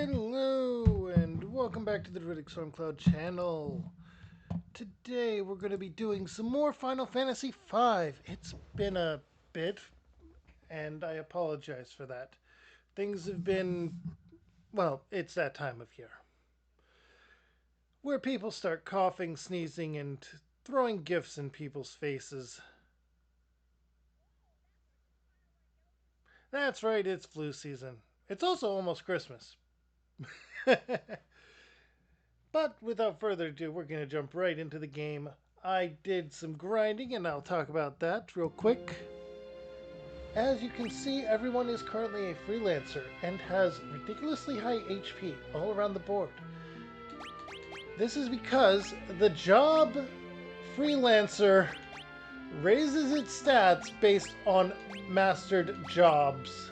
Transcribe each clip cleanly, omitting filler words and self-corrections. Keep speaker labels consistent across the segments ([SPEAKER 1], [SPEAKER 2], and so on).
[SPEAKER 1] Hello and welcome back to the Druidic Stormcloud channel. Today we're going to be doing some more Final Fantasy V. It's been a bit, and I apologize for that. Things have been, well, it's that time of year where people start coughing, sneezing, and throwing gifts in people's faces. That's right, it's flu season. It's also almost Christmas. But without further ado, we're going to jump right into the game. I did some grinding, and I'll talk about that real quick. As you can see, everyone is currently a freelancer and has ridiculously high HP all around the board. This is because the job freelancer raises its stats based on mastered jobs.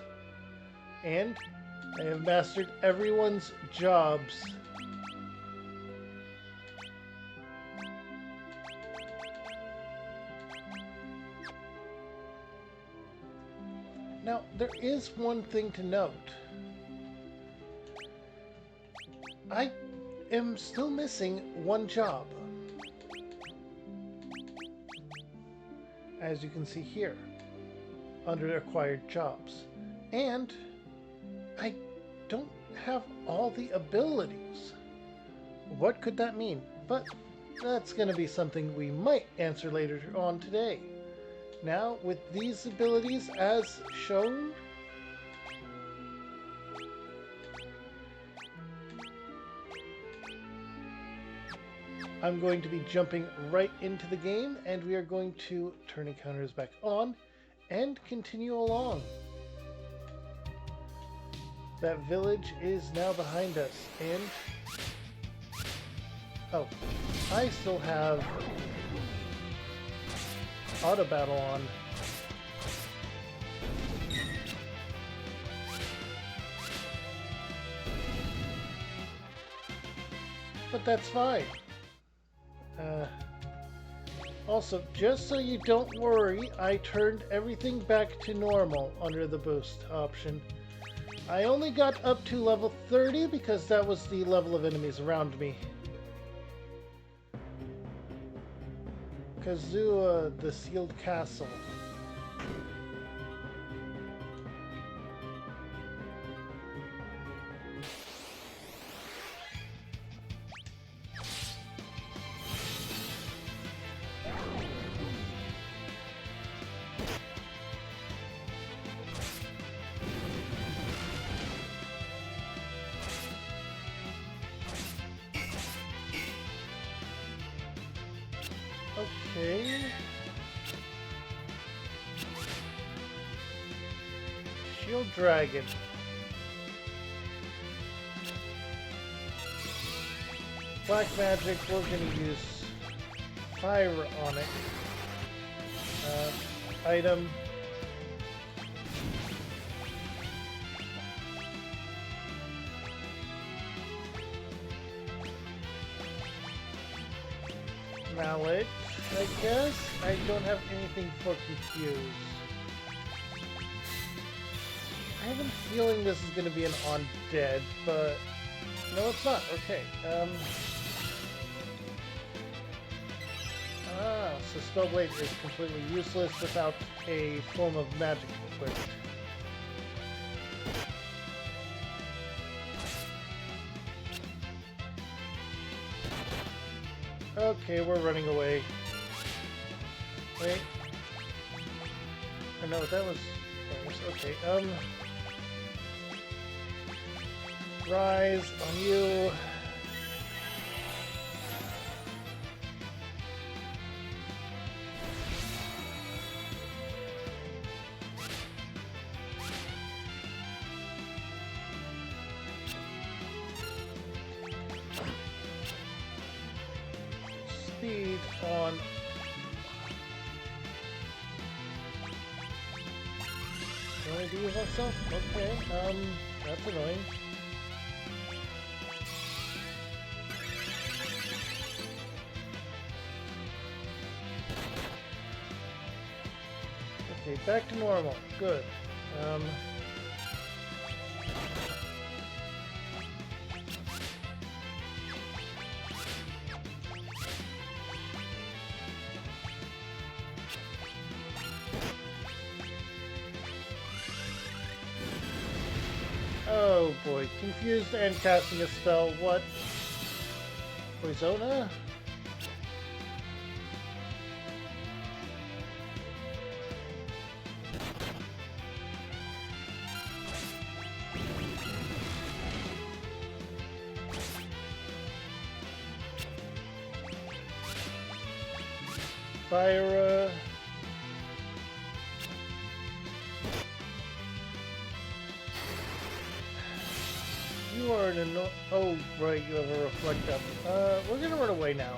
[SPEAKER 1] And I have mastered everyone's jobs. Now, there is one thing to note. I am still missing one job. As you can see here, under acquired jobs. And I don't have all the abilities. What could that mean? But that's going to be something we might answer later on today. Now, with these abilities as shown, I'm going to be jumping right into the game, and we are going to turn encounters back on and continue along. That village is now behind us, and oh, I still have auto battle on. But that's fine. Also, just so you don't worry, I turned everything back to normal under the boost option. I only got up to level 30 because that was the level of enemies around me. Kazua, the Sealed Castle. Okay. Shield Dragon. Black Magic, we're going to use Fire on it. Item. Mallet, I guess. I don't have anything for Confuse. I have a feeling this is going to be an Undead, but no, it's not. Okay. So Spellblade is completely useless without a form of magic equipped. Okay, we're running away. Wait. Oh, no, that was... Okay, Rise on you. Speed on. You want to do myself? Okay, that's annoying. Okay, back to normal. Good. Oh boy, confused and casting a spell. What? Poisona? Fyra. You are an oh, right, you have a reflect up. We're gonna run away now.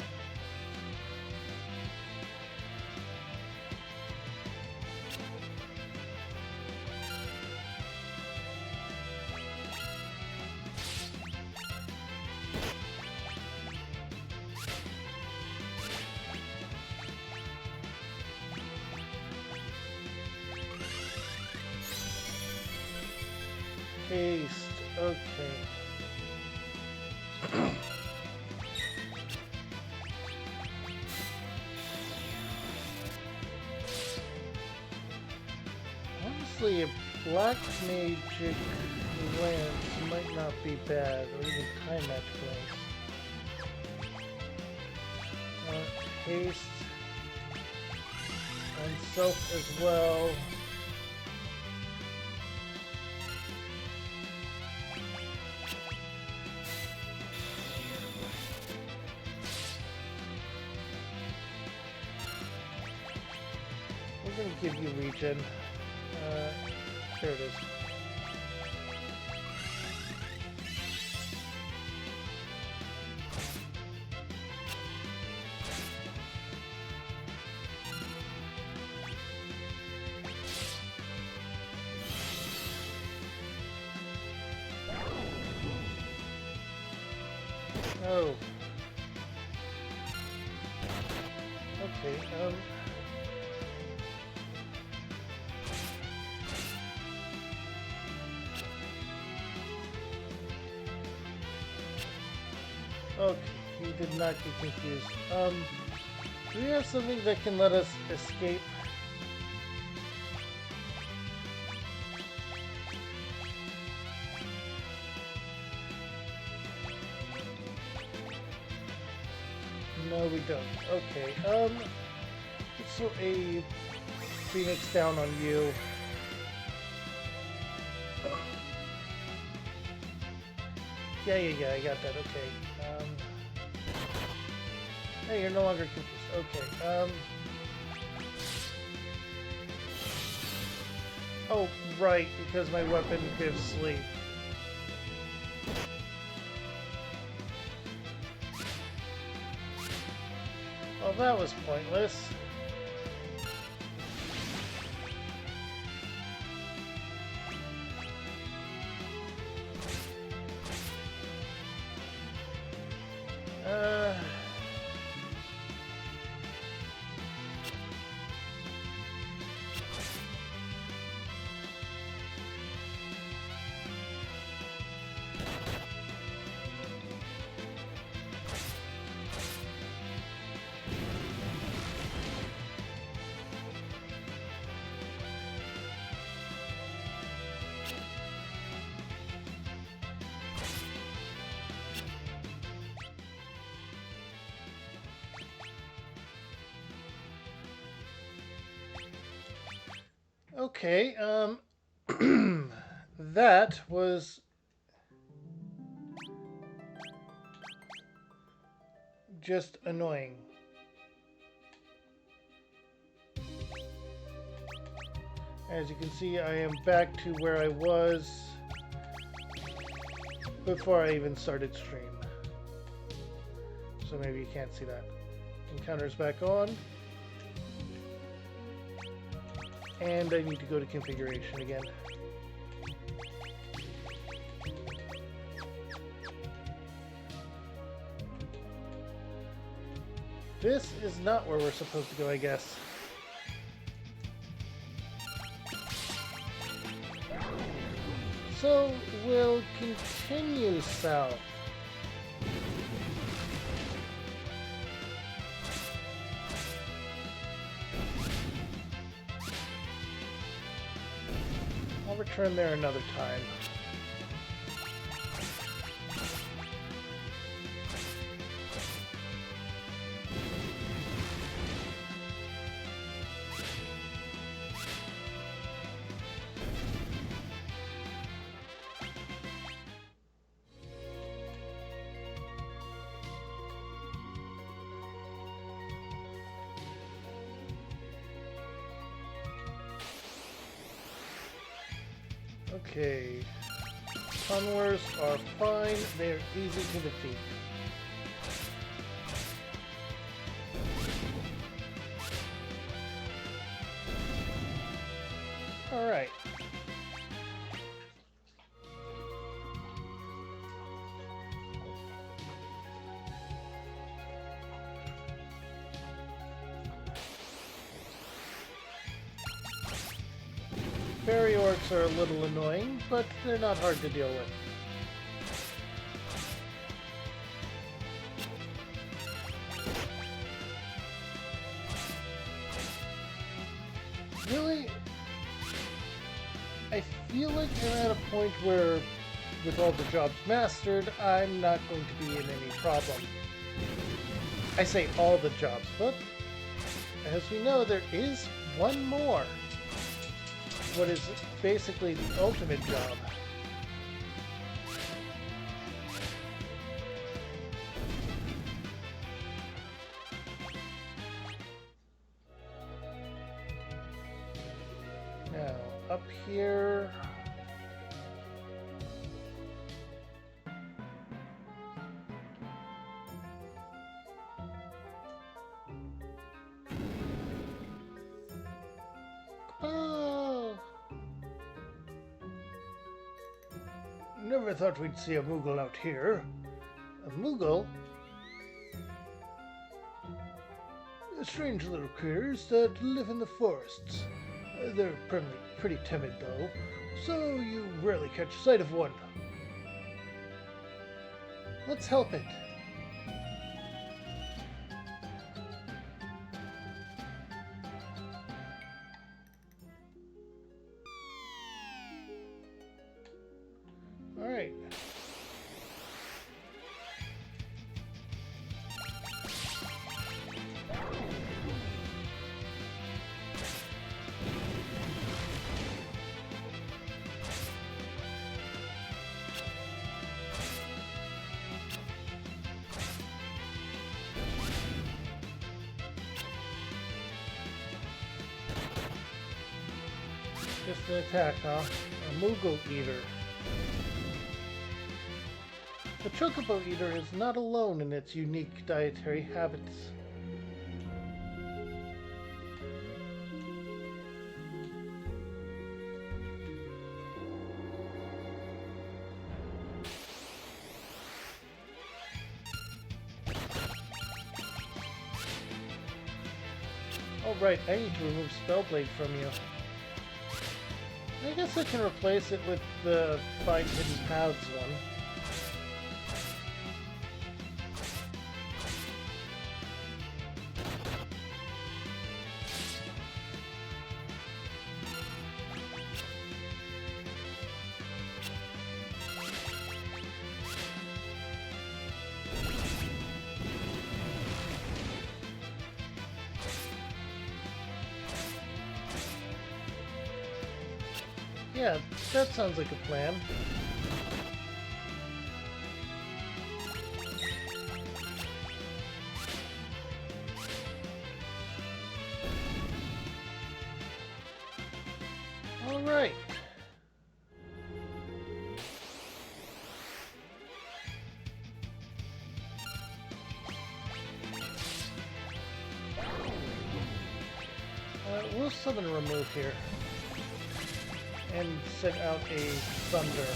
[SPEAKER 1] Haste, okay. Honestly, a black magic lance might not be bad, or even time magic lance. Haste, and self as well. We're gonna give you regen. There it is. Oh. Okay, okay, he did not get confused. Do we have something that can let us escape? No, we don't. Okay, let's throw a Phoenix down on you. Yeah, I got that, okay. Hey, you're no longer confused. Okay, oh, right, because my weapon gives sleep. Well, that was pointless. Okay, that was just annoying. As you can see, I am back to where I was before I even started stream. So maybe you can't see that. Encounter's back on. And I need to go to configuration again. This is not where we're supposed to go, I guess. So we'll continue south. I'll return there another time. Okay. Conwars are fine. They're easy to defeat. Alright. Fairy orcs are a little annoying, but they're not hard to deal with. Really, I feel like I'm at a point where, with all the jobs mastered, I'm not going to be in any problem. I say all the jobs, but as we know, there is one more. What is basically the ultimate job. Now, up here... Oh! Never thought we'd see a Moogle out here. A Moogle? Strange little critters that live in the forests. They're pretty timid, though, so you rarely catch sight of one. Let's help it. All right. Just an attack, huh? A Moogle Eater. The Chocobo Eater is not alone in its unique dietary habits. Oh right, I need to remove Spellblade from you. I guess I can replace it with the Find Hidden Paths one. Yeah, that sounds like a plan. All right. We'll summon Remove here. And send out a Thunder.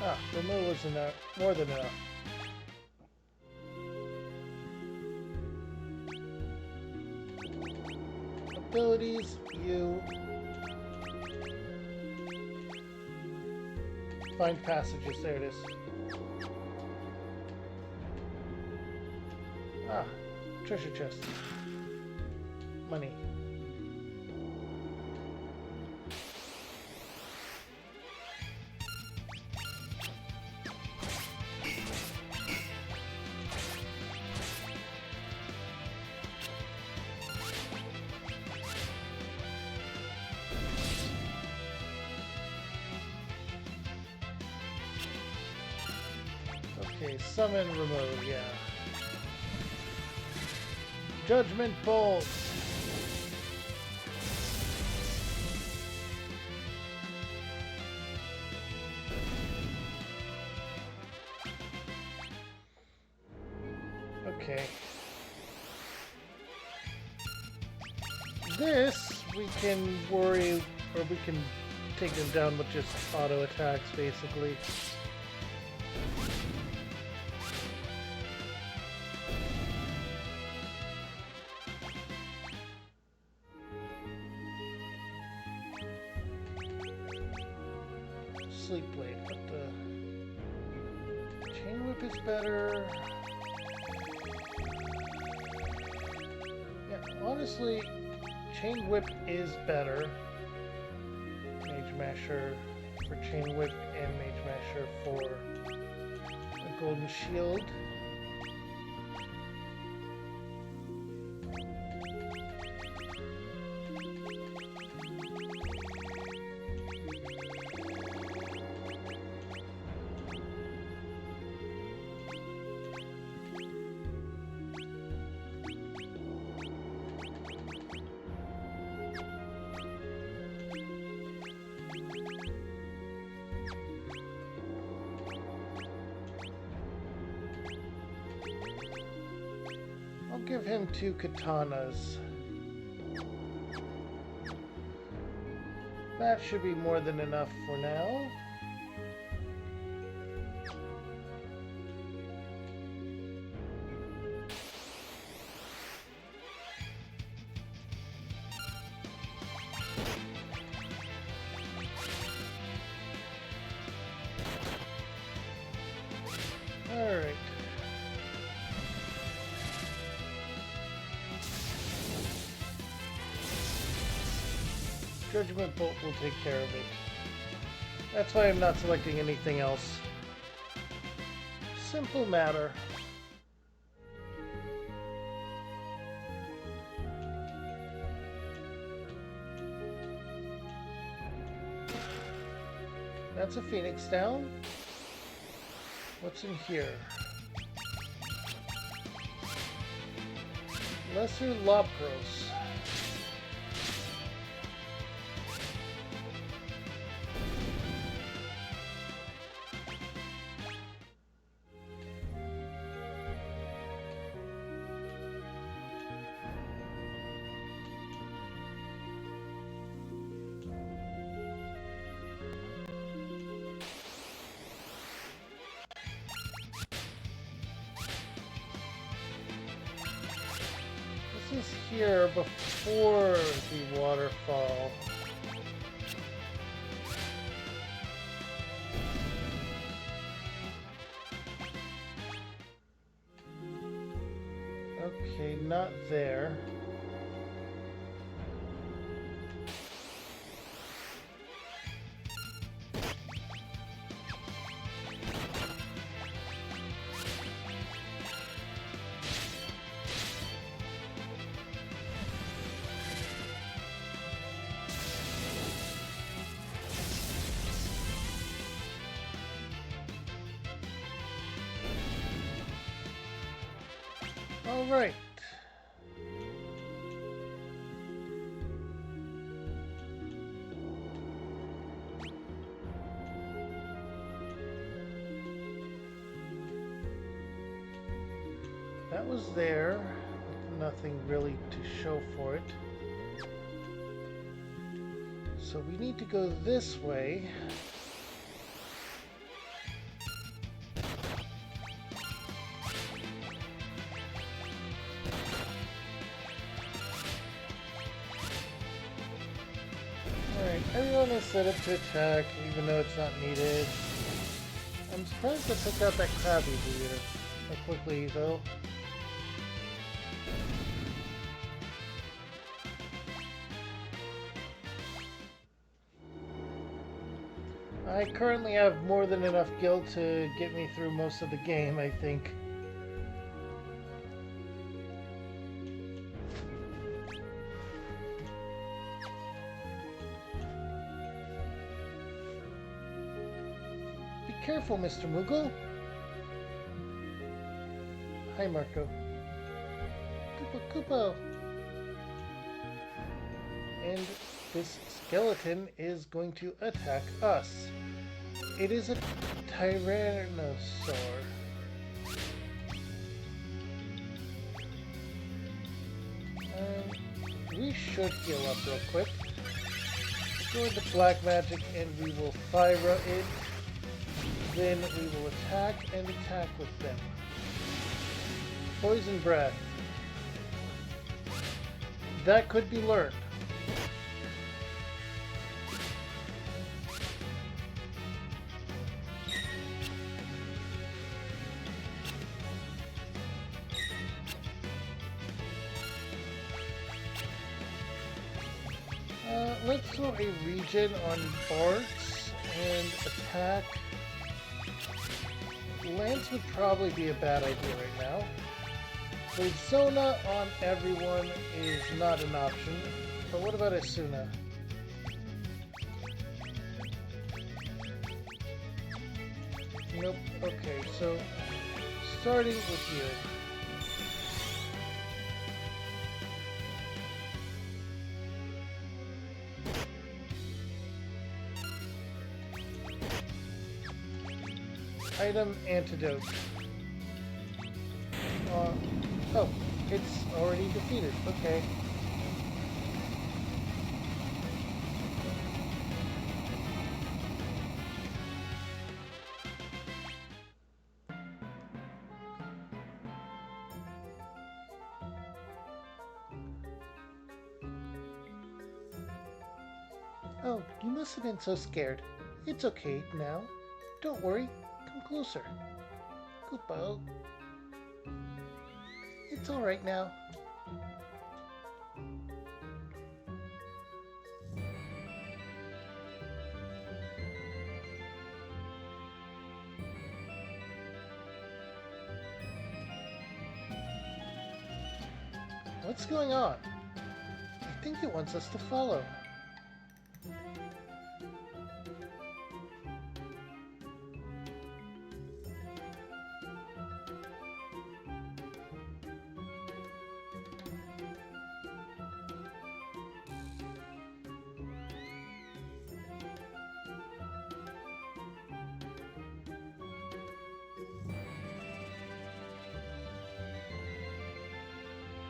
[SPEAKER 1] Ah, Remove was enough, more than enough. Abilities, you... Find passages, there it is. Ah. Treasure chest. Money. Okay, summon, remove, yeah. Judgment Bolt. Okay. This, we can worry, or we can take them down with just auto attacks, basically. Sleep Blade, what the... Chain Whip is better. Yeah, honestly, Chain Whip is better. Mage Masher for Chain Whip and Mage Masher for a Golden Shield. I'll give him 2 katanas. That should be more than enough for now. All right. Judgment Bolt will take care of it. That's why I'm not selecting anything else. Simple matter. That's a Phoenix down. What's in here? Lesser Lopros. This is here before the waterfall. Okay, not there. All right. That was there, with nothing really to show for it. So we need to go this way. Alright, everyone is set up to attack, even though it's not needed. I'm surprised I took out that crab eater so quickly, though. I currently have more than enough gil to get me through most of the game, I think. Be careful, Mr. Moogle. Hi, Marco. Koopa Koopa! And this skeleton is going to attack us. It is a Tyrannosaur. We should heal up real quick. Go into Black Magic and we will Thyra it. Then we will attack and attack with them. Poison Breath. That could be learned. Let's throw a regen on Bartz and attack. Lance would probably be a bad idea right now. So Zona on everyone is not an option. But what about Asuna? Nope. Okay, so starting with you. Item antidote. Oh, it's already defeated. Okay. Oh, you must have been so scared. It's okay now. Don't worry. Come closer. Koopa. It's alright now. What's going on? I think it wants us to follow.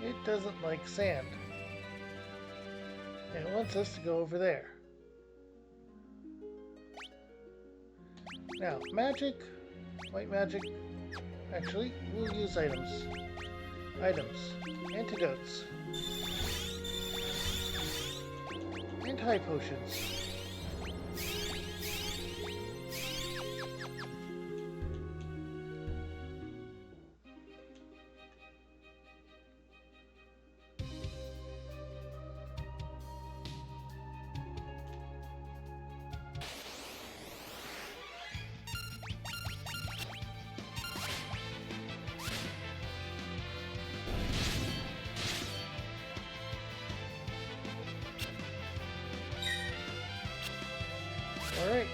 [SPEAKER 1] It doesn't like sand. And it wants us to go over there. Now, magic, white magic. Actually, we'll use items. Items. Antidotes. Anti potions. Alright.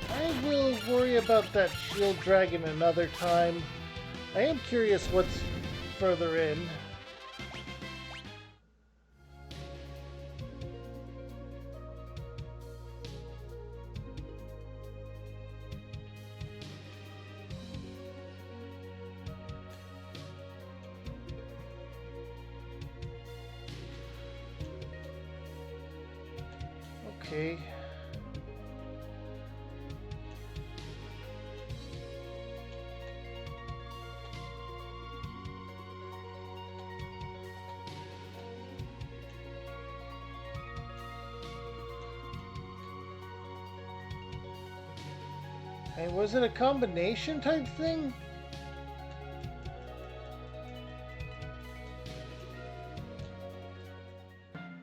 [SPEAKER 1] I will worry about that shield dragon another time. I am curious what's further in. Okay. And was it a combination type thing?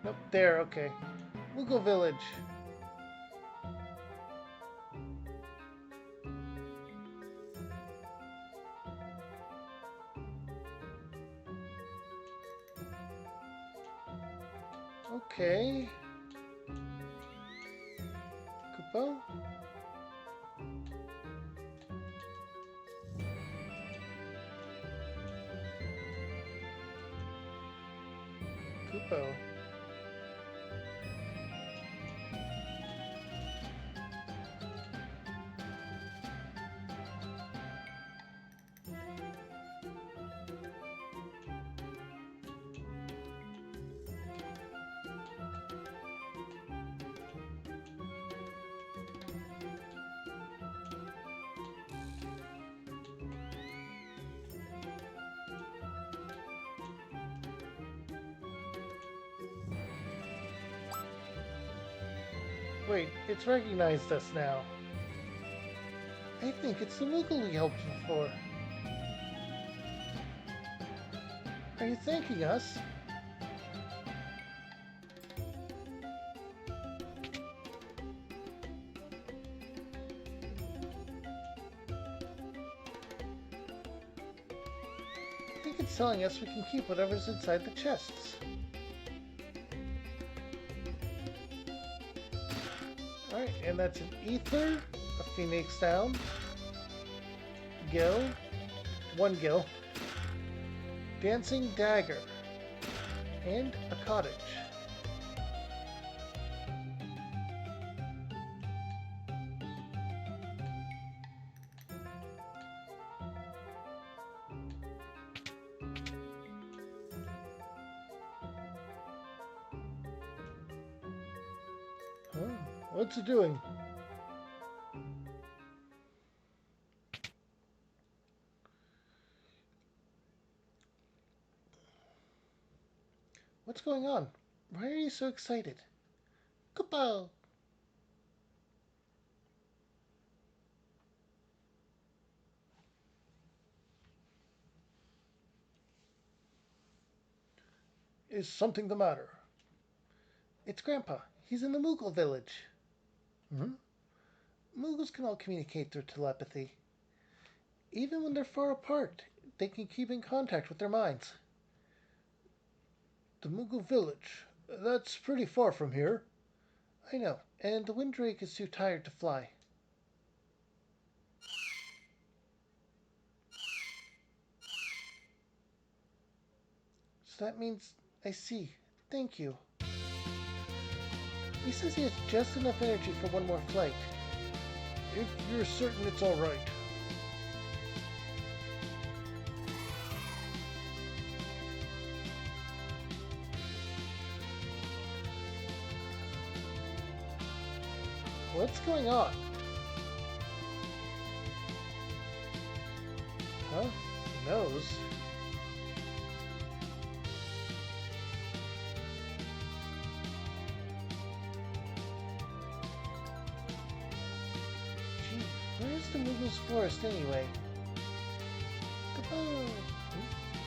[SPEAKER 1] Nope, there, okay. We'll go village. Okay. Koopa? Kupo. Wait, it's recognized us now. I think it's the Moogle we helped before. Are you thanking us? I think it's telling us we can keep whatever's inside the chests. Alright, and that's an Ether, a Phoenix Down, Gil, one Gil, Dancing Dagger, and a Cottage. Huh? What's it doing? What's going on? Why are you so excited? Kupo! Is something the matter? It's Grandpa. He's in the Moogle village. Hmm? Moogles can all communicate through telepathy. Even when they're far apart, they can keep in contact with their minds. The Moogle village? That's pretty far from here. I know, and the Windrake is too tired to fly. So that means I see. Thank you. He says he has just enough energy for one more flight. If you're certain it's all right. What's going on? Huh? Nose? Gee, where's the Moogle's forest anyway?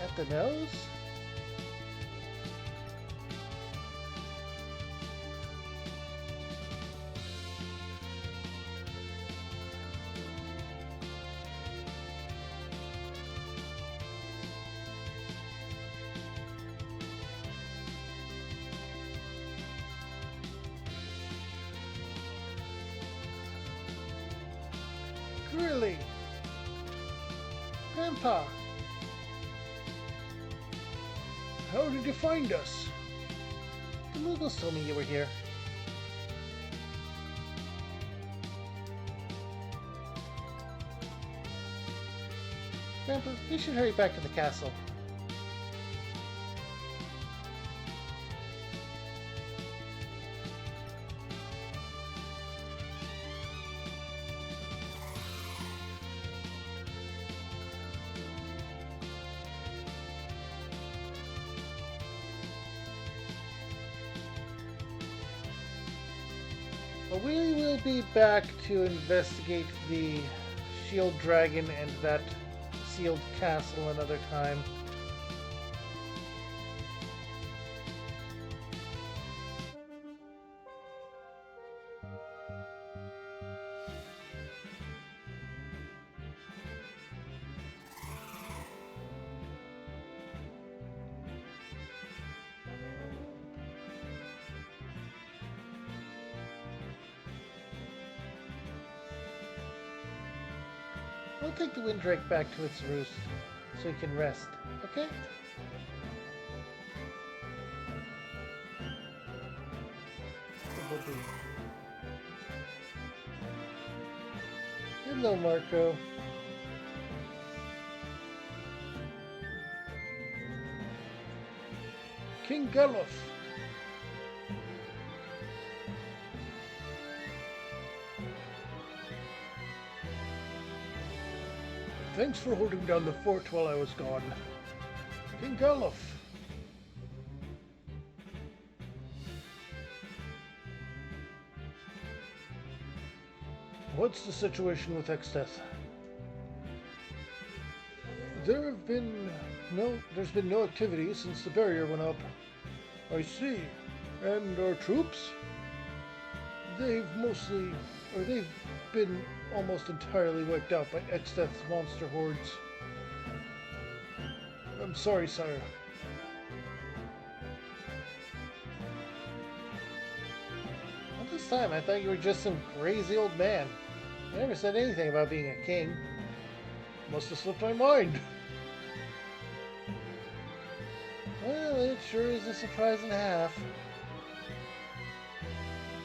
[SPEAKER 1] At the nose? Really? Grandpa! How did you find us? The Moogles told me you were here. Grandpa, we should hurry back to the castle. We will be back to investigate the shield dragon and that sealed castle another time. We'll take the Windrake back to its roost so he can rest, okay? difficulty. Hello, Marco. King Galuf. Thanks for holding down the fort while I was gone. King Galuf. What's the situation with Exdeath? There's been no activity since the barrier went up. I see. And our troops? They've been almost entirely wiped out by Exdeath's monster hordes. I'm sorry, sire. All this time I thought you were just some crazy old man. You never said anything about being a king. Must have slipped my mind. Well, it sure is a surprise and a half.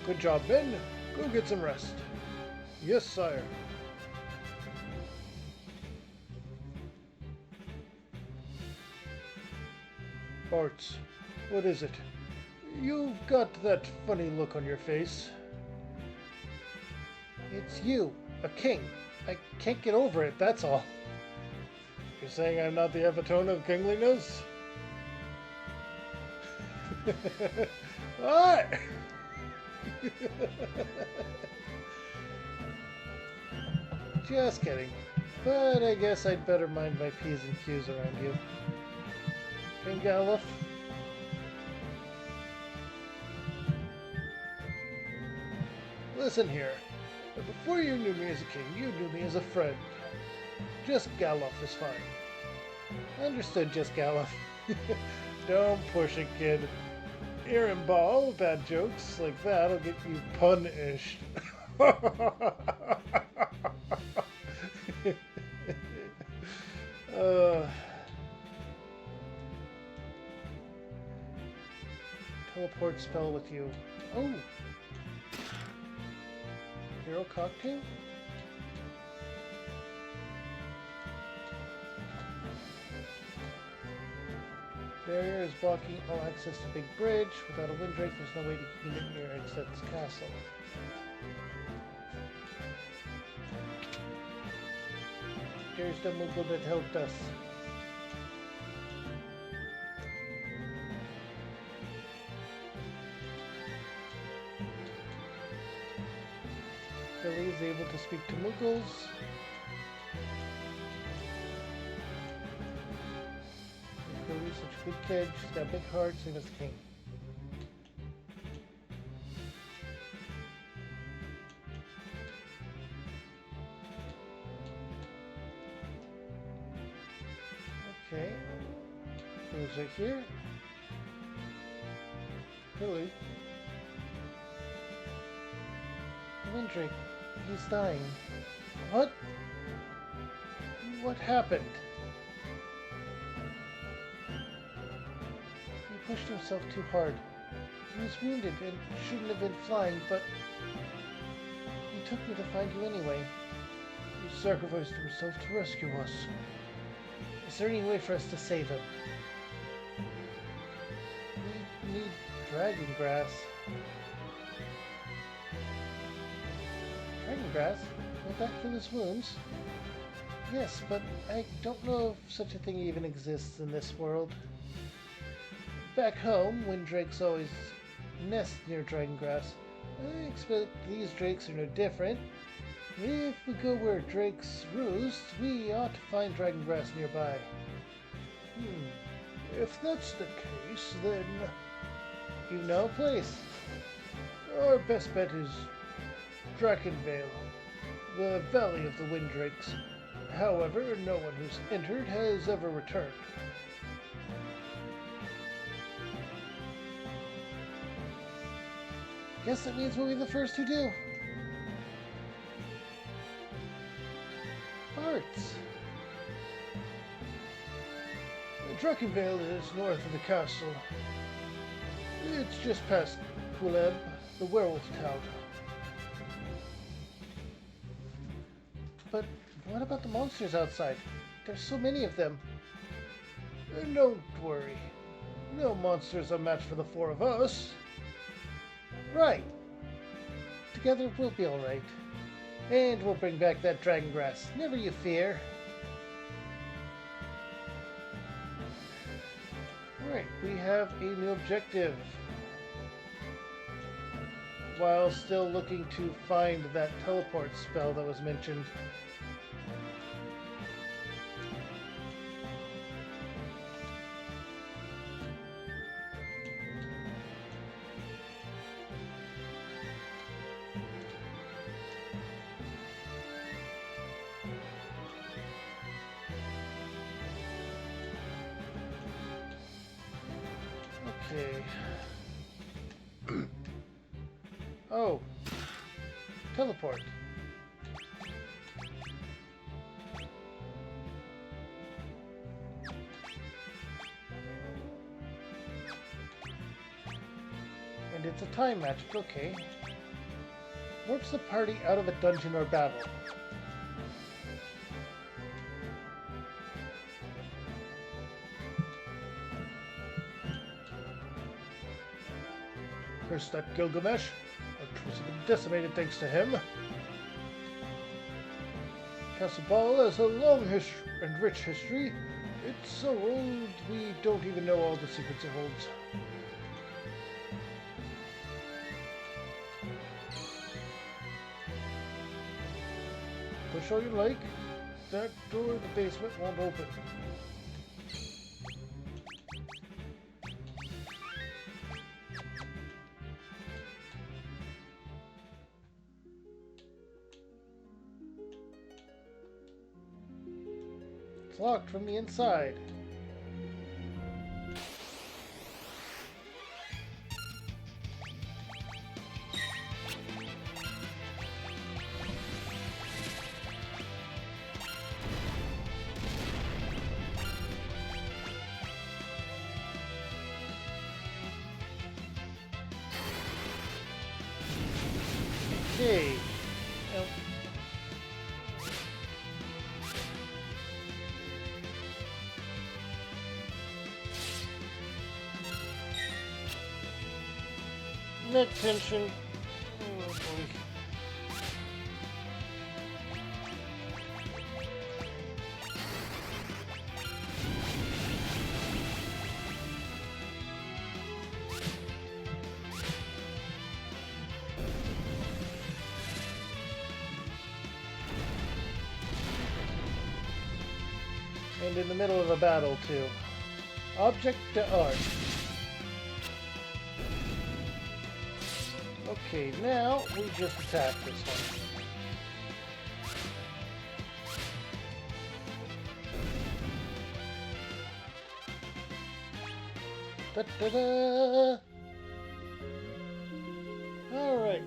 [SPEAKER 1] Good job, Ben. Go get some rest. Yes, sire. Arts, what is it? You've got that funny look on your face. It's you, a king. I can't get over it, that's all. You're saying I'm not the epitome of kingliness? What? Just kidding. But I guess I'd better mind my P's and Q's around you. King Galuf? Listen here. Before you knew me as a king, you knew me as a friend. Just Galuf is fine. Understood, just Galuf. Don't push it, kid. Aaron Ball, bad jokes like that'll get you punished. Teleport spell with you. Oh! Hero cocktail? Barrier is blocking all access to Big Bridge. Without a windbreak, there's no way to keep it near Exdeath's castle. There's the Moogle that helped us. Billy is able to speak to Moogles. Billy's such a good kid. She's got a big heart, same as the king. Okay. Billy's right here. Billy. Windrake, he's dying. What? What happened? He pushed himself too hard. He was wounded and shouldn't have been flying, but he took me to find you anyway. He sacrificed himself to rescue us. Is there any way for us to save him? We need dragon grass. Dragon grass? Won't that heal his wounds? Yes, but I don't know if such a thing even exists in this world. Back home, windrakes always nest near dragon grass. I expect these drakes are no different. If we go where drakes roost, we ought to find dragon grass nearby. If that's the case, then you know a place. Our best bet is Drakenvale, the Valley of the Windrakes. However, no one who's entered has ever returned. Guess that means we'll be the first to do. Arts. Drakenvale is north of the castle. It's just past Kuleb. the werewolf town. But what about the monsters outside? There's so many of them. Don't worry. No monsters are match for the four of us. Right. Together we'll be alright. And we'll bring back that dragon grass. Never you fear. Right, we have a new objective. While still looking to find that teleport spell that was mentioned. Okay. Oh. Teleport. And it's a time magic, okay. Warps the party out of a dungeon or battle. Curse that Gilgamesh. Our troops have been decimated thanks to him. Castle Ball has a long and rich history. It's so old we don't even know all the secrets it holds. Push all you like. That door in the basement won't open. It's locked from the inside. Okay. Now, neck tension. Oh boy. And in the middle of a battle, too. Object d'art. Okay, now we just attack this one. Da-da-da! Alright.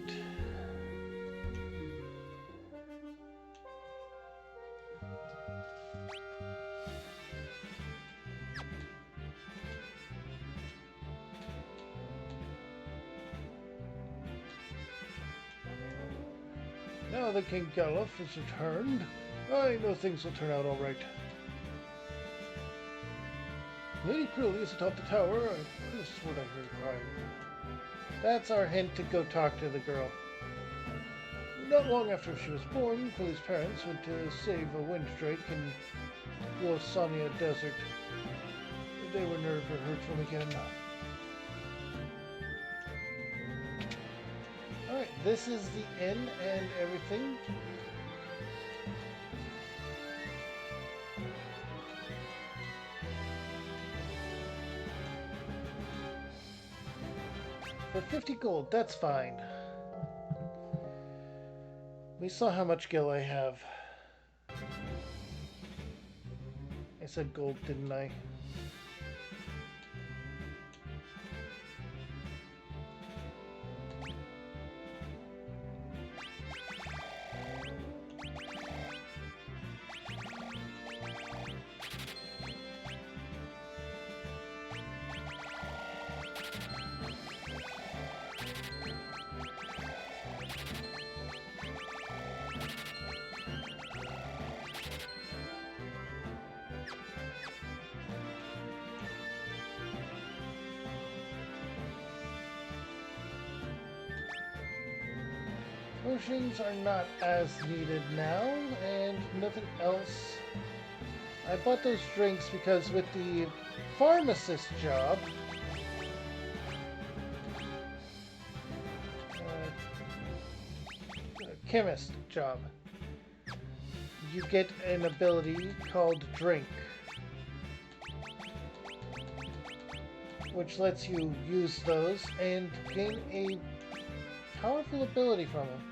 [SPEAKER 1] Now that King Galuf has returned, I know things will turn out all right. Lady Cruelly is atop the tower. I could have sworn I heard her crying. That's our hint to go talk to the girl. Not long after she was born, Cruelly's parents went to save a wind drake in the Osania Desert. They were never heard from again. Alright, this is the end and everything. For 50 gold, that's fine. We saw how much gil I have. I said gold, didn't I? Potions are not as needed now, and nothing else. I bought those drinks because with the pharmacist job, chemist job, you get an ability called Drink, which lets you use those and gain a powerful ability from them.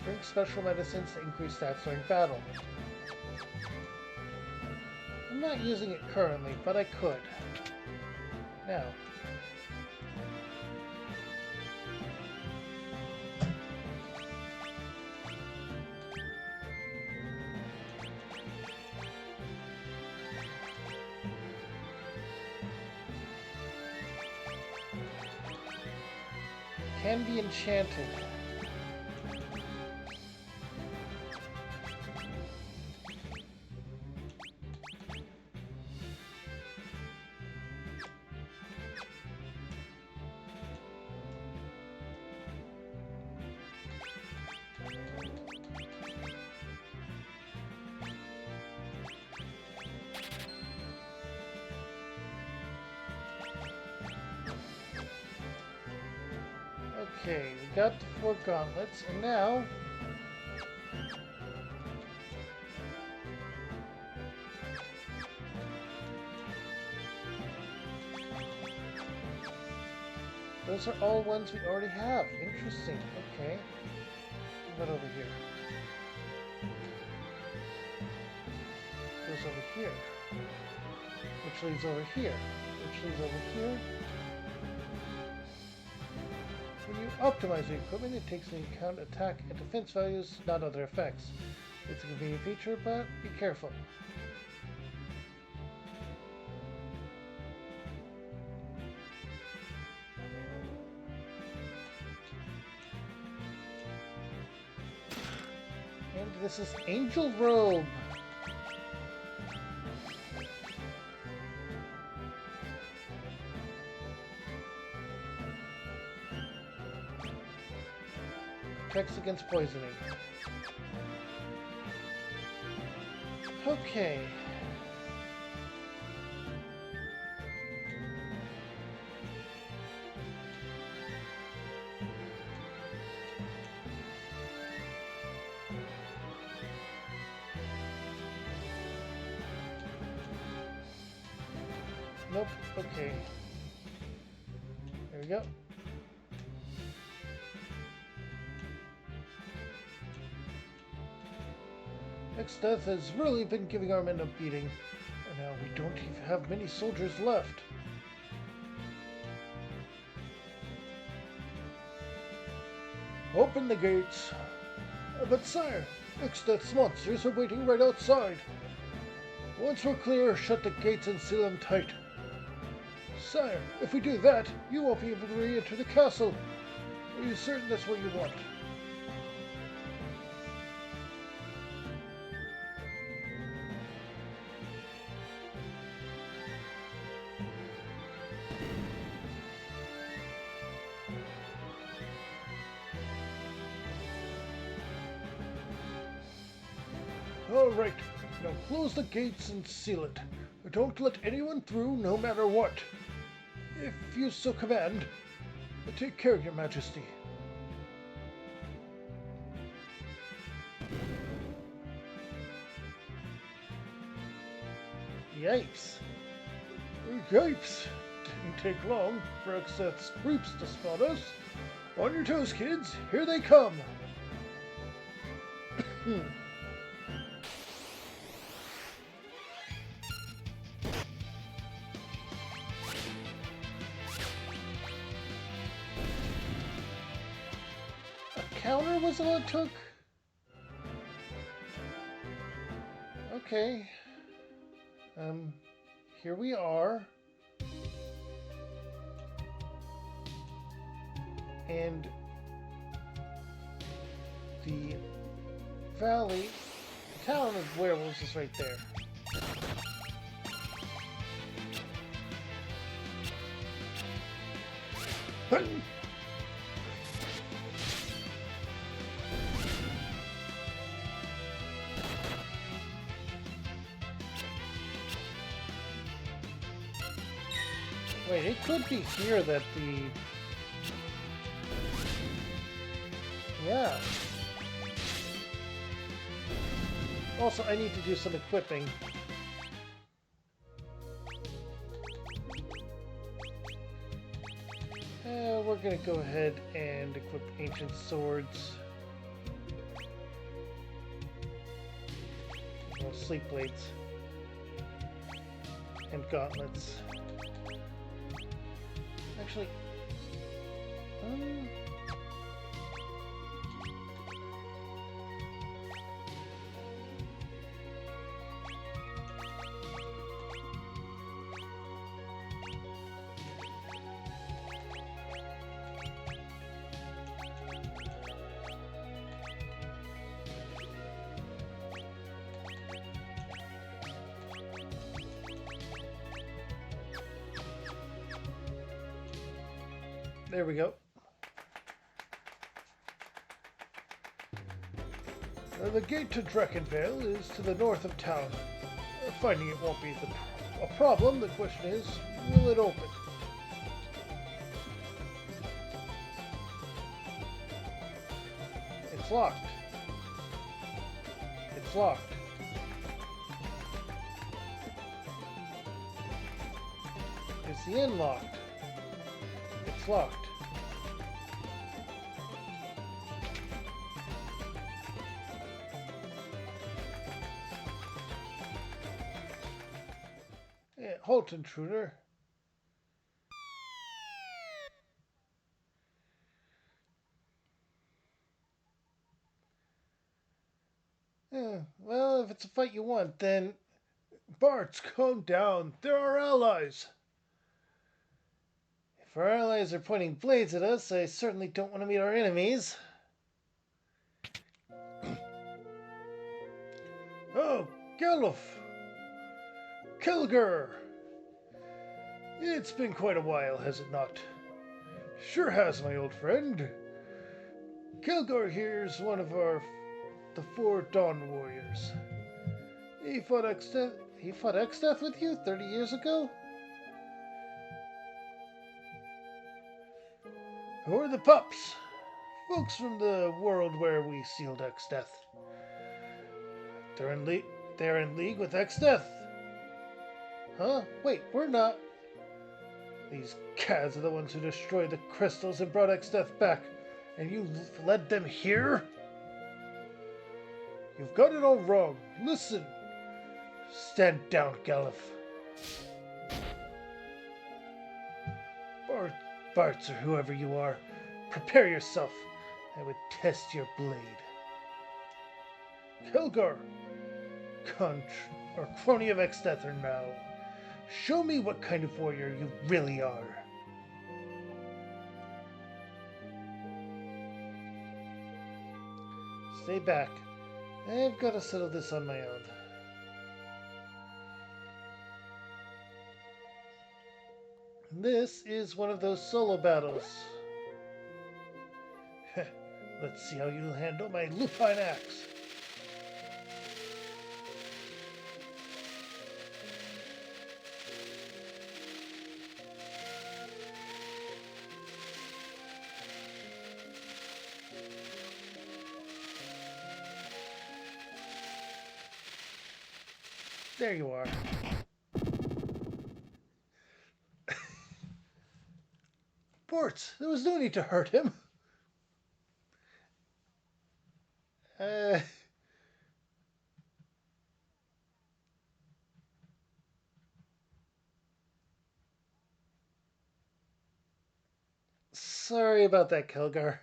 [SPEAKER 1] Drink special medicines to increase stats during battle. I'm not using it currently, but I could. Now. Can be enchanted. Okay, we got the 4 gauntlets, and now those are all ones we already have. Interesting. Okay. What over here? Goes over here. Which leads over here. Which leads over here. When you optimize the equipment, it takes into account attack and defense values, not other effects. It's a convenient feature, but be careful. And this is Angel Robe. Protects against poisoning. Okay. Nope. Okay. There we go. Exdeath has really been giving our men a beating, and now we don't even have many soldiers left. Open the gates. But sire, Exdeath's monsters are waiting right outside. Once we're clear, shut the gates and seal them tight. Sire, if we do that, you won't be able to re-enter the castle. Are you certain that's what you want? All right, now close the gates and seal it. Don't let anyone through, no matter what. If you so command, take care, Your Majesty. Yipes. Yipes. Didn't take long for Exdeath's creeps to spot us. On your toes, kids. Here they come. Counter was all it took? Okay. Here we are. And the valley, the town of werewolves is right there. Wait, it could be here that the... Yeah. Also, I need to do some equipping. We're gonna go ahead and equip ancient swords. Well, sleep blades. And gauntlets. Actually... there we go. The gate to Dreckenvale is to the north of town. Finding it won't be a problem. The question is, will it open? It's locked. It's locked. Is the inn locked? It's locked. Yeah, halt, intruder. Yeah, well, if it's a fight you want, then... Bartz, calm down. They're our allies. If our allies are pointing blades at us, I certainly don't want to meet our enemies. Oh, Geluf! Kilgar! It's been quite a while, has it not? Sure has, my old friend. Kilgar here's one of the 4 Dawn Warriors. He fought Exdeath with you 30 years ago? Who are the pups? Folks from the world where we sealed Exdeath. They're in league with Exdeath. Huh? Wait, we're not. These cads are the ones who destroyed the crystals and brought Exdeath back, and you led them here? You've got it all wrong. Listen. Stand down, Geluf. Bartz, or whoever you are, prepare yourself. I would test your blade. Kilgar, crony of Exdeath now. Show me what kind of warrior you really are. Stay back. I've got to settle this on my own. This is one of those solo battles. Let's see how you'll handle my lupine axe. There you are. Bartz, there was no need to hurt him. Sorry about that, Kilgar.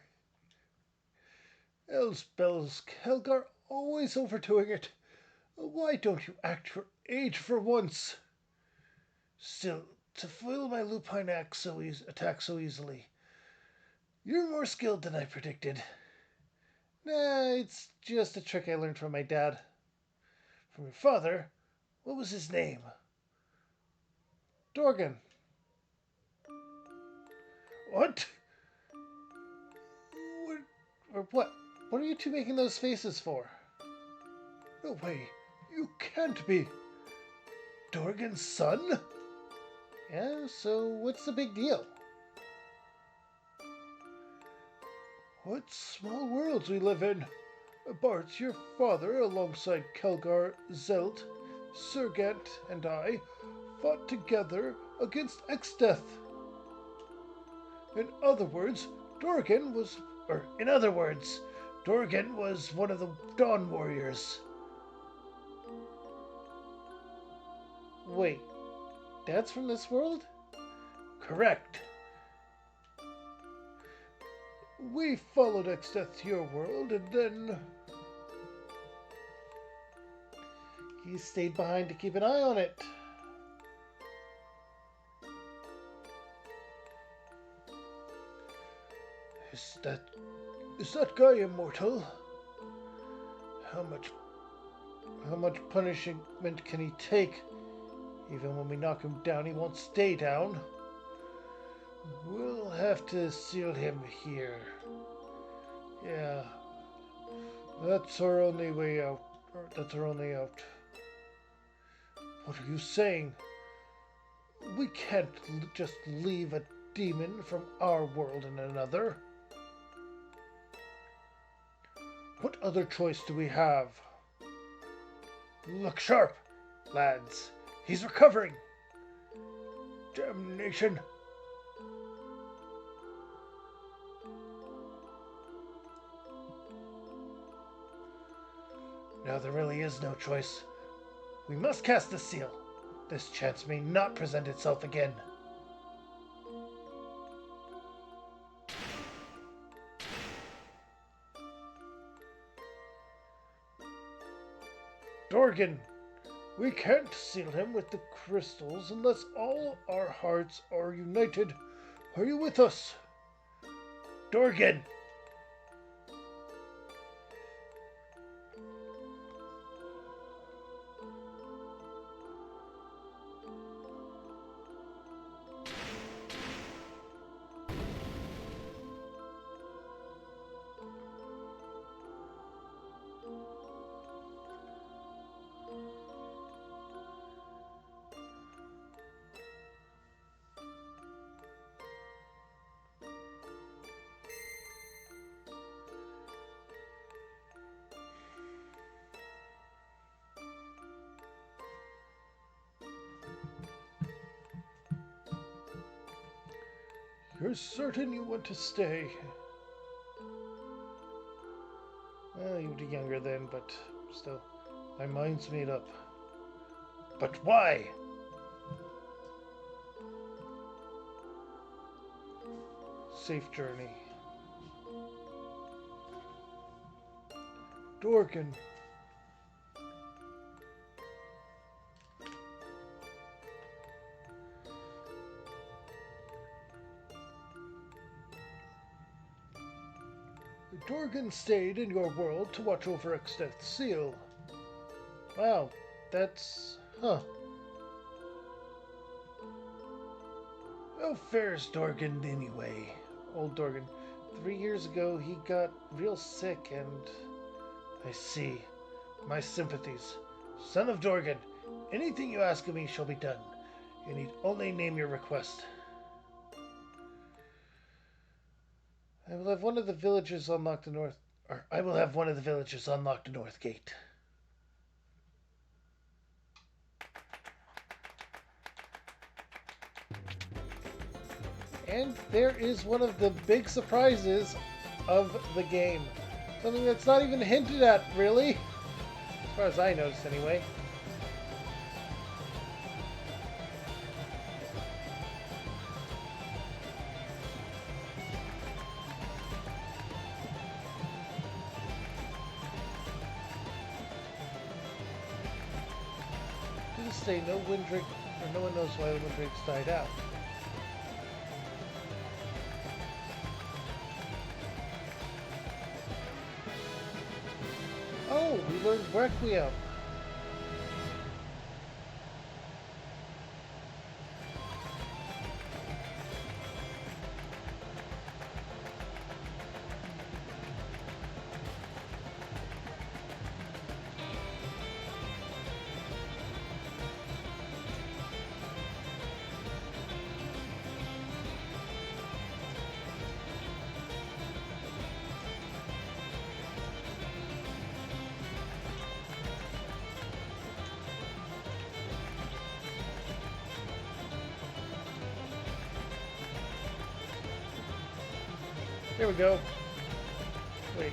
[SPEAKER 1] Elspel's Kilgar, always overdoing it. Why don't you act your age for once? Still, to foil my lupine attack so easily. You're more skilled than I predicted. Nah, it's just a trick I learned from my dad. From your father? What was his name? Dorgan. What? Or what? What are you two making those faces for? No way. You can't be Dorgan's son? Yeah, so what's the big deal? What small worlds we live in. Bart, your father, alongside Kelgar, Zelt, Sergant, and I, fought together against Exdeath. In other words, Dorgan was... in other words, Dorgan was one of the Dawn Warriors. Wait, Dad's from this world? Correct. We followed Exdeath to your world, and then... he stayed behind to keep an eye on it. Is that guy immortal? How much punishment can he take? Even when we knock him down, he won't stay down. We'll have to seal him here. Yeah. That's our only way out. That's our only out. What are you saying? We can't just leave a demon from our world in another. What other choice do we have? Look sharp, lads. He's recovering. Damnation. Now there really is no choice. We must cast the seal. This chance may not present itself again. Dorgan, we can't seal him with the crystals unless all our hearts are united. Are you with us? Dorgan! You're certain you want to stay? Well, you were younger then, but still, my mind's made up. But why? Safe journey. Dorgan. Dorgan stayed in your world to watch over Exdeath's seal. Wow, that's... huh. How fares Dorgan anyway? Old Dorgan. 3 years ago he got real sick and... I see. My sympathies. Son of Dorgan, anything you ask of me shall be done. You need only name your request. I will have one of the villagers unlock the north... I will have one of the villagers unlock the north gate. And there is one of the big surprises of the game. Something that's not even hinted at, really. As far as I noticed, anyway. To this day, no one knows why the Windrakes died out. Oh, we learned Requiem. There we go. Wait.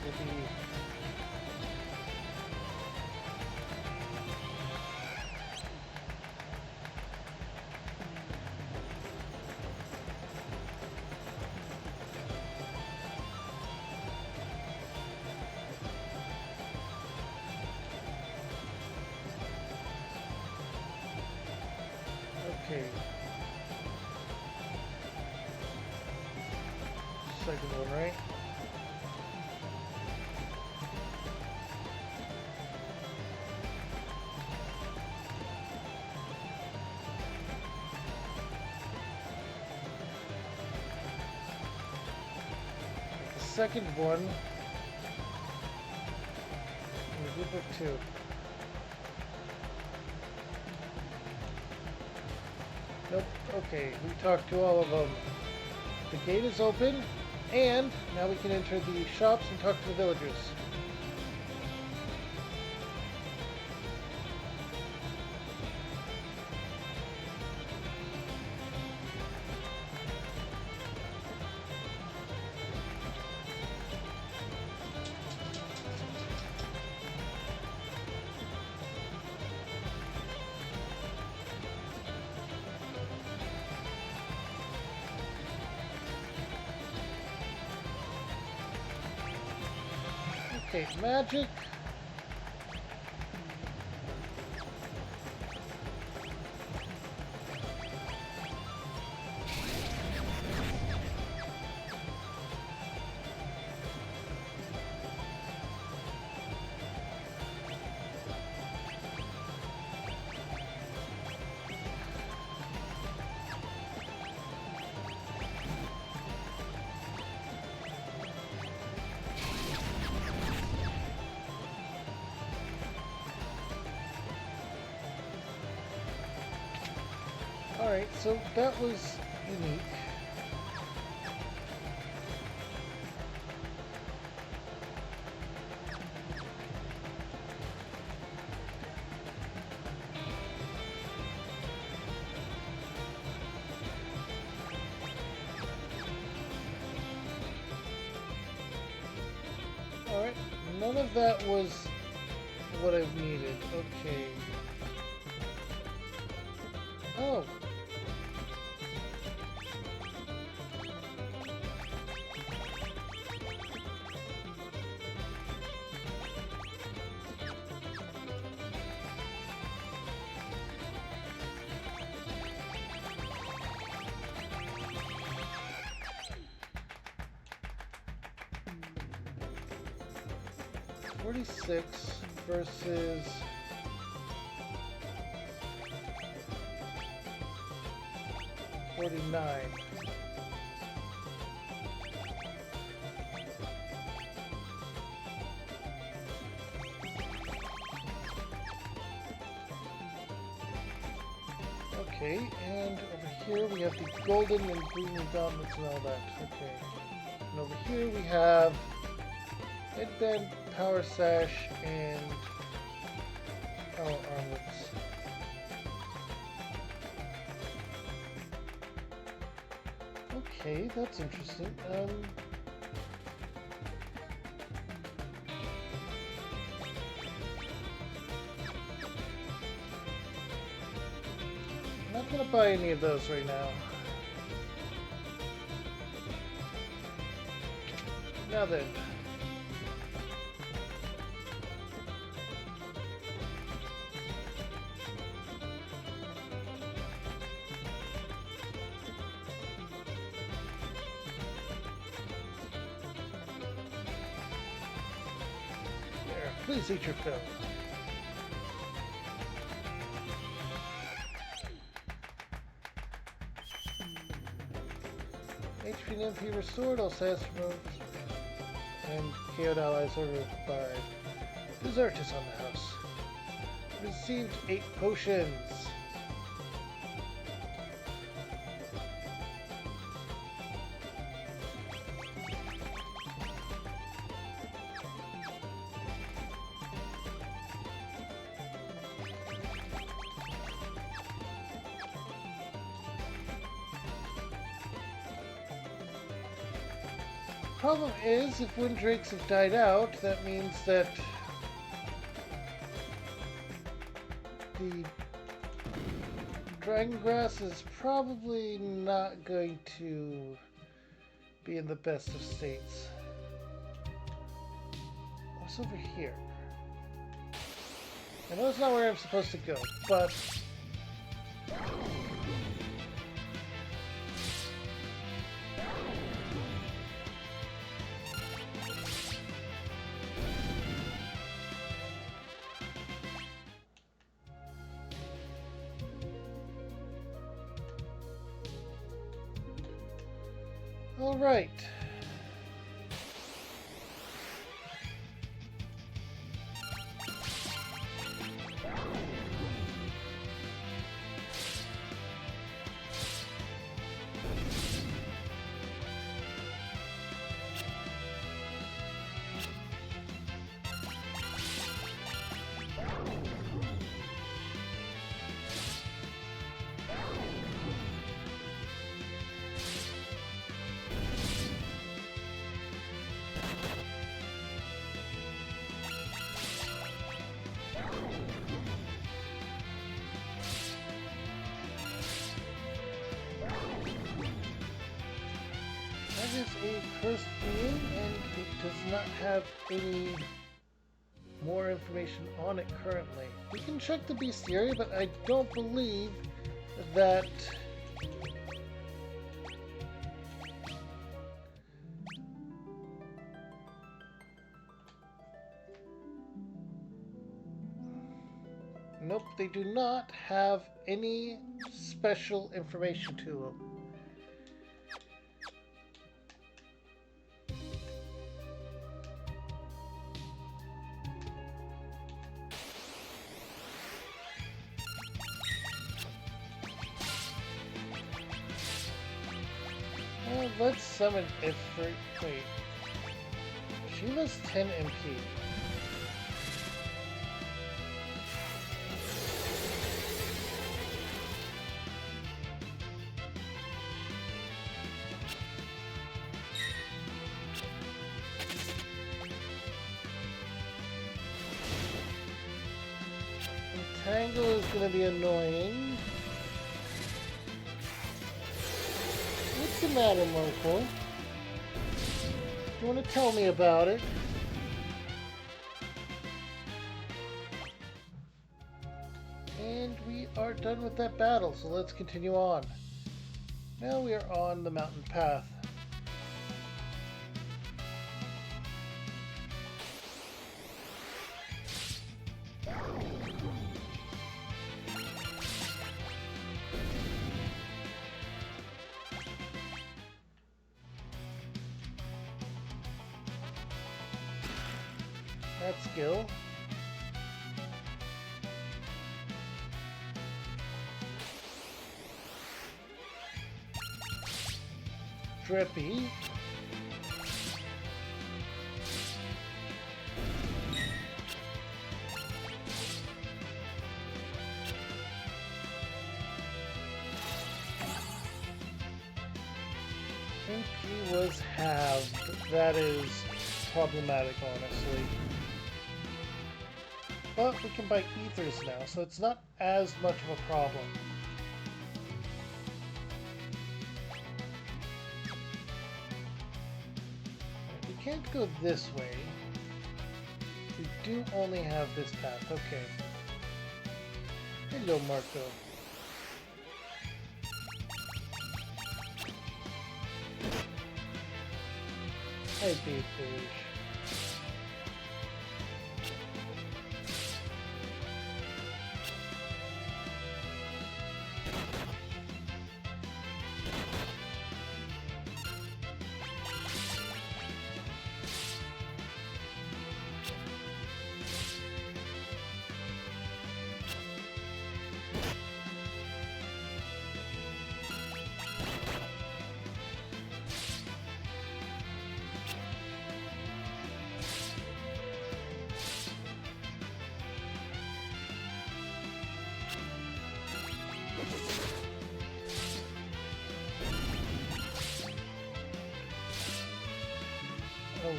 [SPEAKER 1] It'll be... Okay. Second one, right? The second one. In a group of two. Nope. Okay, we talked to all of them. The gate is open, and now we can enter the shops and talk to the villagers. Okay, magic. Alright, so that was unique. Alright, none of that was what I've needed. Okay. Oh. $46 versus $49. Okay, and over here we have the golden and green gauntlets and all that. Okay. And over here we have headband, power sash, and power armlets. Okay, that's interesting. I'm not gonna buy any of those right now. Now then. Please eat your fill. HP and MP restored, all stats removed, and KO'd allies are revived. Dessert is on the house. Received 8 potions. problem is, if wind drakes have died out, that means that the dragon grass is probably not going to be in the best of states. What's over here? I know it's not where I'm supposed to go, but all right. That is a cursed being, and it does not have any more information on it currently. We can check the bestiary, but I don't believe that nope, they do not have any special information to them. Let's summon Ifrit. Wait. Sheila's 10 MP. Tangle is going to be annoying. What's the matter, Moko? You want to tell me about it? And we are done with that battle, so let's continue on. Now we are on the mountain path. That skill. Drippy. MP was halved. That is problematic, honestly. But we can buy ethers now, so it's not as much of a problem. We can't go this way. We do only have this path. Okay. Hello, Marco. Hi, Big Fish.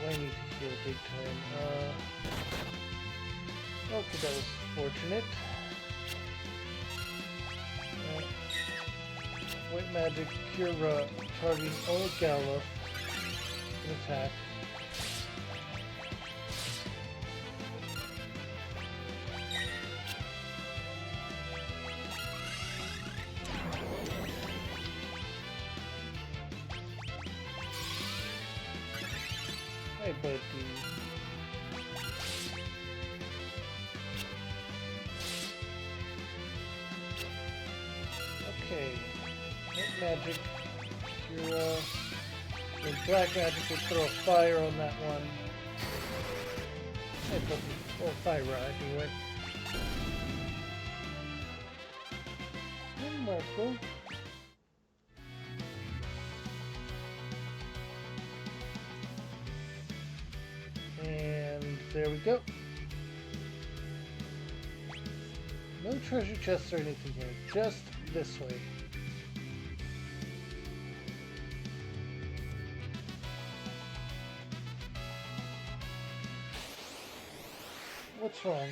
[SPEAKER 1] I need to heal big time. Okay, that was fortunate. White magic, cure targeting only Galuf. An attack. Hi, buddy. Okay. White magic, cure. And black magic will throw a fire on that one. Hey, buddy. Oh, fire anyway. Hey, Marco. And there we go. No treasure chests or anything here, just this way. What's wrong?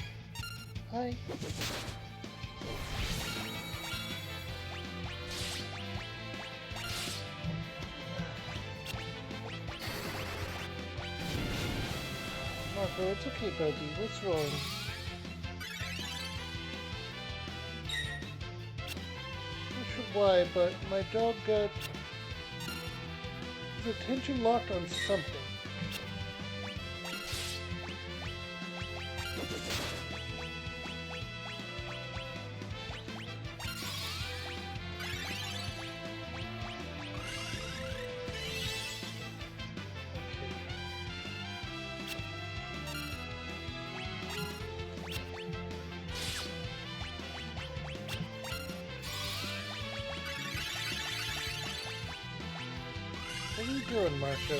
[SPEAKER 1] Hi. Marco, it's okay, buddy. What's wrong? Not sure why, but my dog got his attention locked on something. What are you doing, Marco?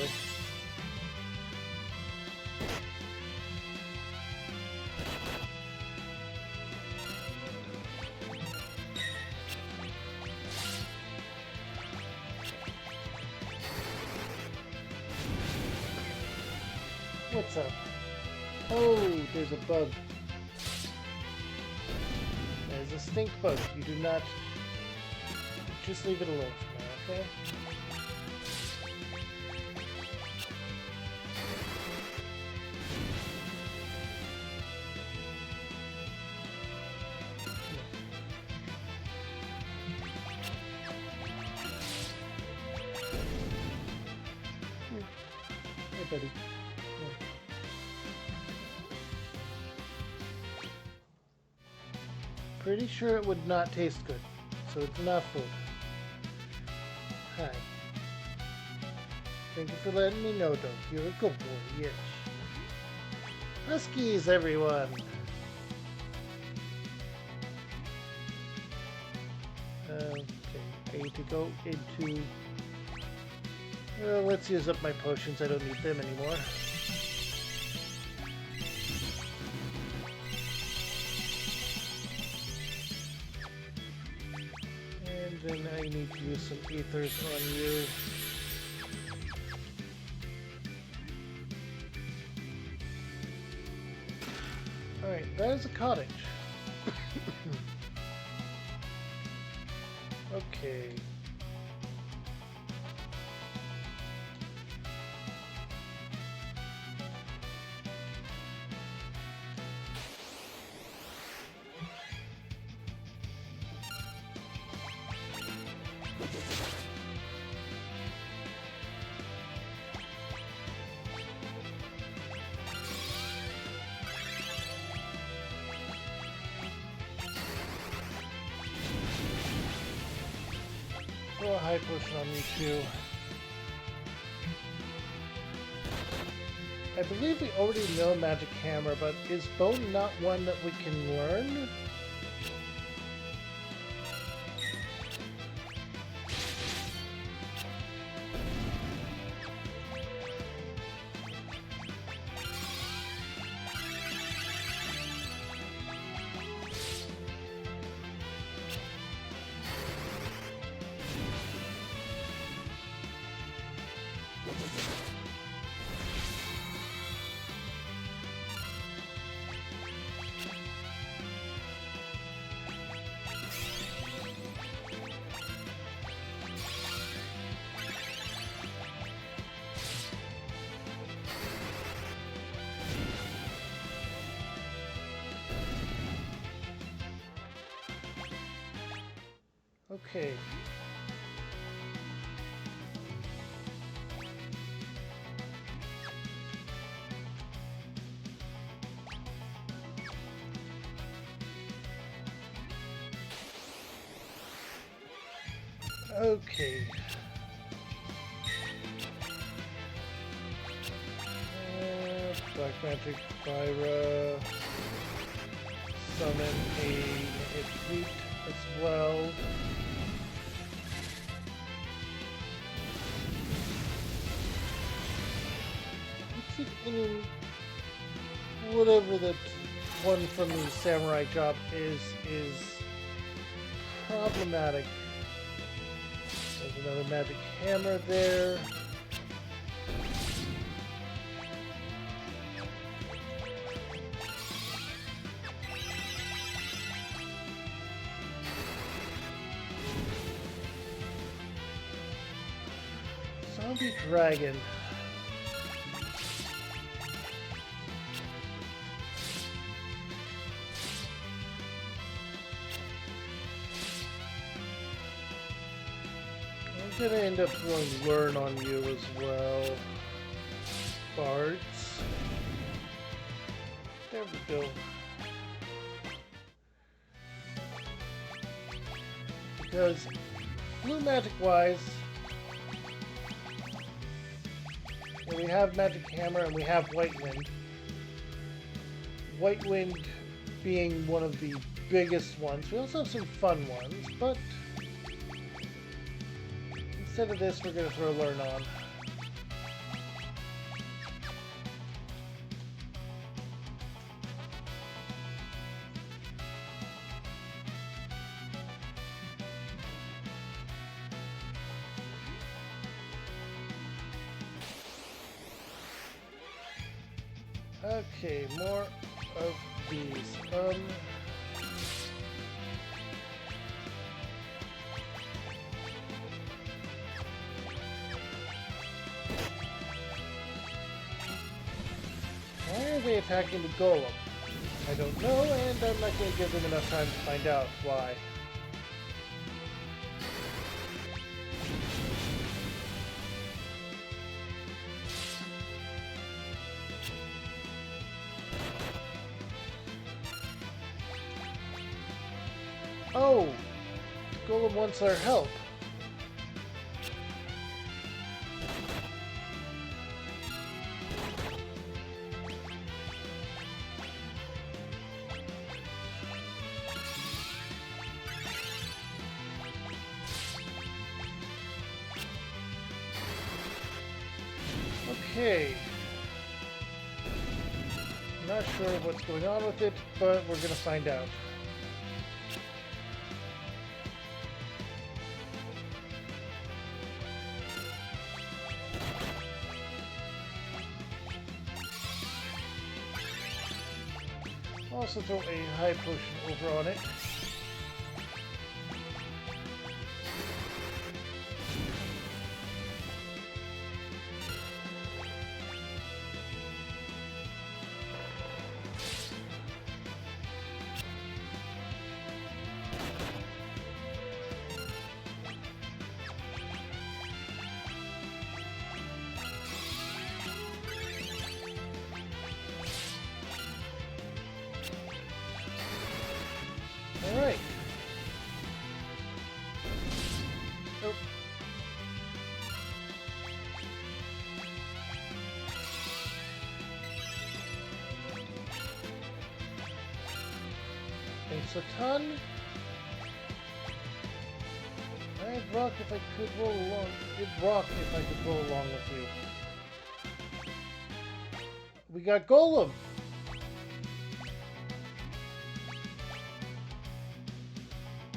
[SPEAKER 1] What's up? Oh, there's a bug. There's a stink bug. You do not... Just leave it alone for now, okay? Hey, buddy. Pretty sure it would not taste good, so it's not food. Hi. Thank you for letting me know, Doug. You're a good boy, yes. Huskies, everyone! Okay, I need to go into... Well, let's use up my potions. I don't need them anymore. And then I need to use some ethers on you. Alright, that is a cottage. Okay. Throw a high potion on me too. I believe we already know Magic Hammer, but is Bone not one that we can learn? Okay. Okay. Black Magic Fyra. Summon a Ifrit as well. What's it in whatever that one from the samurai job is problematic. There's another magic hammer there. Zombie dragon. I'm gonna end up going learn on you as well. Bards. There we go. Because blue magic wise, we have Magic Hammer and we have White Wind. White Wind being one of the biggest ones. We also have some fun ones, but instead of this, we're going to throw Learn on. Okay, more of these. Why are they attacking the golem? I don't know, and I'm not going to give them enough time to find out why. Oh! The golem wants our help. Okay. Not sure what's going on with it, but we're gonna find out. Also throw a high potion over on it. Alright. Oh. Thanks a ton. I'd rock if I could roll along. It'd rock if I could roll along with you. We got Golem!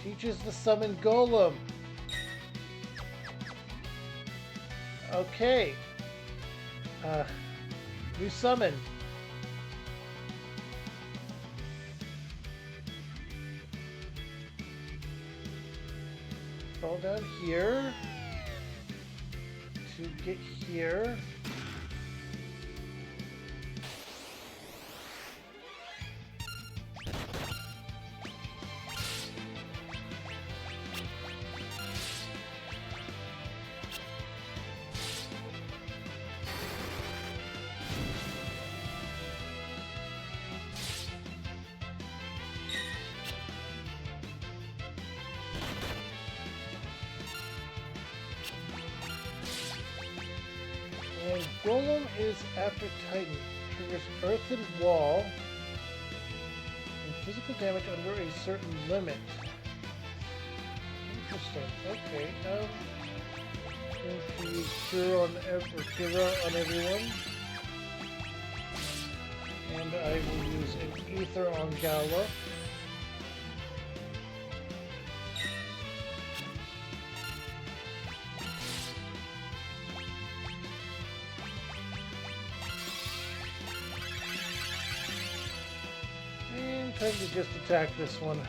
[SPEAKER 1] Teaches to summon Golem. Okay. New summon. Fall down here to get here. Golem is after Titan. Triggers Earthen Wall and physical damage under a certain limit. Interesting. Okay. Going to use Cure on everyone. And I will use an Ether on Gala. And time to just attack this one.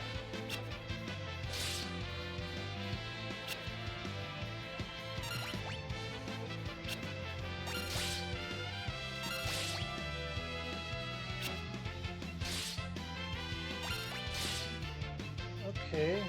[SPEAKER 1] Okay.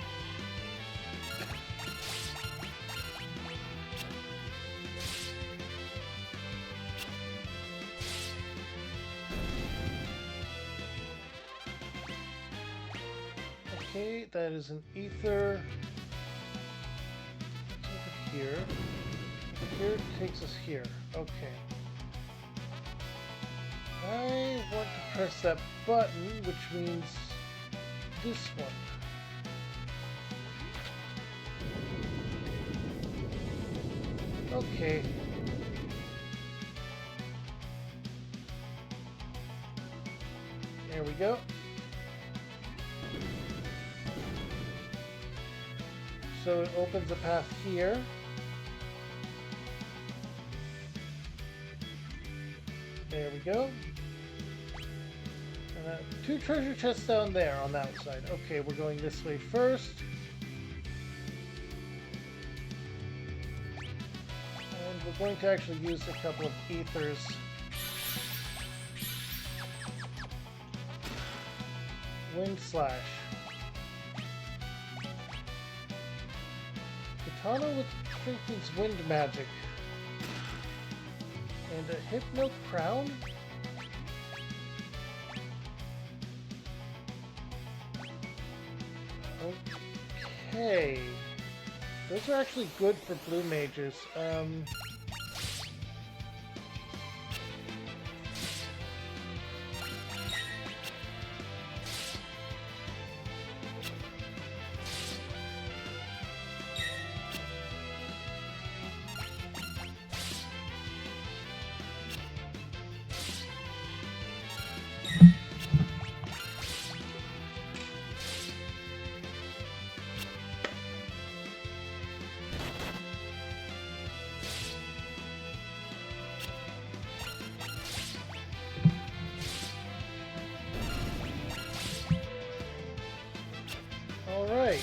[SPEAKER 1] Okay, that is an ether. It's over here. Here takes us here. Okay. I want to press that button, which means this one. Okay. There we go. So it opens a path here. There we go. And 2 treasure chests down there on that side. Okay, we're going this way first. We're going to actually use a couple of ethers. Wind Slash. Katana with strengthens wind magic. And a Hypno Crown? Okay. Those are actually good for blue mages. All right.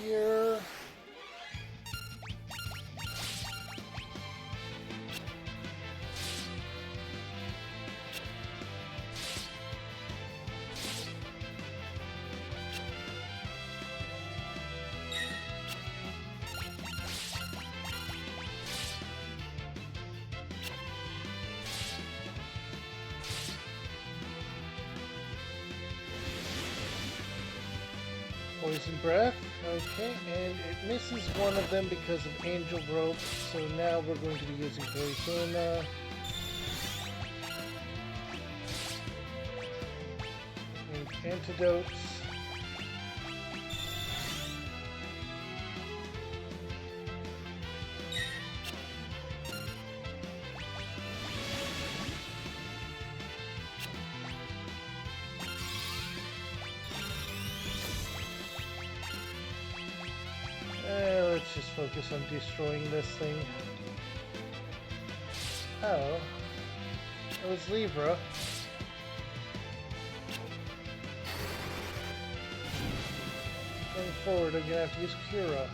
[SPEAKER 1] Here. Poison Breath, okay, and it misses one of them because of Angel Rope, so now we're going to be using Poison. And Antidotes. Let's just focus on destroying this thing. Oh. It was Libra. Going forward, I'm gonna have to use Cura.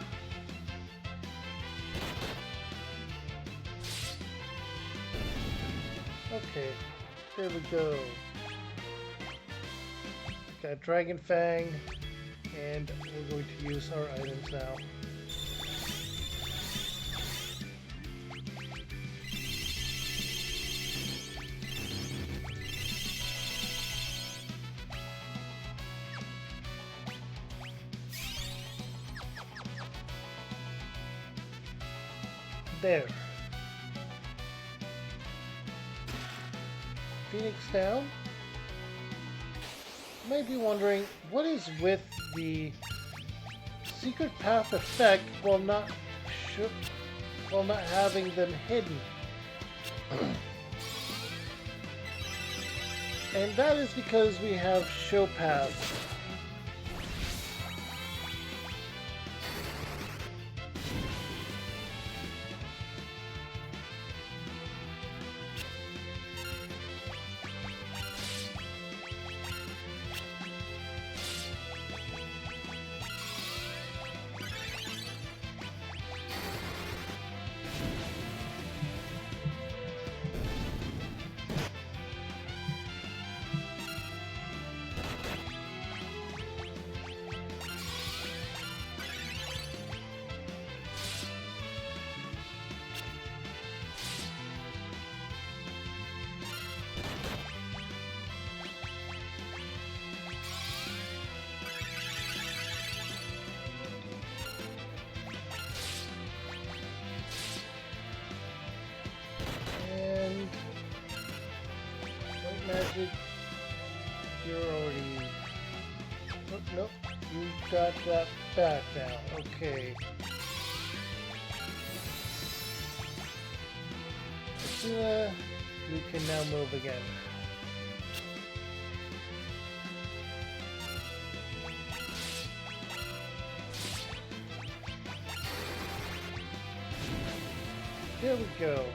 [SPEAKER 1] Okay, there we go. Got Dragon Fang, and we're going to use our items now. There. Phoenix down. You might be wondering, what is with the secret path effect while not having them hidden? And that is because we have show paths. Magic, you're already... Oh, nope, you got that back now. Okay. Asuna, you can now move again. There we go.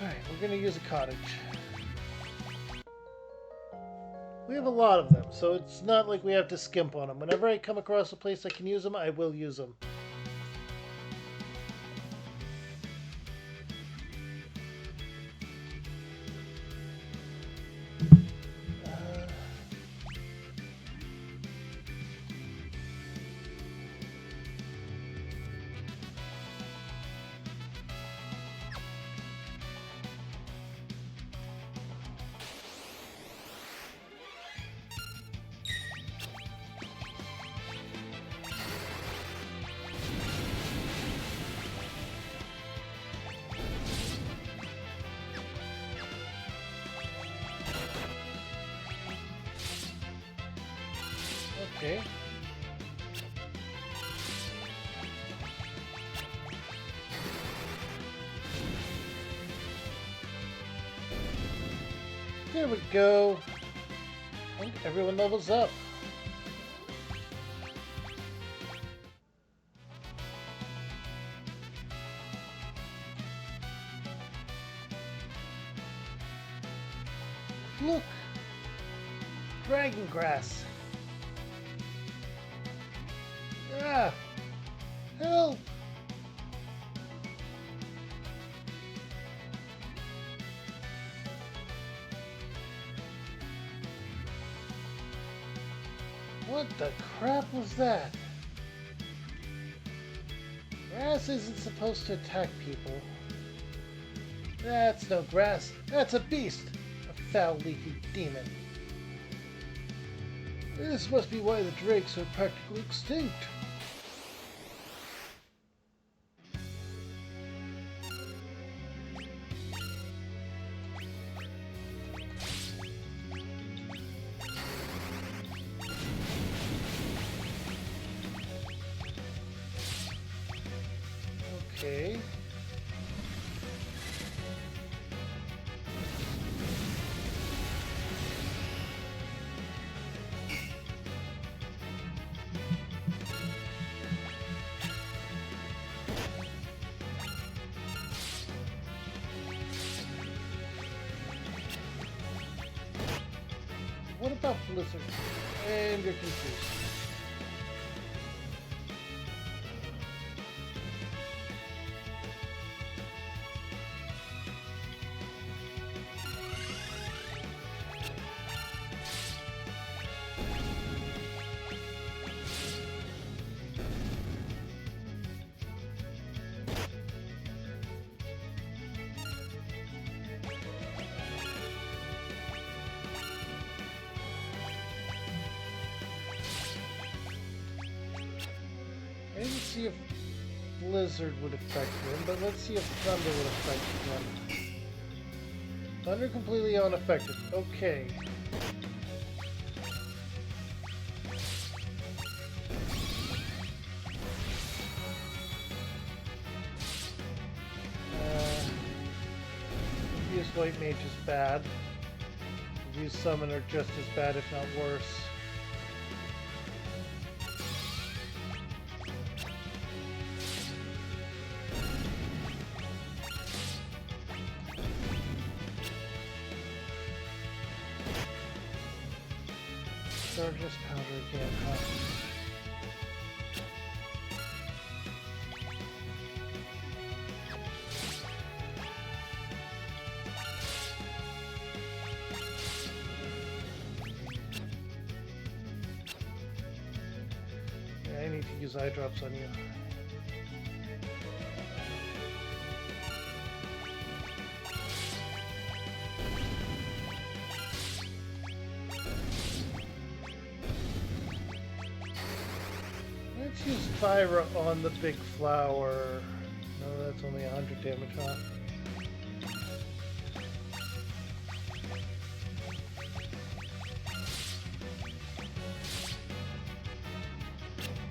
[SPEAKER 1] Alright, we're going to use a cottage. We have a lot of them, so it's not like we have to skimp on them. Whenever I come across a place I can use them, I will use them. Okay. There we go. And everyone levels up. Look! Dragon grass. Ah! Help! What the crap was that? Grass isn't supposed to attack people. That's no grass. That's a beast. A foul, leafy demon. This must be why the drakes are practically extinct. Okay. What about Blizzard? And you're confused. I didn't see if Blizzard would affect him, but let's see if Thunder would affect him. Thunder completely unaffected. Okay. Confused White Mage is bad. Confused Summoner just as bad, if not worse. Darkness Powder again, huh? Yeah, I need to use eye drops on you. Let's use Thyra on the big flower. No, that's only 100 damage, huh?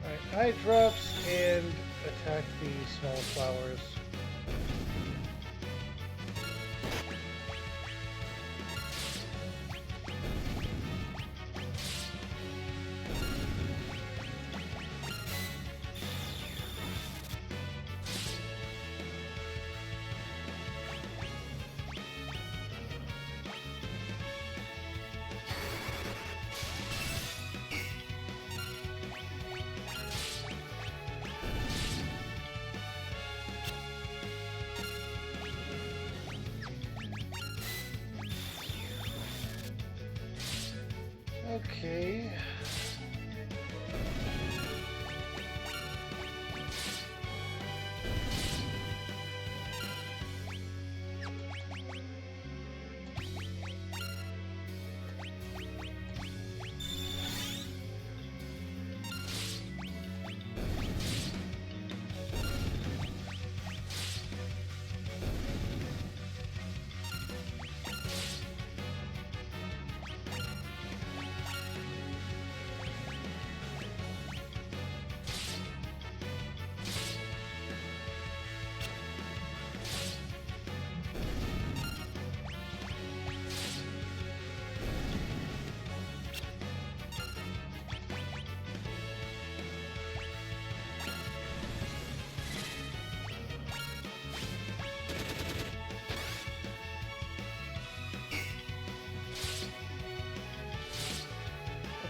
[SPEAKER 1] Alright, eye drops and attack the small flowers. Okay.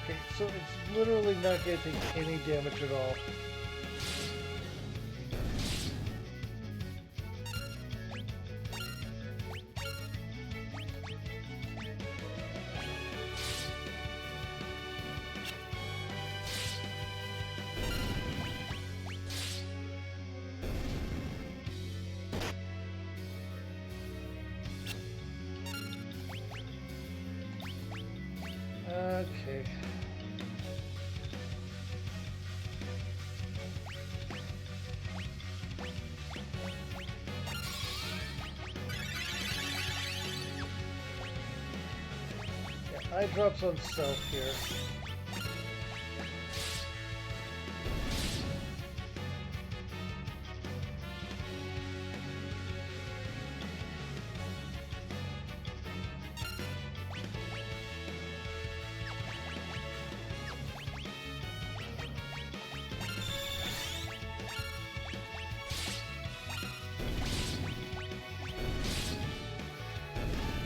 [SPEAKER 1] Okay, so it's literally not going to take any damage at all. Okay. Yeah, eye drops on self here.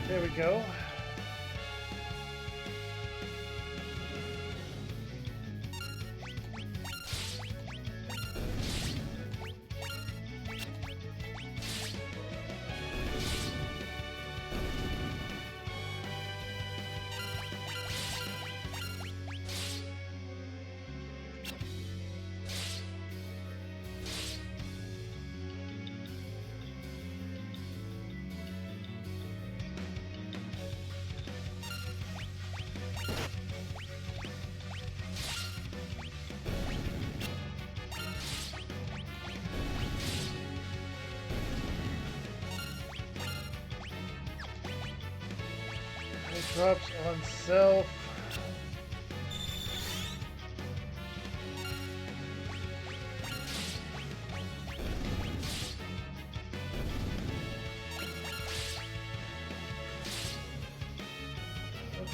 [SPEAKER 1] There we go. Drops on self.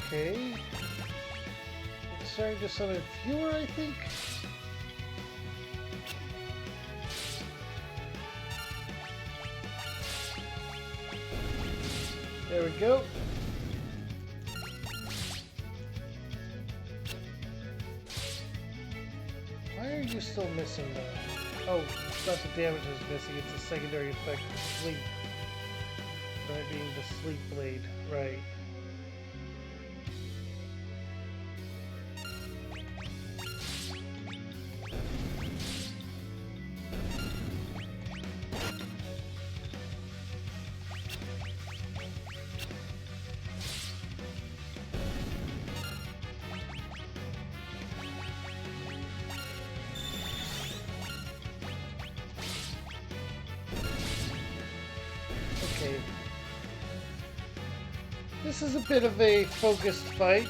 [SPEAKER 1] Okay. It's starting to summon fewer, I think. There we go. Why are you still missing though? Oh, it's not the damage is missing, it's a secondary effect of sleep. That being the sleep blade, right. Okay. This is a bit of a focused fight.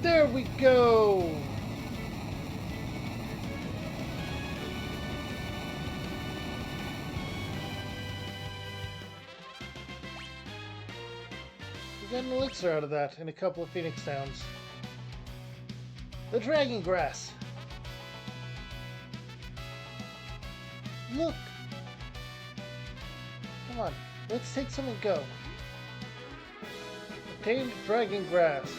[SPEAKER 1] There we go! We got an elixir out of that and a couple of Phoenix Downs. The Dragon Grass! Look! Come on, let's take some and go. Obtained Dragon Grass.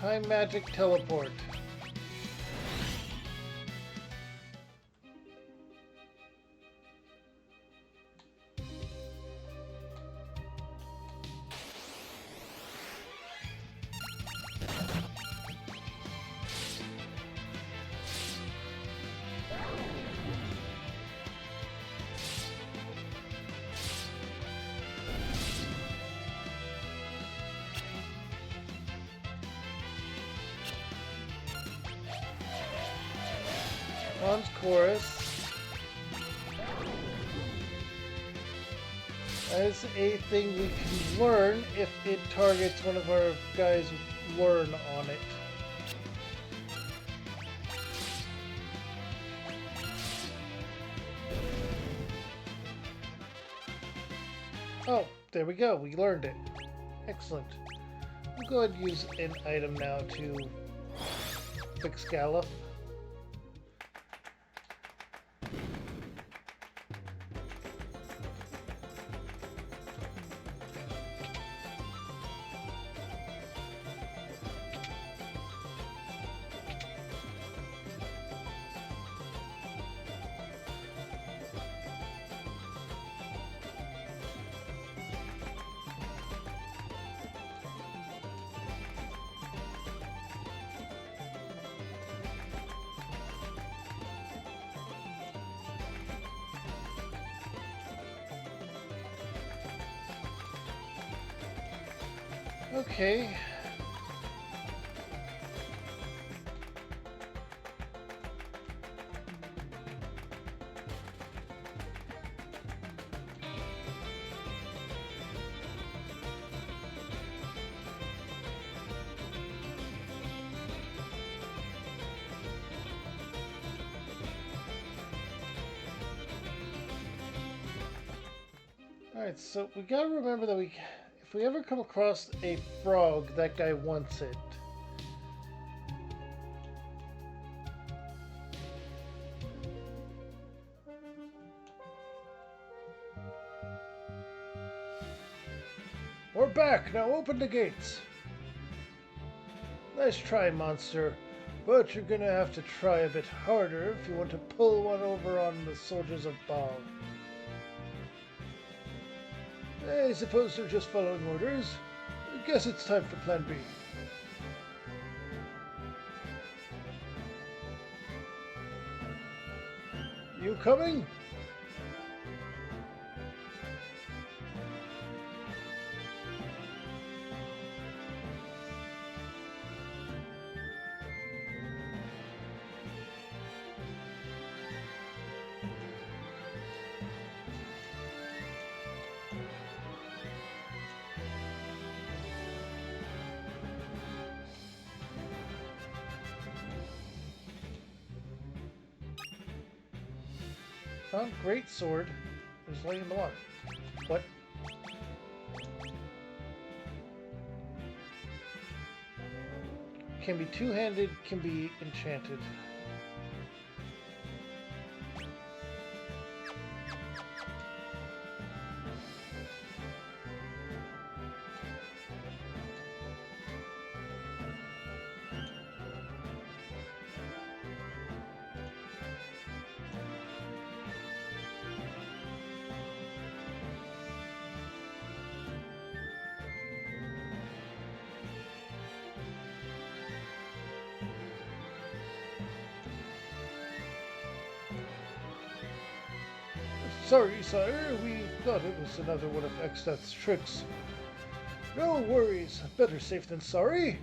[SPEAKER 1] Time Magic Teleport. Ron's Chorus. That is a thing we can learn if it targets one of our guys learn on it. Oh, there we go. We learned it. Excellent. We'll go ahead and use an item now to fix Gallop. Okay. Alright, so we gotta remember that if we ever come across a frog, that guy wants it. We're back! Now open the gates! Nice try, monster. But you're gonna have to try a bit harder if you want to pull one over on the soldiers of Baal. I suppose they're just following orders. I guess it's time for Plan B. You coming? Found great sword. Is laying the one. What? Can be two-handed, can be enchanted. Sorry, sire, we thought it was another one of Exdeath's tricks. No worries, better safe than sorry.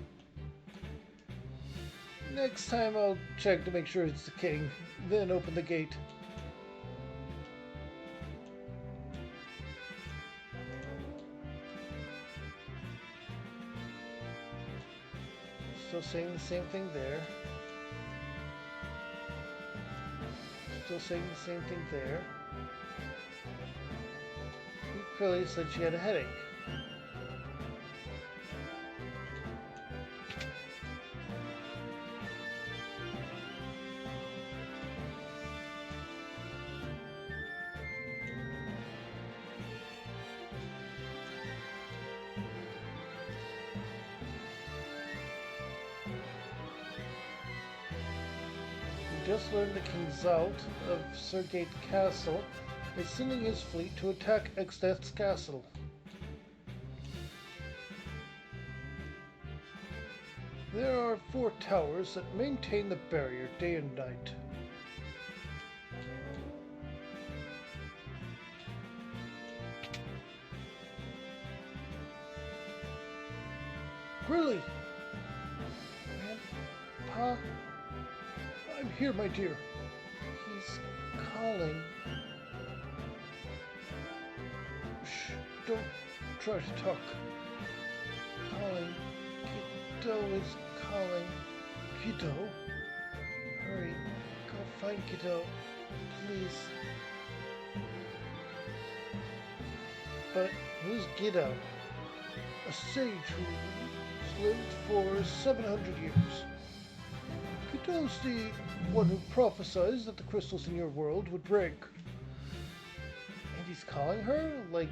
[SPEAKER 1] Next time I'll check to make sure it's the king, then open the gate. Still saying the same thing there. Still saying the same thing there. Clearly said she had a headache. We just learned the King Zalt of Surgate Castle is sending his fleet to attack Exdeath's castle. There are 4 towers that maintain the barrier day and night. Grilly! Grandpa? I'm here, my dear. He's calling. Don't try to talk. Calling. Guido is calling. Guido? Hurry. Go find Guido. Please. But who's Guido? A sage who's lived for 700 years. Guido's the one who prophesied that the crystals in your world would break. And he's calling her? Like,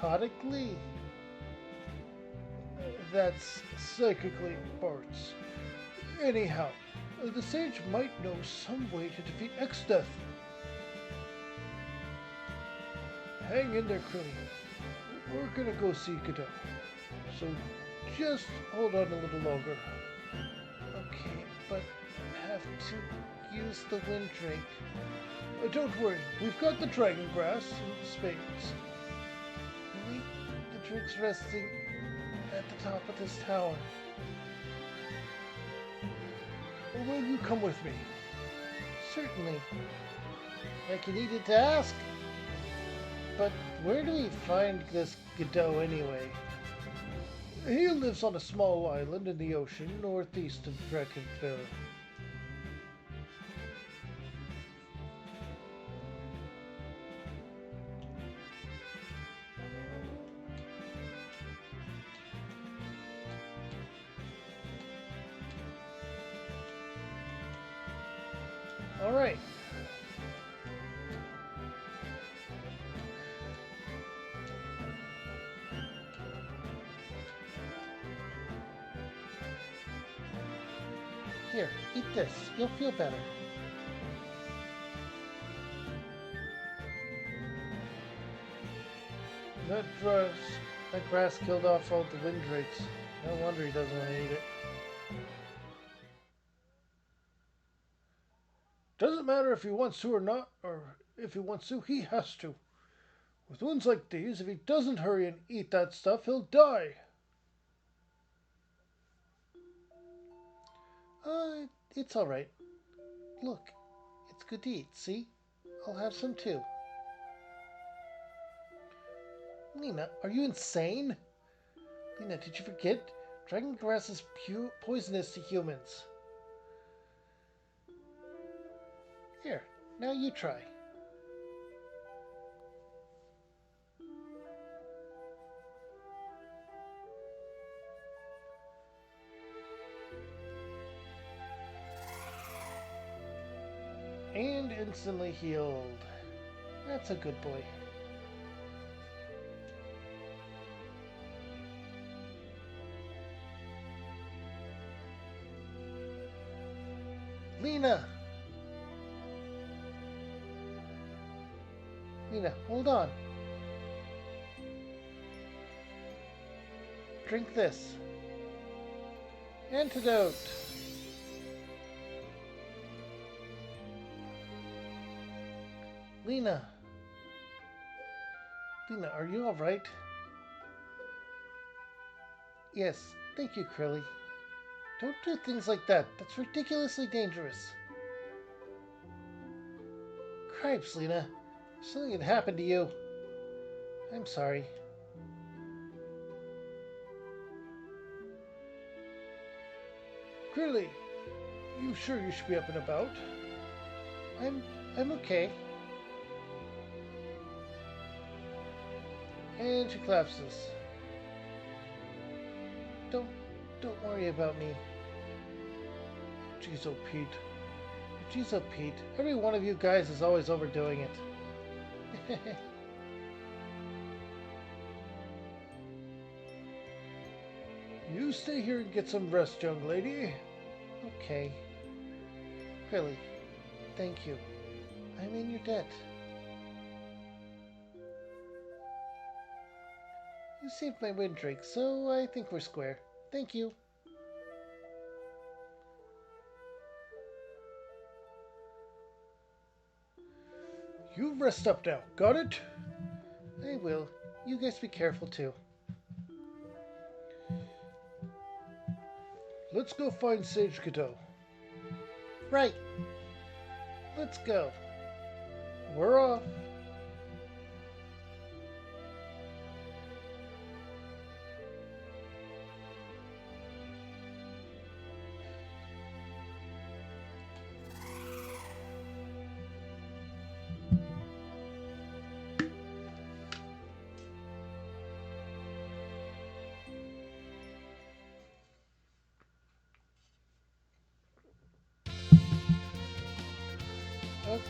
[SPEAKER 1] psychotically? That's psychically parts. Anyhow, the sage might know some way to defeat Exdeath. Hang in there, Crilly. We're gonna go see Guido. So just hold on a little longer. Okay, but have to use the wind drake. Don't worry, we've got the dragon grass and spades. Really? The drake's resting at the top of this tower. Or will you come with me? Certainly. Like you needed to ask. But where do we find this Guido anyway? He lives on a small island in the ocean northeast of Drakenfell. All right. Here, eat this. You'll feel better. That grass killed off all the windrakes. No wonder he doesn't want to eat it. Doesn't matter if he wants to or not, or if he wants to, he has to. With wounds like these, if he doesn't hurry and eat that stuff, he'll die. It's alright. Look, it's good to eat, see? I'll have some too. Lena, are you insane? Lena, did you forget? Dragon grass is poisonous to humans. Here, now you try. And instantly healed. That's a good boy. Lena! Lena, hold on. Drink this. Antidote. Lena. Lena, are you alright? Yes, thank you, Crilly. Don't do things like that. That's ridiculously dangerous. Cripes, Lena. Something had happened to you. I'm sorry. Crilly, you sure you should be up and about? I'm okay. And she collapses. Don't worry about me. Jeez, oh Pete. Jeez, oh Pete. Every one of you guys is always overdoing it. You stay here and get some rest, young lady. Okay. Crilly, thank you. I'm in your debt. You saved my windrake, so I think we're square. Thank you. You rest up now, got it? I will. You guys be careful too. Let's go find Sage Cadeau. Right. Let's go. We're off.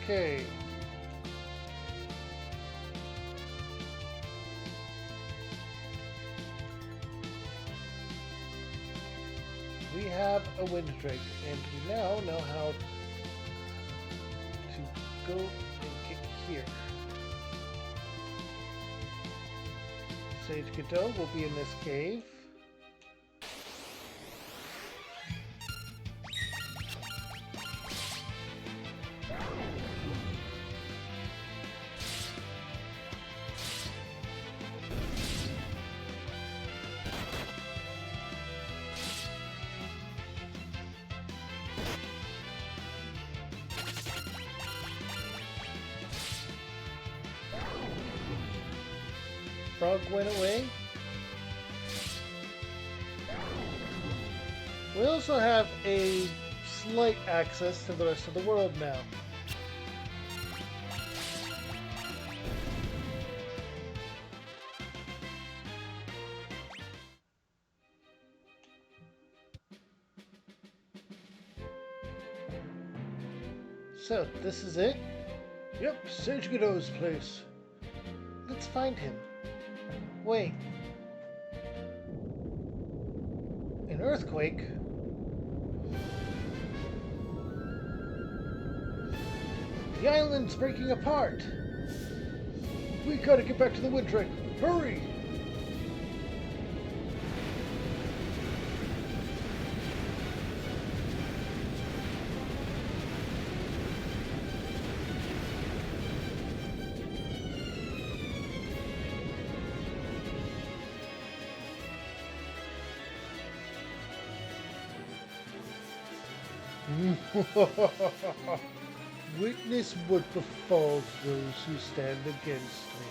[SPEAKER 1] Okay. We have a windrake, and we now know how to go and get here. Sage Cadeau will be in this cave. Frog went away. We also have a slight access to the rest of the world now. So, this is it? Yep, Sage Cadeau's place. Let's find him. Wait. An earthquake? The island's breaking apart! We gotta get back to the Wind Dragon! Hurry! Witness what befalls those who stand against me.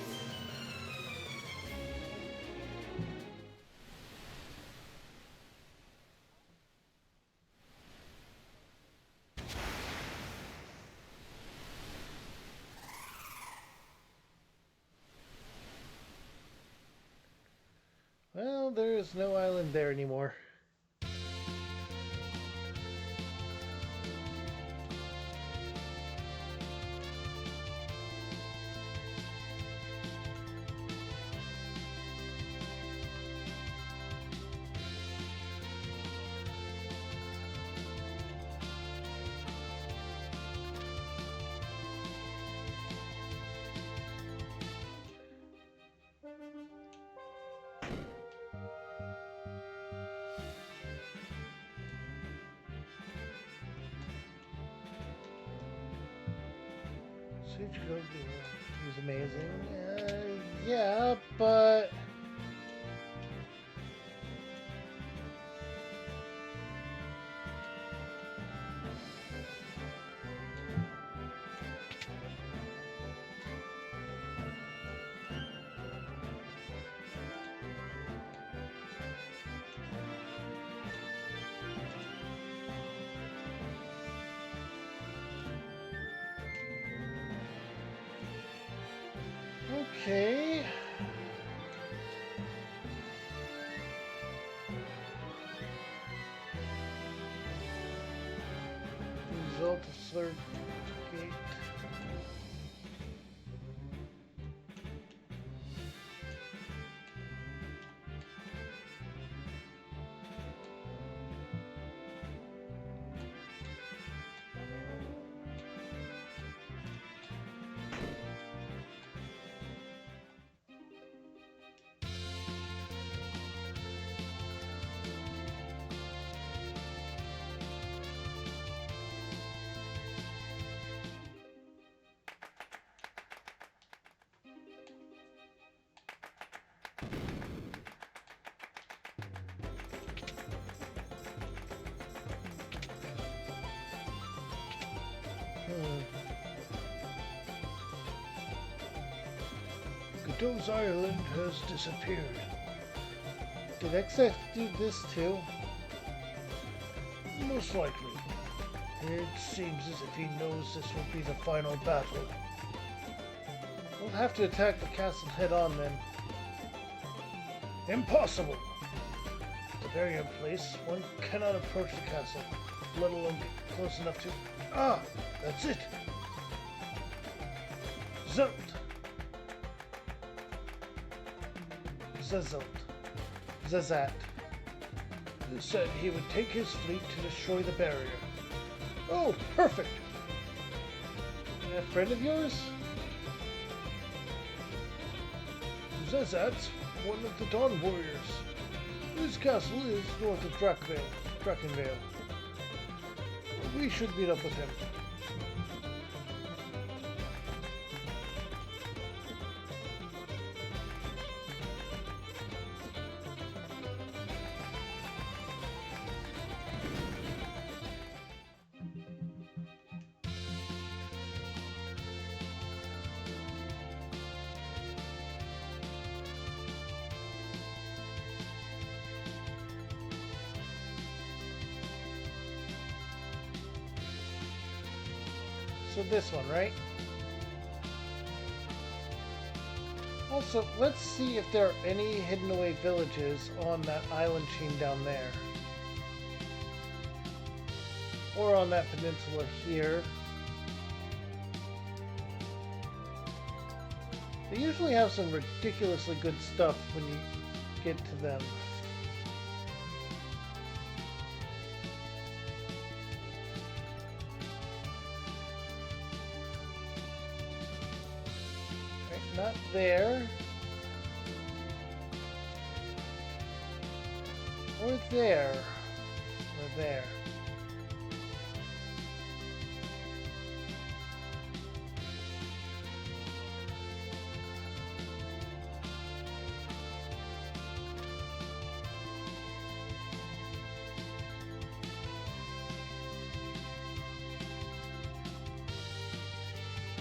[SPEAKER 1] Well, there is no island there anymore. He's amazing. Yeah, but... Okay. Result of third gate. Godot's Island has disappeared. Did Exef do this too? Most likely. It seems as if he knows this will be the final battle. We'll have to attack the castle head-on then. Impossible! At the Varian place, one cannot approach the castle, let alone get close enough to... Ah! That's it! Zelt! Zazat said he would take his fleet to destroy the barrier. Oh, perfect! A friend of yours? Zazat's one of the Dawn Warriors. His castle is north of Drakenvale. We should meet up with him. So this one, right? Also, let's see if there are any hidden away villages on that island chain down there. Or on that peninsula here. They usually have some ridiculously good stuff when you get to them. Not there. Or there. Or there.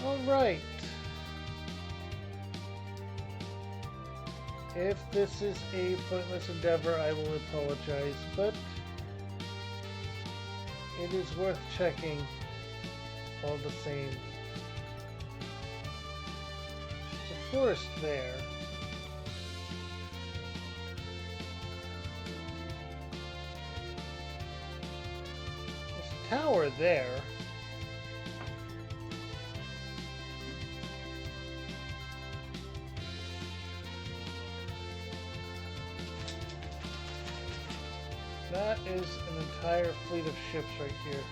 [SPEAKER 1] All right. If this is a pointless endeavor, I will apologize, but it is worth checking all the same. There's a forest there. There's a tower there. That is an entire fleet of ships right here.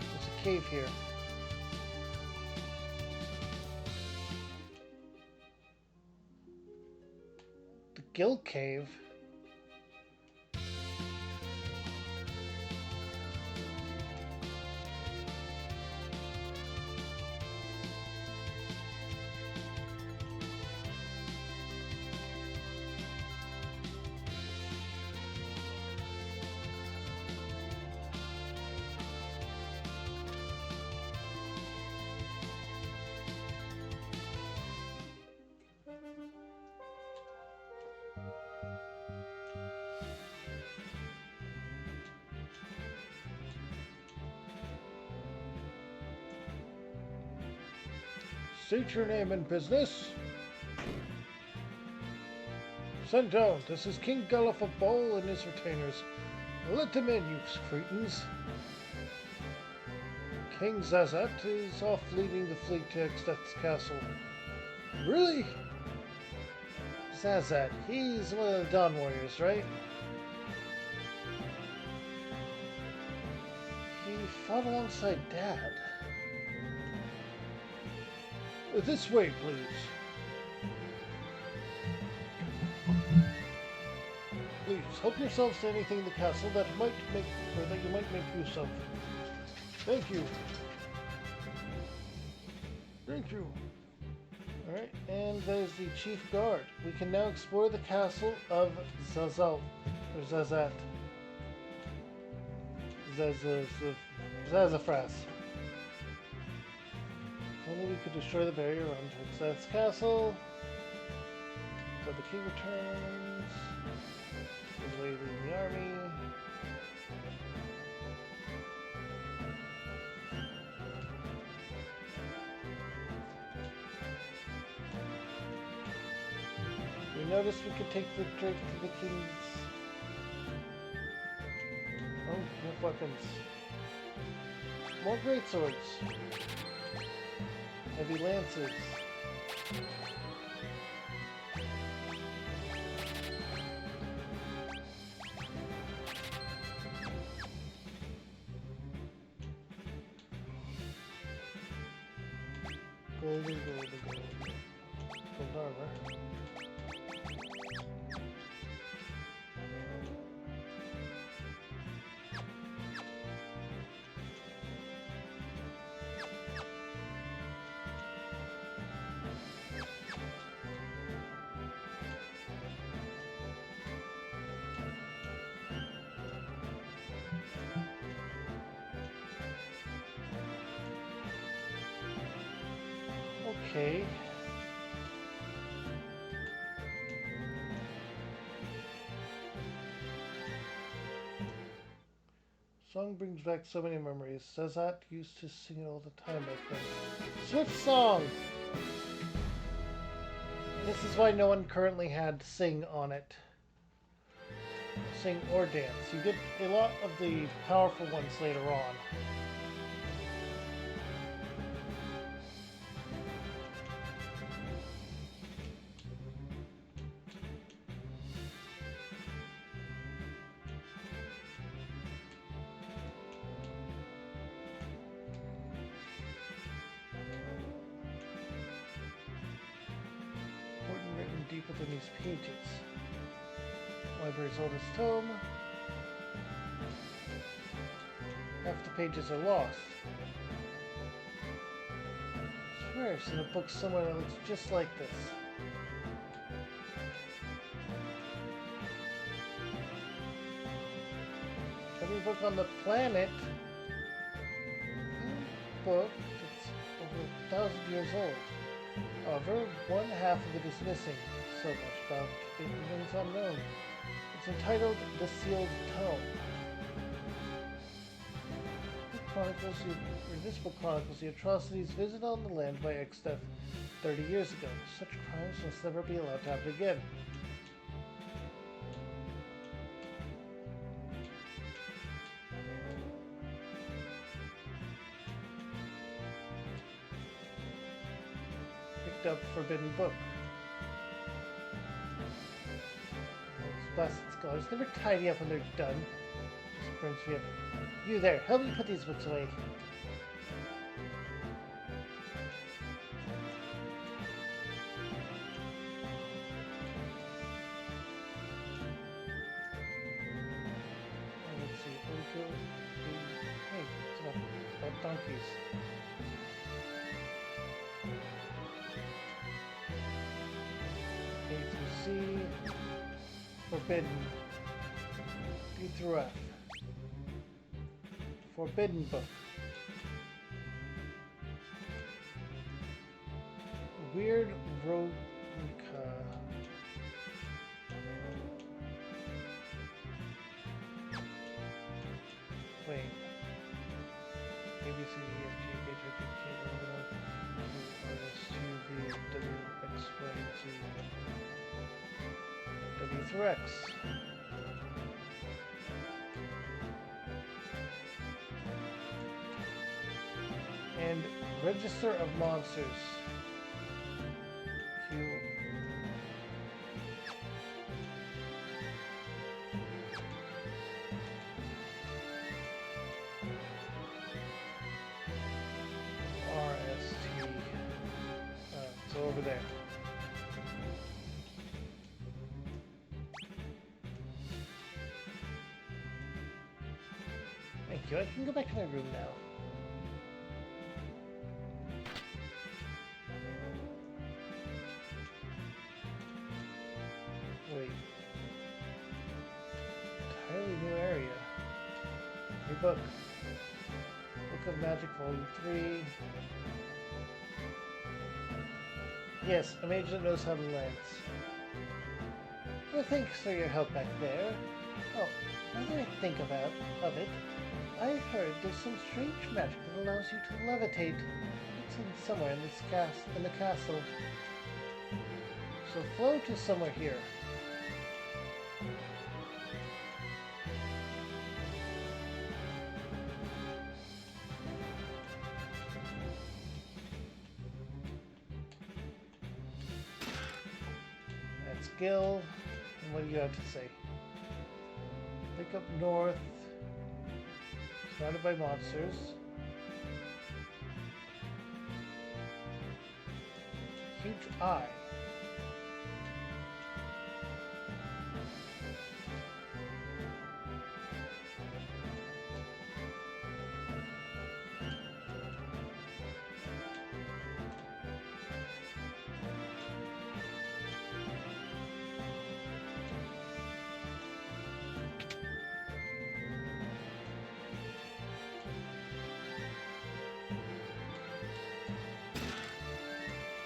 [SPEAKER 1] There's a cave here. Gill Cave. State your name and business. Send down. This is King Gullif of Bol and his retainers. Let them in, you cretins. King Zazat is off leading the fleet to Extet's castle. Really? Zazat, he's one of the Dawn Warriors, right? He fought alongside Dad. This way, please. Please, help yourselves to anything in the castle that you might make use of. Thank you. Thank you. Alright, and there's the chief guard. We can now explore the castle of Zazal, or Zazat. Zazafras. Only we could destroy the barrier around Extet's castle. But the king returns. He's leading the army. We noticed we could take the Drake to the king's. Oh, no weapons. More great swords. Heavy lances. Golden. Gold armor. Okay. Song brings back so many memories. Zazat used to sing it all the time, I think. Swift Song! This is why no one currently had Sing on it. sing or dance. You get a lot of the powerful ones later on. Important written deep within these pages. Library's oldest tome. Half the pages are lost. I swear I've seen a book somewhere that looks just like this. Every book on the planet. Book that's over 1,000 years old. However, one half of it is missing. So much about it remains unknown. It's entitled The Sealed Tome. This book chronicles the atrocities visited on the land by Exdeath 30 years ago. Such crimes must never be allowed to happen again. Picked up Forbidden Book. Those blasted scholars never tidy up when they're done. Just burns me up. You there, help me put these books away. Let's see. Hey, it's about donkeys. A through C. Forbidden. D through F. Forbidden Book. Weird Rodka. Wait. A, B, C, D, F, G, H, I, J, K, L, M, N, Q, R, S, T, V, W, X, Y, Z. W through X. And Register of Monsters. Q. R, S, T. It's over there. Thank you. I can go back to my room now. Wait. Entirely new area. New book. Book of Magic, Volume 3. Yes, a mage that knows how to lance. Well, thanks for your help back there. Oh, now that I think of it, I've heard there's some strange magic that allows you to levitate. It's in somewhere in the castle. So flow to somewhere here. That's Gil. And what do you have to say? Look up north. Surrounded by monsters. Huge eye.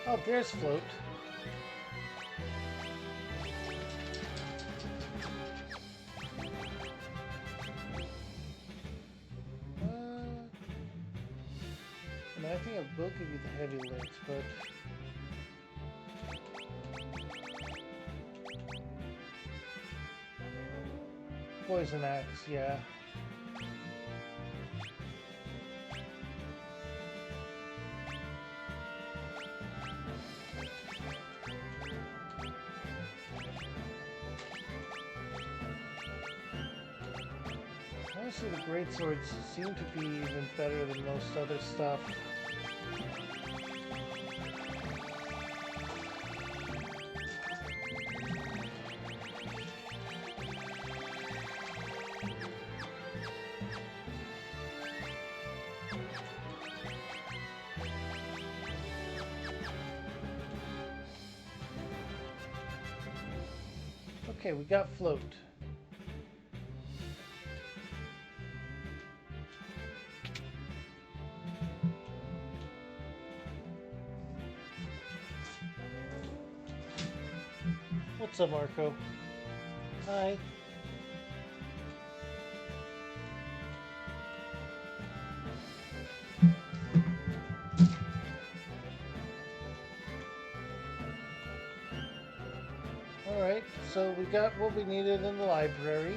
[SPEAKER 1] Oh, there's Float. I mean, I think I will give you the heavy links, but... Poison axe, yeah. Honestly, the greatswords seem to be even better than most other stuff. Okay, we got float. What's up, Marco? Hi. Alright, so we got what we needed in the library.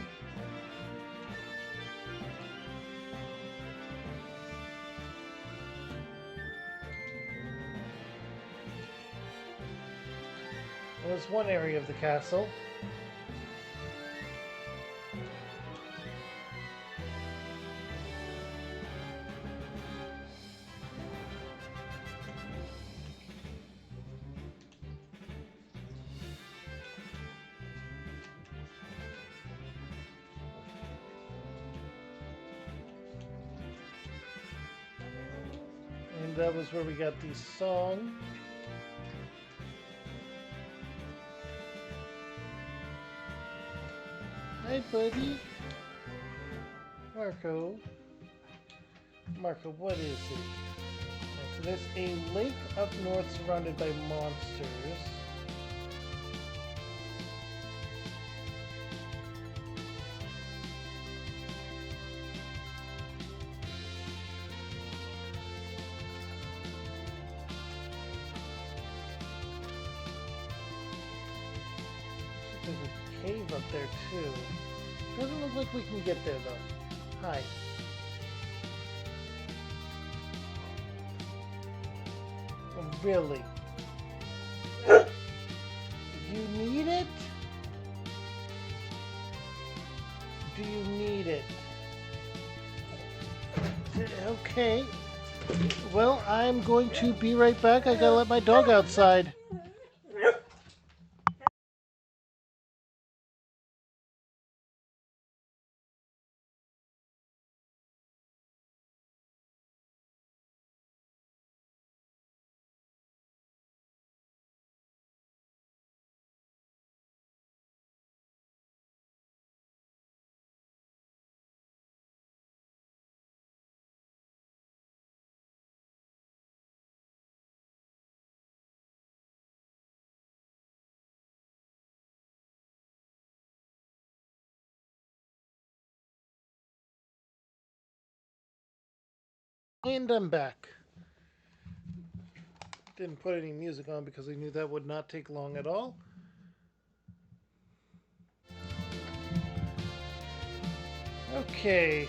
[SPEAKER 1] It was one area of the castle. And that was where we got the song. Hi, buddy. Marco. Marco, what is it? Okay, so there's a lake up north surrounded by monsters. There's a cave up there too. Doesn't look like we can get there though. Hi. Oh, really? You need it? Do you need it? Okay. Well, I'm going to be right back. I gotta let my dog outside. And I'm back. Didn't put any music on because I knew that would not take long at all. Okay.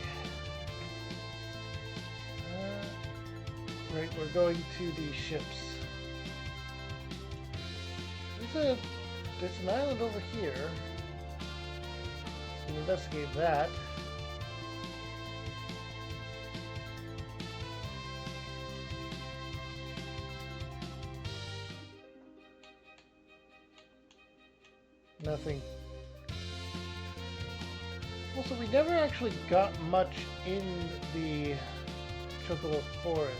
[SPEAKER 1] Right, we're going to the ships. There's an island over here. We'll investigate that. Nothing. Also, we never actually got much in the Chocobo Forest.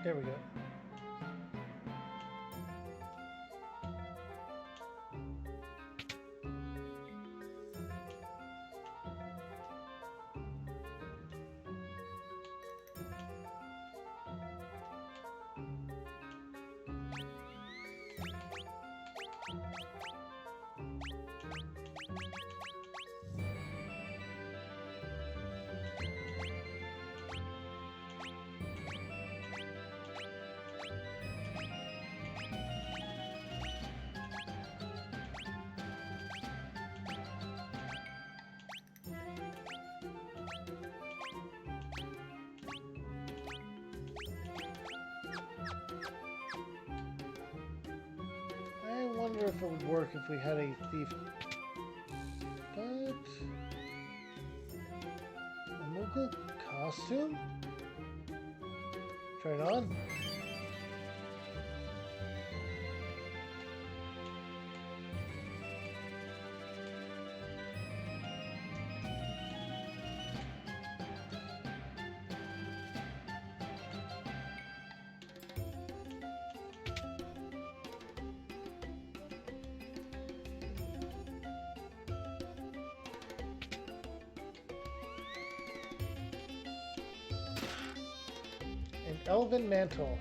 [SPEAKER 1] There we go. wonder if it would work if we had a thief. But a Moogle costume? Try it on. An elven mantle.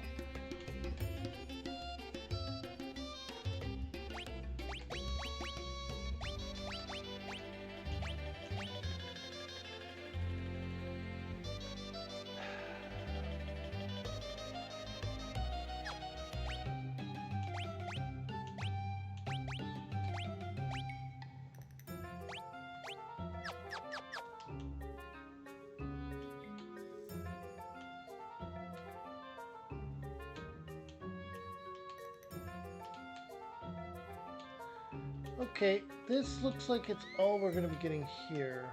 [SPEAKER 1] Okay, this looks like it's all we're going to be getting here.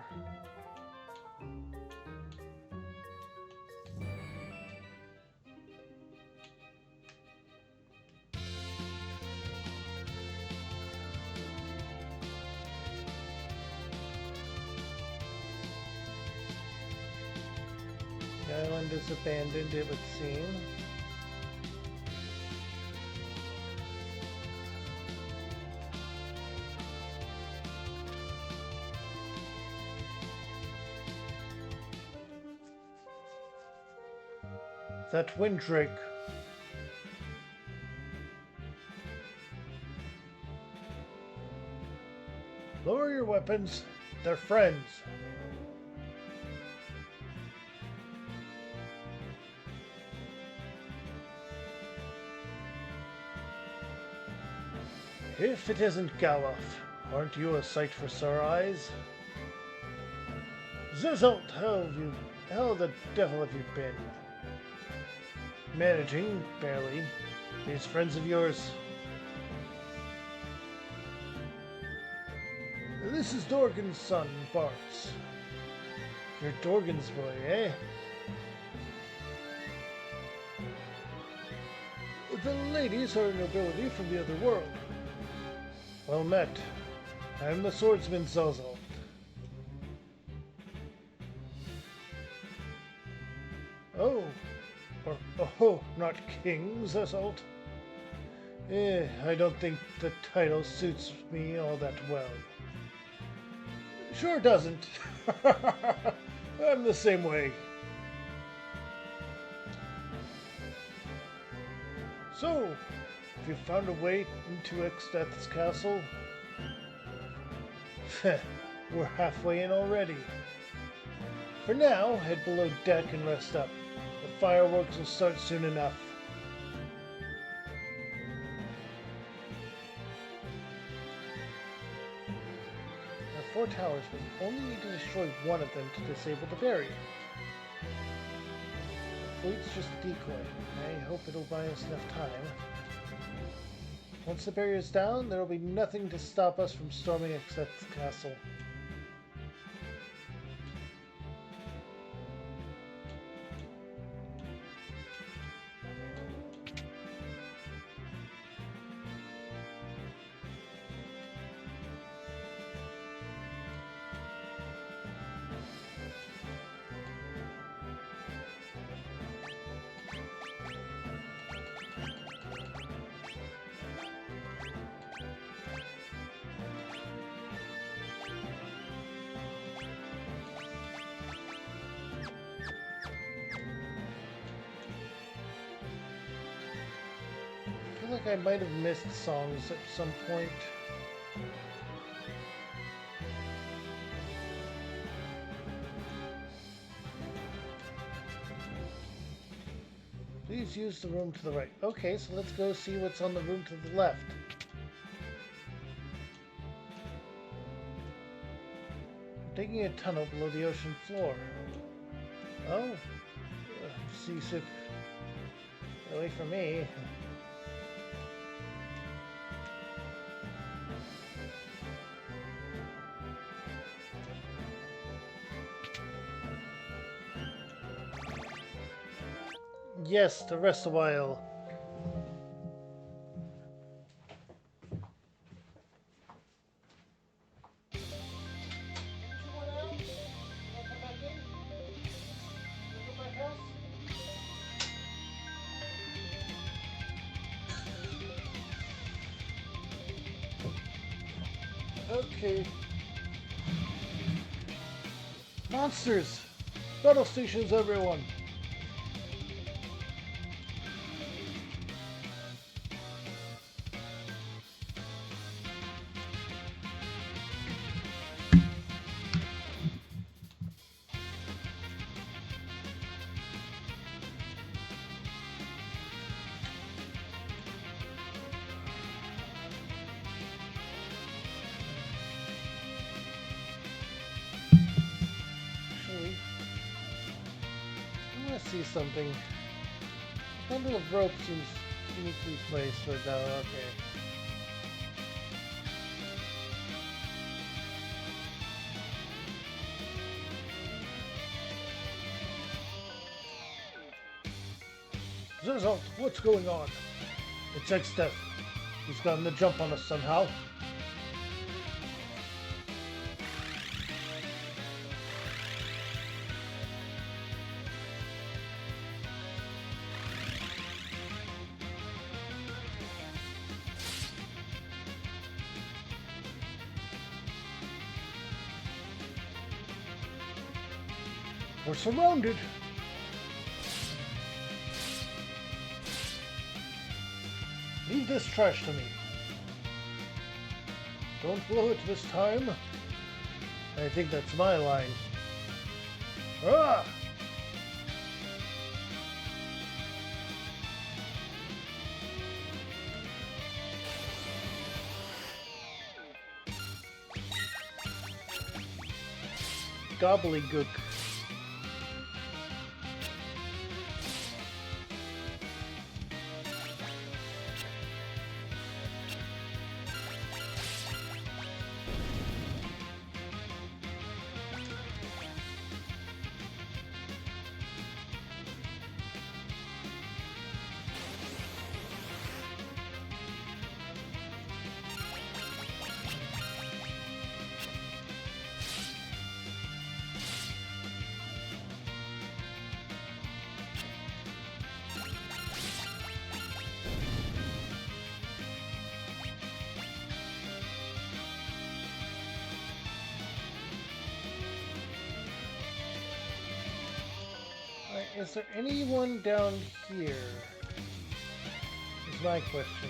[SPEAKER 1] The island is abandoned, it would seem. That Windrake. Lower your weapons. They're friends. If it isn't Galuf, aren't you a sight for sore eyes? Zuzult, how the devil have you been? Managing, barely. These friends of yours. This is Dorgan's son, Bartz. You're Dorgan's boy, eh? The ladies are nobility from the other world. Well met. I'm the swordsman Zuzult. Oh, not King Zuzult. I don't think the title suits me all that well. Sure doesn't. I'm the same way. So, have you found a way into Exdeath's castle? We're halfway in already. For now, head below deck and rest up. The fireworks will start soon enough. There are 4 towers, but we only need to destroy one of them to disable the barrier. The fleet's just a decoy. I hope it'll buy us enough time. Once the barrier's down, there will be nothing to stop us from storming Exdeath's castle. I feel like I might have missed songs at some point. Please use the room to the right. Okay, so let's go see what's on the room to the left. Digging a tunnel below the ocean floor. Oh, seasick. Get away from me. Yes, to rest a while. Okay. Monsters! Battle stations, everyone! Actually, I want to see something. That little rope seems uniquely placed, but no, okay. Zerzalt, what's going on? It's X-Death. He's gotten the jump on us somehow. We're surrounded. Leave this trash to me. Don't blow it this time. I think that's my line. Ah! Gobbledygook. Is there anyone down here? Is my question.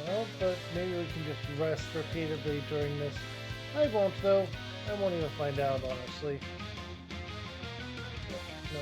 [SPEAKER 1] No, but maybe we can just rest repeatedly during this. I won't though. I won't even find out, honestly. No.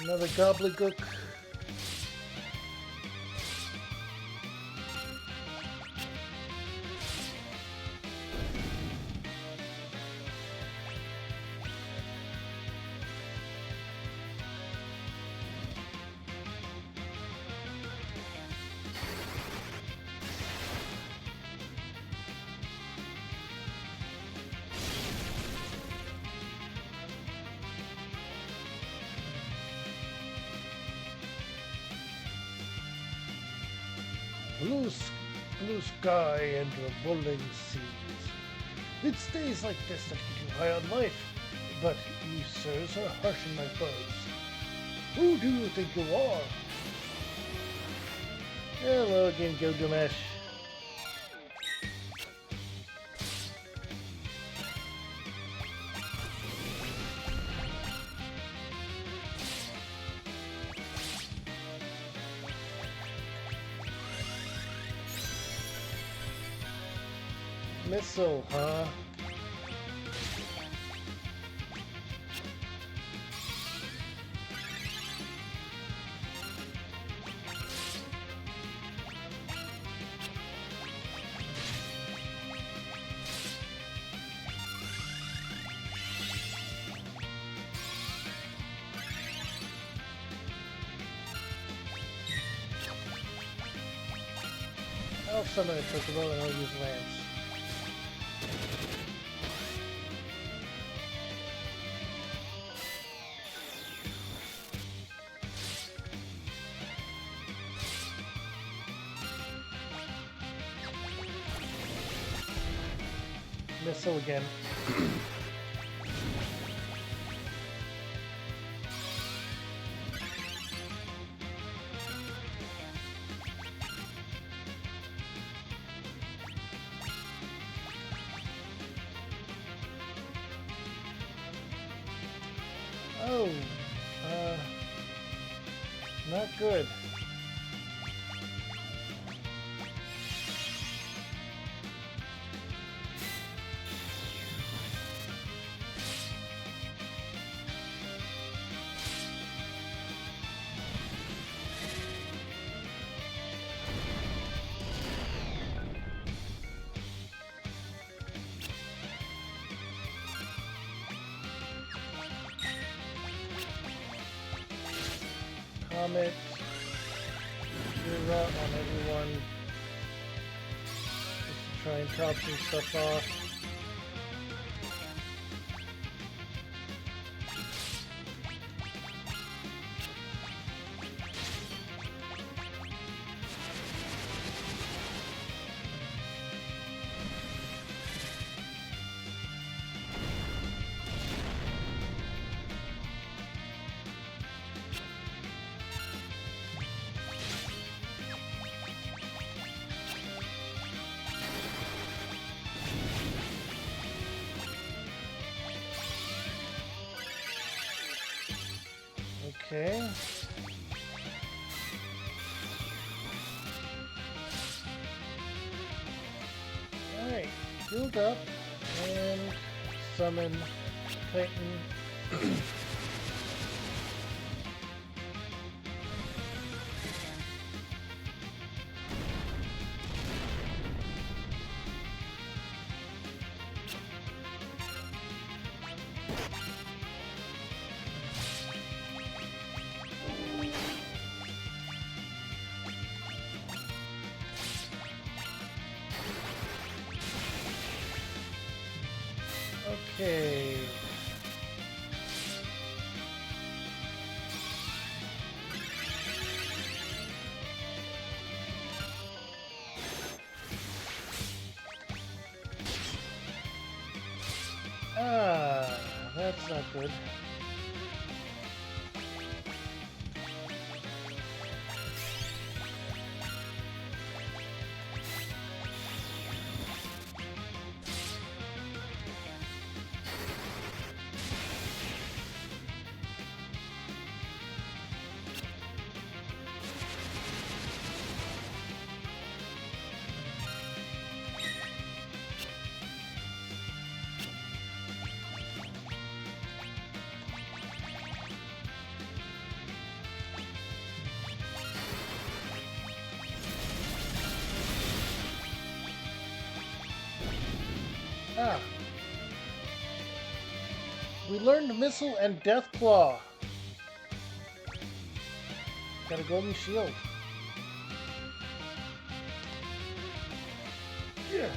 [SPEAKER 1] Another gobbledygook. Blue sky and rolling seas. It's days like this that keep you high on life, but you sirs are harshing my buzz. Who do you think you are? Hello again, Gilgamesh. missile, huh? I'll summon a Chocobo and I'll use Lance. Missile again. Oh, not good. Comet, you're out on everyone. Just to try and top some stuff off. Okay. Alright, build up and summon Titan. Okay. Ah, that's not good. Ah. We learned Missile and Death Claw. Got a golden shield. Yeah.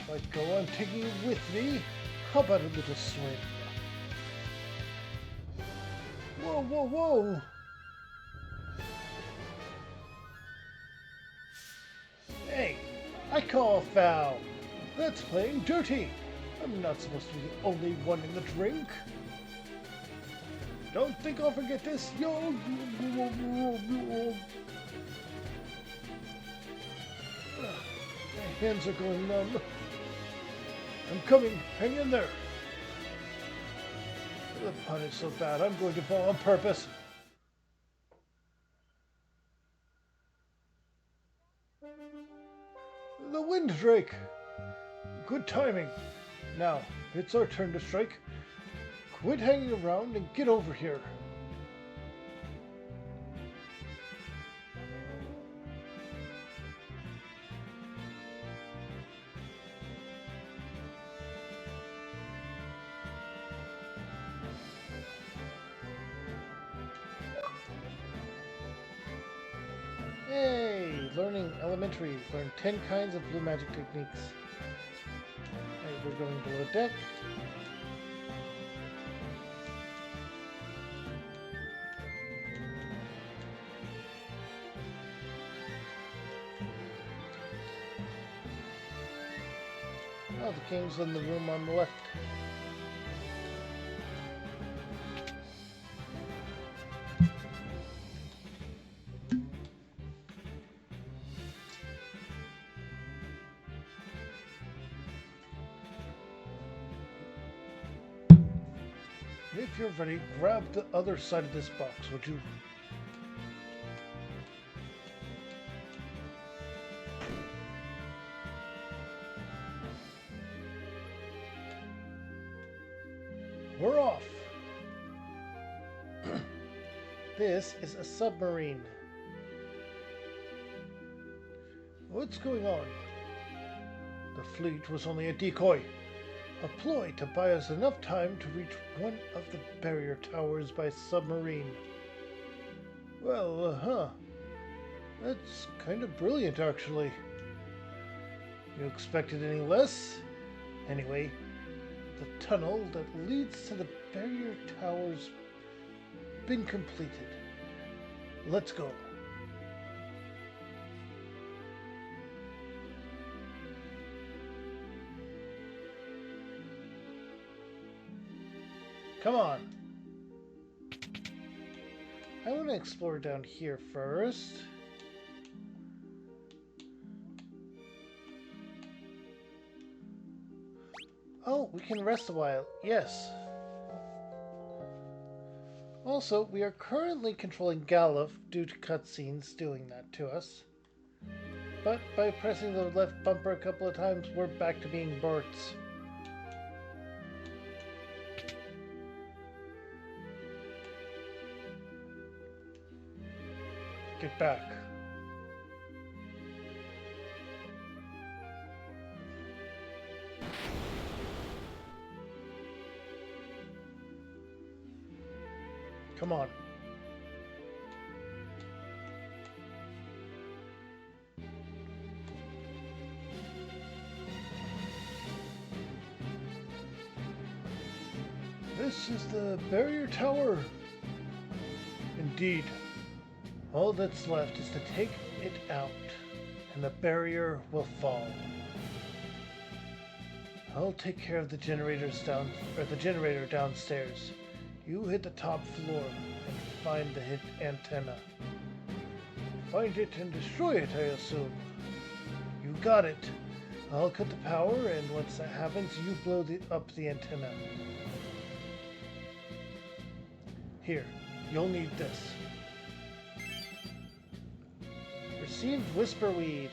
[SPEAKER 1] If I go on taking it with me, how about a little swing? Whoa, whoa, whoa! Hey, I call a foul. That's playing dirty. I'm not supposed to be the only one in the drink. Don't think I'll forget this, yo. My hands are going numb. I'm coming. Hang in there. The pun is so bad, I'm going to fall on purpose. The Wind Drake. Good timing. Now, it's our turn to strike. Quit hanging around and get over here. Hey, learning elementary. Learn 10 kinds of blue magic techniques. Alright, we're going below deck. Oh, the king's in the room on the left. If you're ready, grab the other side of this box, would you? We're off! This is a submarine. What's going on? The fleet was only a decoy. A ploy to buy us enough time to reach one of the barrier towers by submarine. Well, that's kind of brilliant, actually. You expected any less? Anyway, the tunnel that leads to the barrier tower's been completed. Let's go. Come on. I want to explore down here first. Oh, we can rest a while. Yes. Also, we are currently controlling Galuf due to cutscenes doing that to us. But by pressing the left bumper a couple of times, we're back to being Bart's. Get back. Come on. This is the barrier tower. Indeed. All that's left is to take it out, and the barrier will fall. I'll take care of the generator downstairs. You hit the top floor and find the hit antenna. Find it and destroy it, I assume. You got it. I'll cut the power, and once that happens, you blow up the antenna. Here, you'll need this. Received Whisperweed.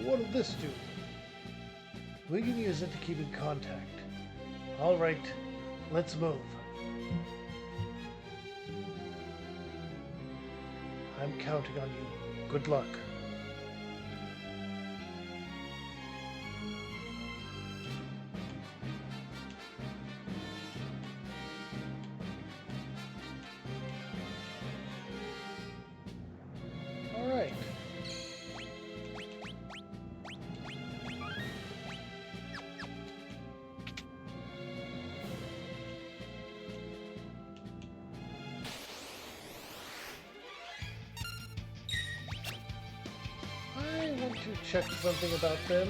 [SPEAKER 1] What'll this do? We can use it to keep in contact. Alright, let's move. I'm counting on you. Good luck. Alright. I want to check something about them.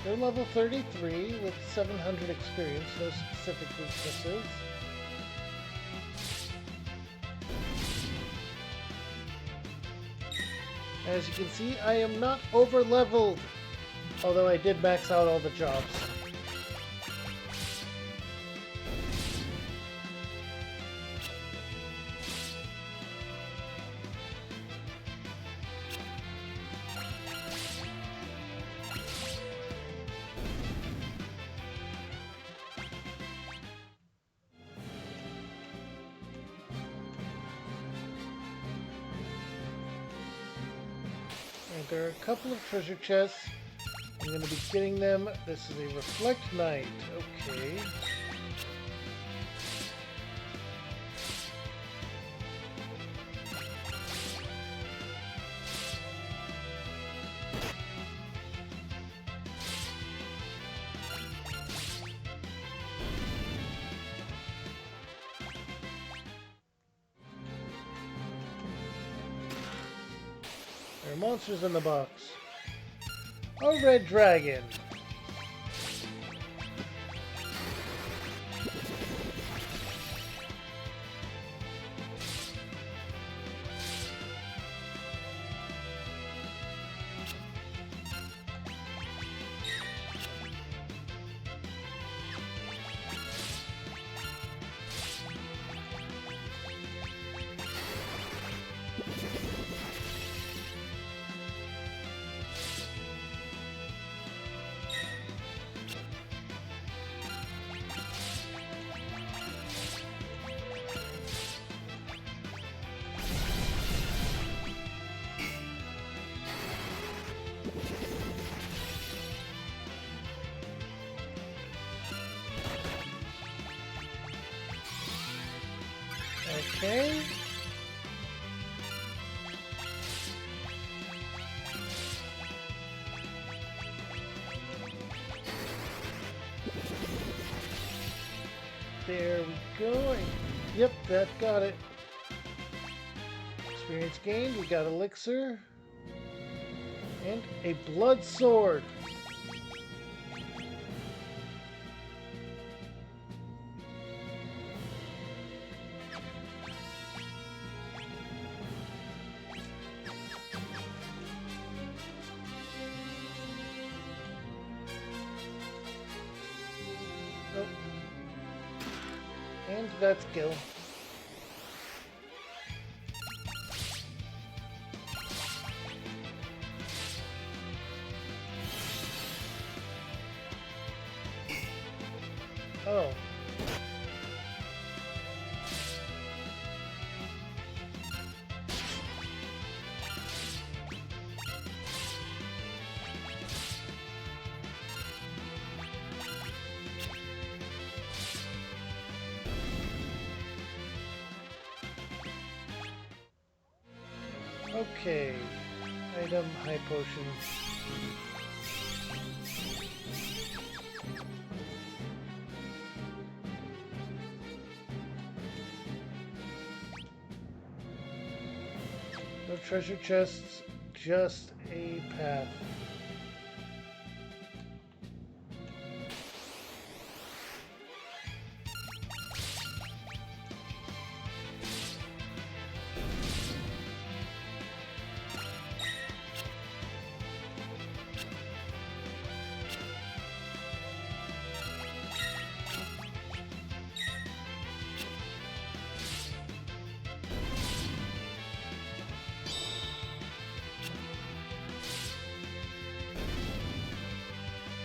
[SPEAKER 1] They're level 33 with 700 experience, no specific weaknesses. As you can see, I am not over-leveled, although I did max out all the jobs. there are a couple of treasure chests. I'm going to be getting them. This is a Reflect Knight. Okay. There are monsters in the box. A red dragon. Okay. There we go. Yep, that got it. Experience gained. We got elixir. And a blood sword. Oh. And that's Gil. Oh. Okay. Item, high potion. No treasure chests, just a path.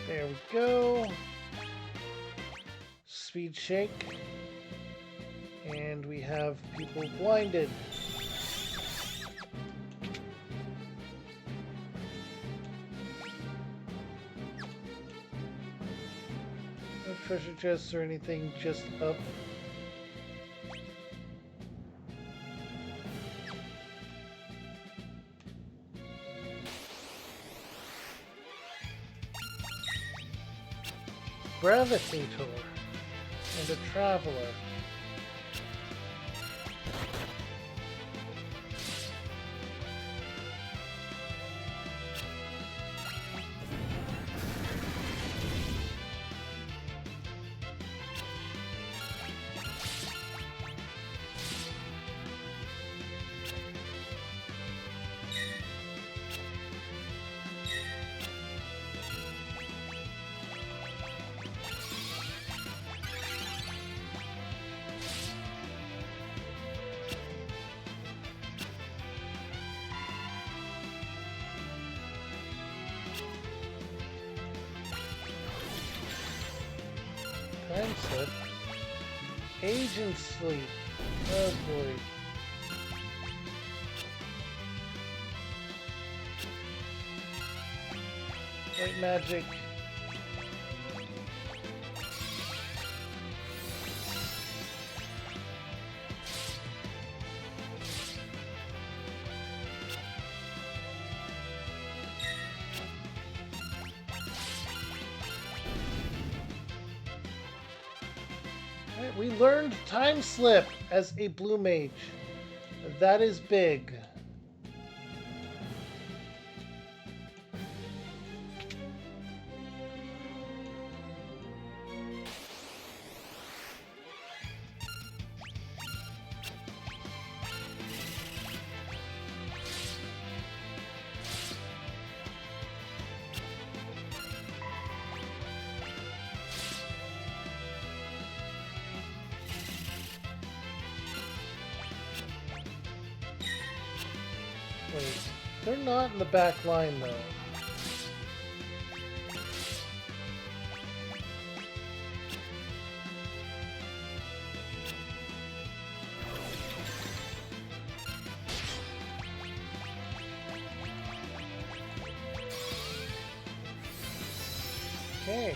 [SPEAKER 1] There we go. Speed shake. And we have people blinded. No treasure chests or anything, just up. Gravitator and a traveler. Time slip. Age and sleep. Oh boy. White magic. Alright, we learned Time Slip as a blue mage. That is big. Wait, they're not in the back line though. Okay.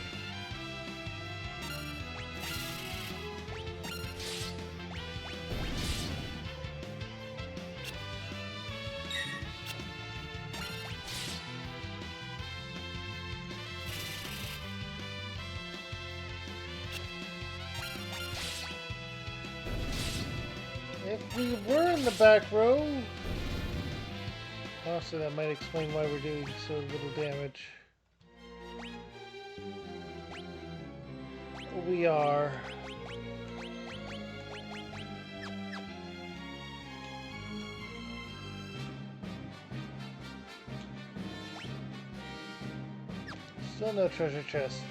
[SPEAKER 1] If we were in the back row, also that might explain why we're doing so little damage. We are. Still no treasure chests.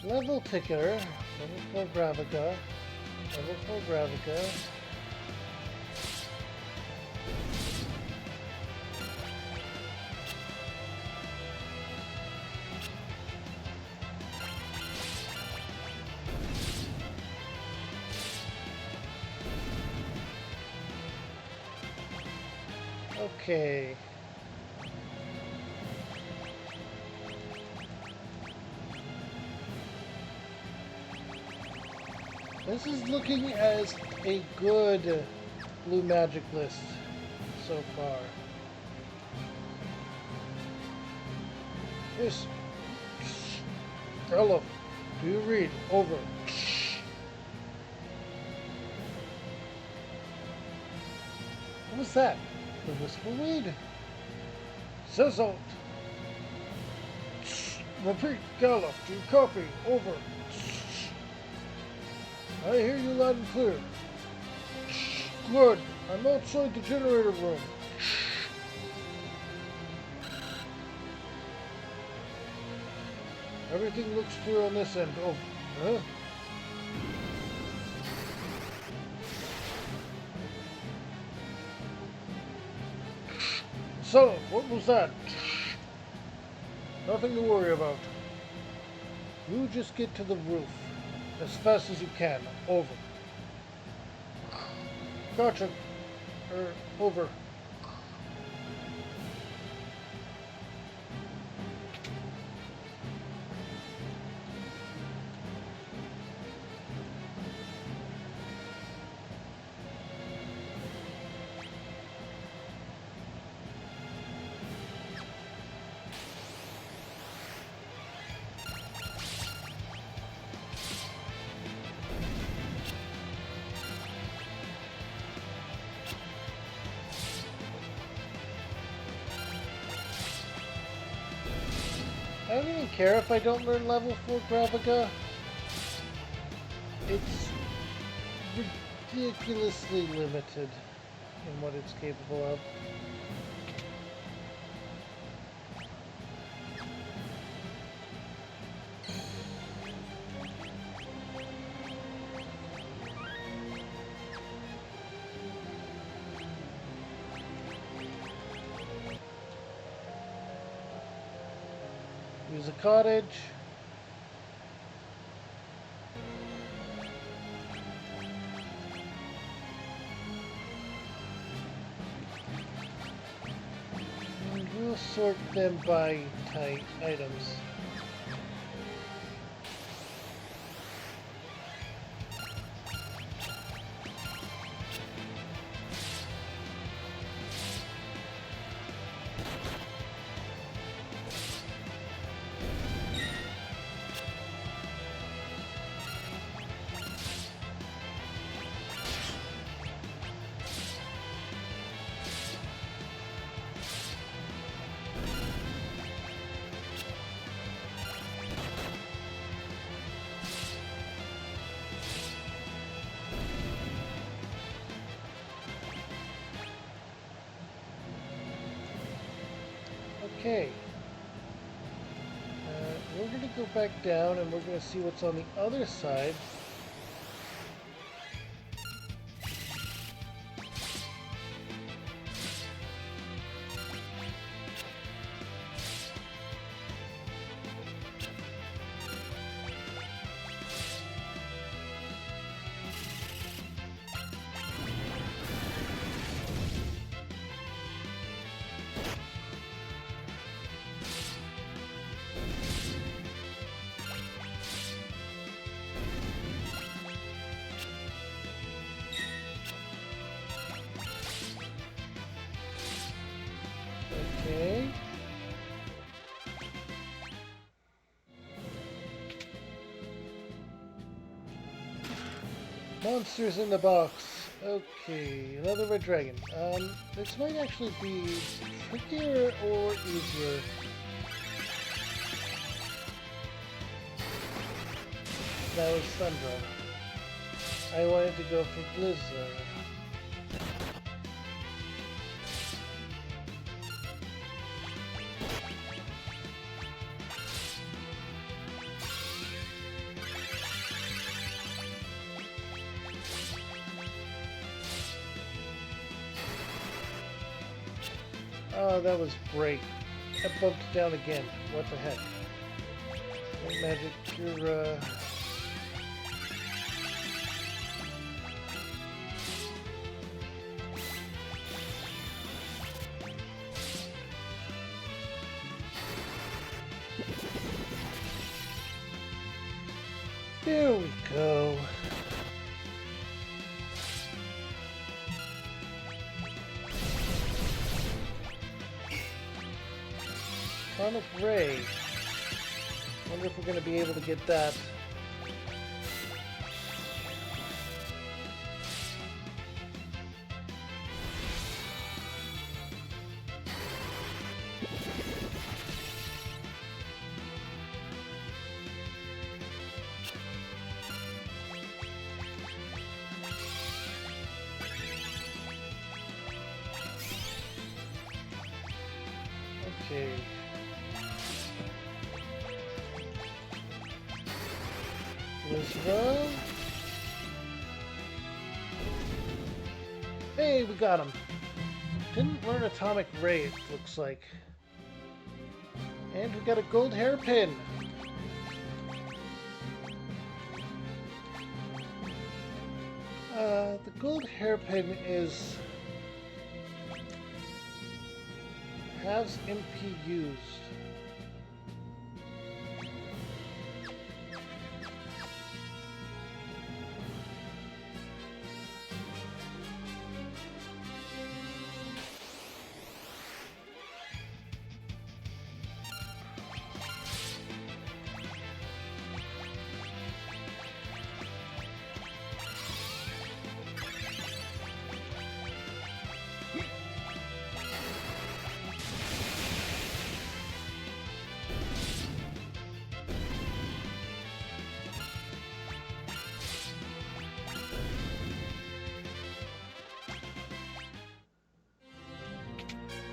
[SPEAKER 1] Level ticker, level 4 Gravica, level 4 Gravica. Okay. This is looking as a good blue magic list so far. Yes. Hello. Do you read? Over. What was that? The whisper read? Sizzled. Repeat, Galuf. Do you copy? Over. I hear you loud and clear. Good. I'm outside the generator room. Everything looks clear on this end. Oh, huh? So, what was that? Nothing to worry about. You just get to the roof. As fast as you can. Over. Gotcha. Over. I don't even care if I don't learn level 4 Gravica. It's ridiculously limited in what it's capable of. Use a cottage. we'll sort them by type items. Okay. We're going to go back down and we're going to see what's on the other side. Okay. Monsters in the box. Okay, another red dragon. This might actually be trickier or easier. That was Thundra. I wanted to go for Blizzard. Oh, that was great. I bumped it down again. What the heck? White Magic, you're, There we go. Sonic Ray. Wonder if we're going to be able to get that. Okay. Blizzard. Hey, we got him. Didn't learn Atomic Ray, it looks like. And we got a gold hairpin. The gold hairpin has MP used.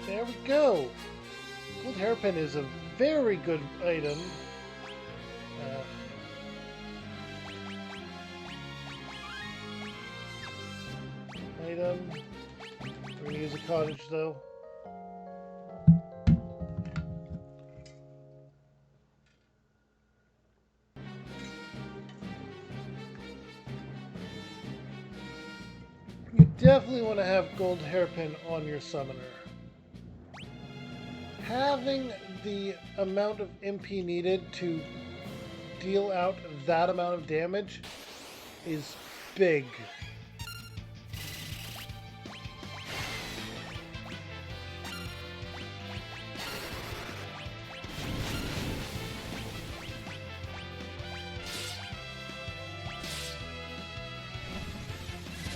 [SPEAKER 1] There we go. Gold hairpin is a very good item. We're gonna use a cottage though. You definitely want to have gold hairpin on your summoner. Having the amount of MP needed to deal out that amount of damage is big.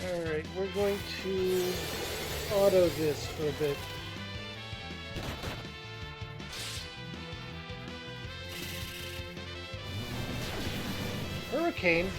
[SPEAKER 1] Alright, we're going to auto this for a bit. Hurricane?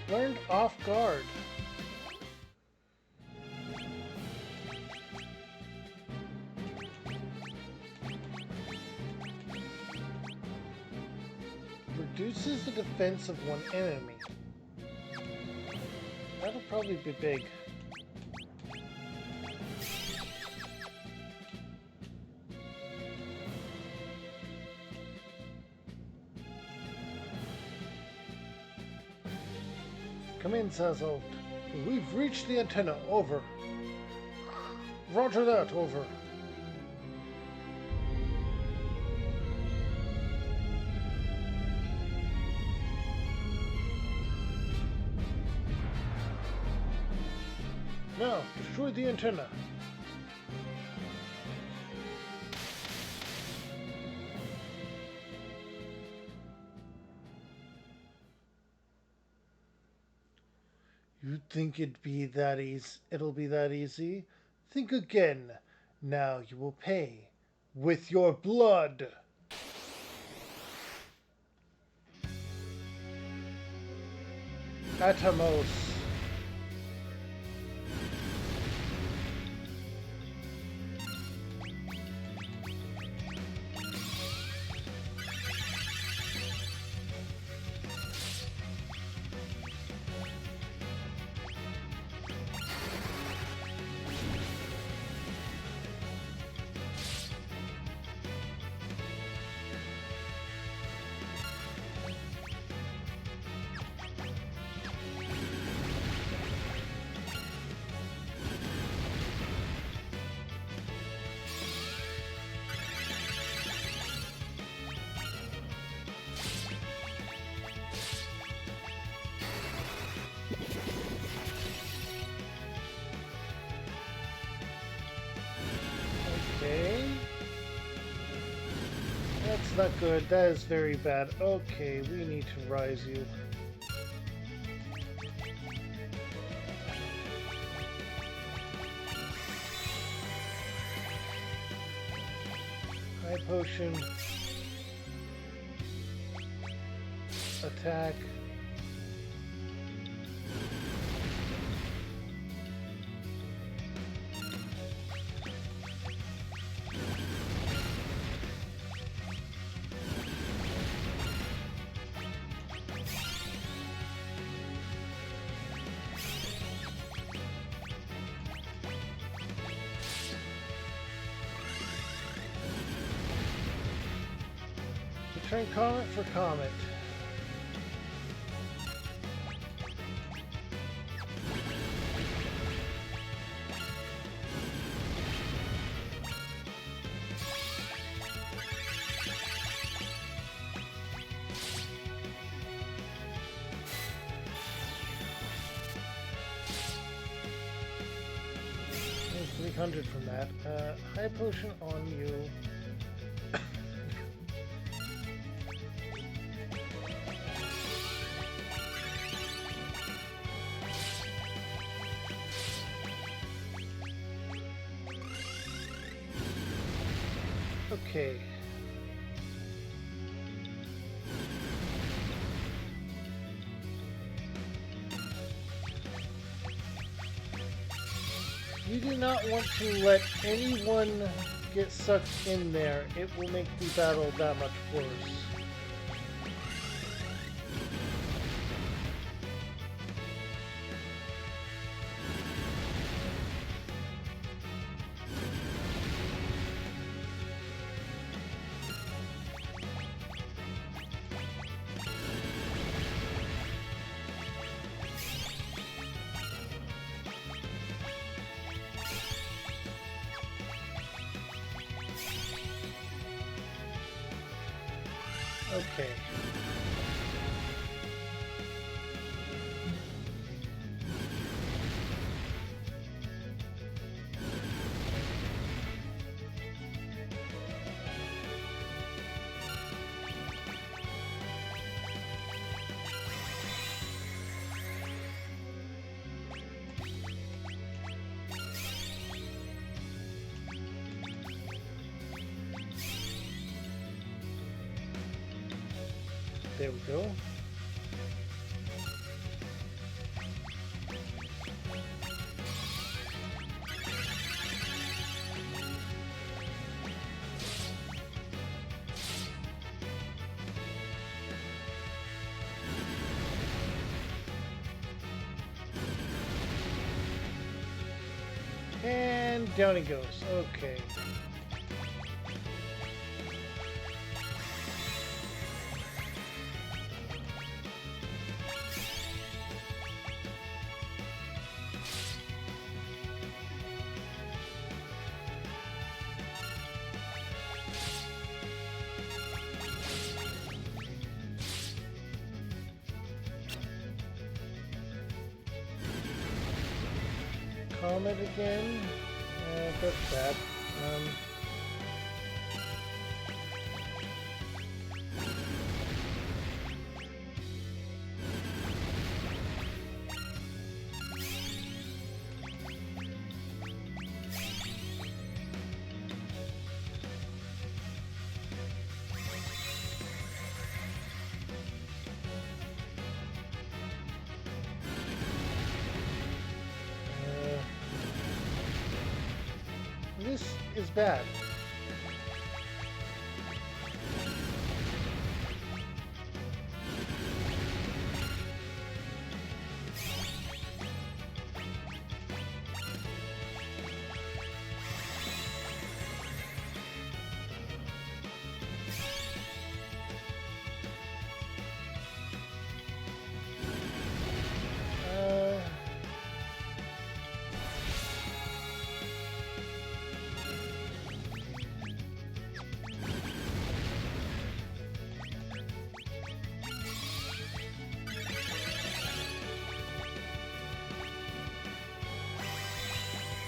[SPEAKER 1] Learned off guard. Reduces the defense of one enemy. That'll probably be big. Come in, Sazzo. We've reached the antenna. Over. Roger that. Over. Now, destroy the antenna. You think it'll be that easy? Think again. Now you will pay with your blood. Atomos. Okay. That's not good. That is very bad. Okay, we need to rise you. High potion. Attack. Return Comet for Comet. There's 300 from that. High potion on you. Okay. You do not want to let anyone get sucked in there. It will make the battle that much worse. Okay. There we go. And down he goes. Okay. Comet again. That's bad. This is bad.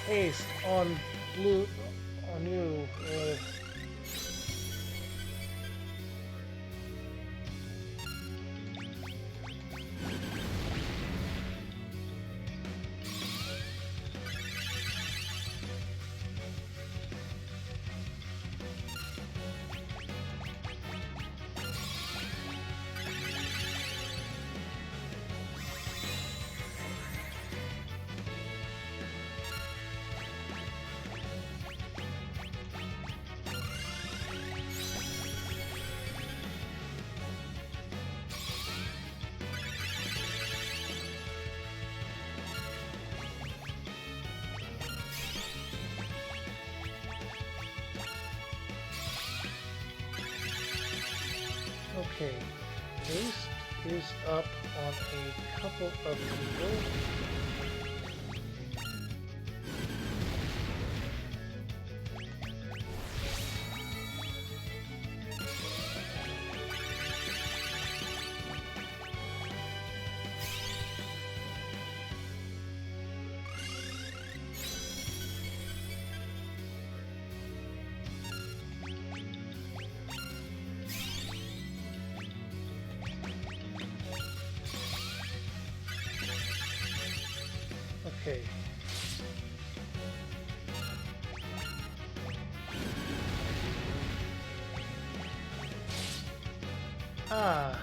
[SPEAKER 1] Haste on blue on you. Okay, Haste is up on a couple of people. Okay. Ah.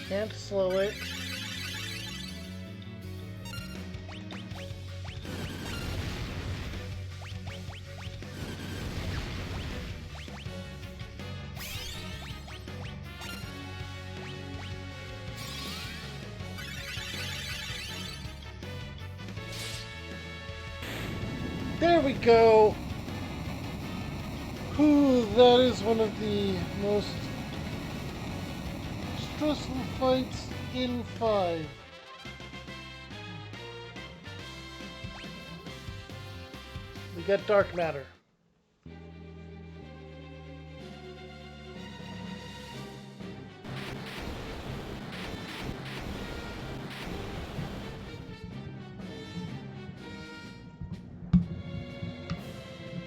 [SPEAKER 1] Can't slow it. There we go! Whew, that is one of the most stressful fights in 5. We got Dark Matter.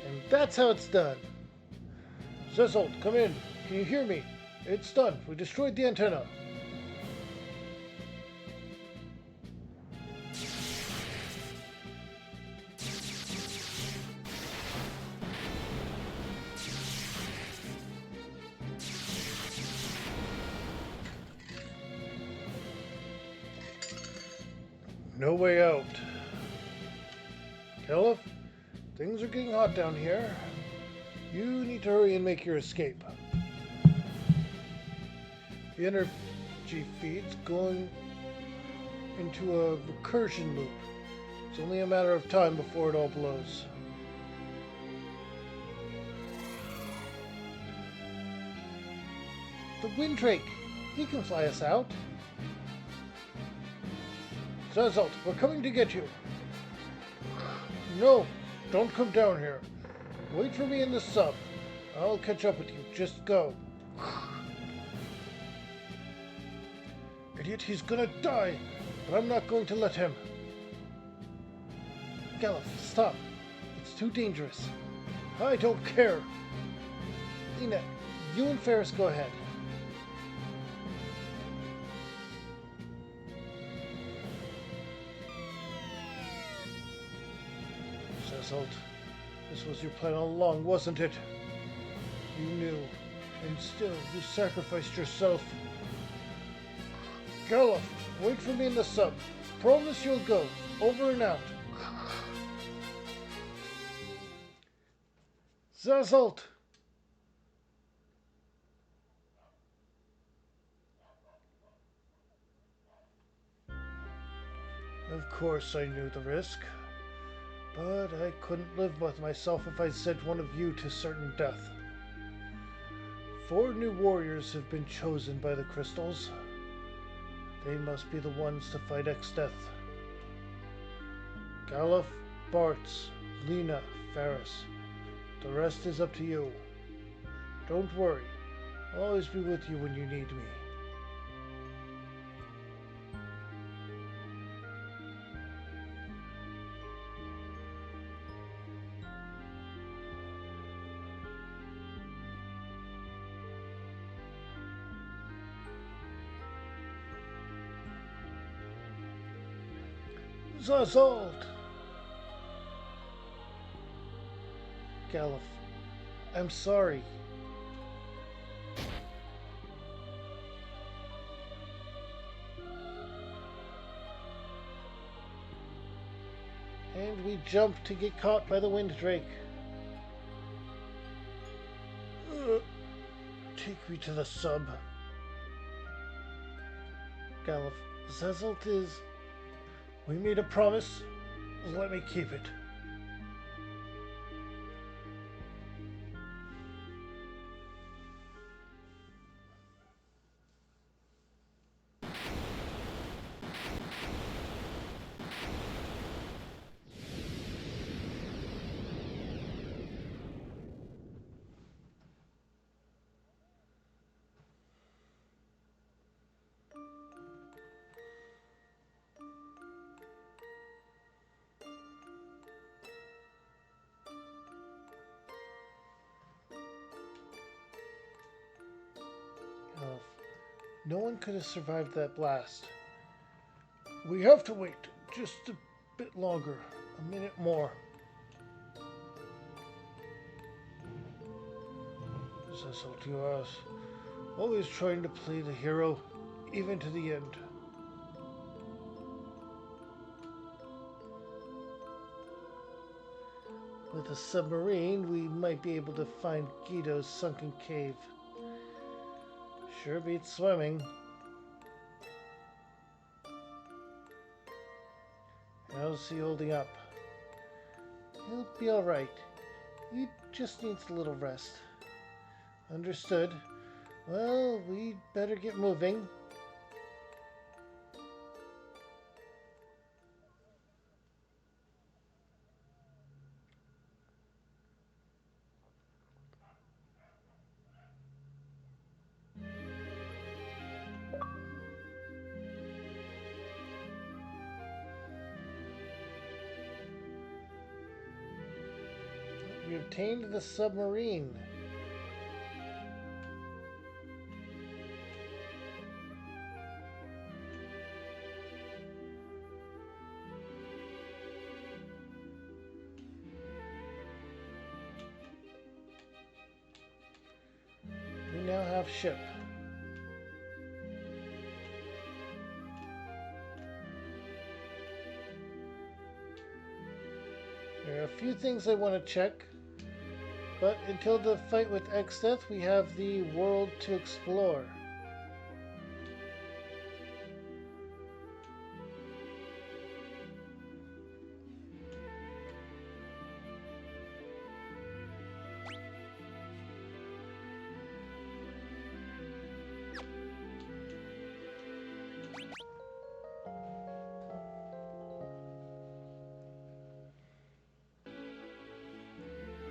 [SPEAKER 1] And that's how it's done. Zezolt, come in. Can you hear me? It's done. We destroyed the antenna. No way out. Caliph, things are getting hot down here. You need to hurry and make your escape. The energy feed's going into a recursion loop. It's only a matter of time before it all blows. The Windrake! He can fly us out. Zezolt, we're coming to get you. No, don't come down here. Wait for me in the sub. I'll catch up with you. Just go. Idiot, he's gonna die, but I'm not going to let him. Galuf, stop. It's too dangerous. I don't care. Lena, you and Ferris go ahead. Zezolt, this was your plan all along, wasn't it? You knew, and still you sacrificed yourself. Galuf, wait for me in the sub. Promise you'll go. Over and out. Zezolt! Of course I knew the risk. But I couldn't live with myself if I sent one of you to certain death. 4 new warriors have been chosen by the crystals. They must be the ones to fight Exdeath. Galuf, Bartz, Lena, Ferris. The rest is up to you. Don't worry. I'll always be with you when you need me. Zezolt! Galuf, I'm sorry. And we jumped to get caught by the Windrake. Take me to the sub. Galuf, Zezolt is... We made a promise. Let me keep it. No one could have survived that blast. We have to wait just a bit longer, a minute more. Zezolt, you are always trying to play the hero, even to the end. With a submarine, we might be able to find Guido's sunken cave. Sure beats swimming. How's he holding up? He'll be alright. He just needs a little rest. Understood. Well, we'd better get moving. We obtained the submarine. We now have ship. There are a few things I want to check. But until the fight with Exdeath, we have the world to explore.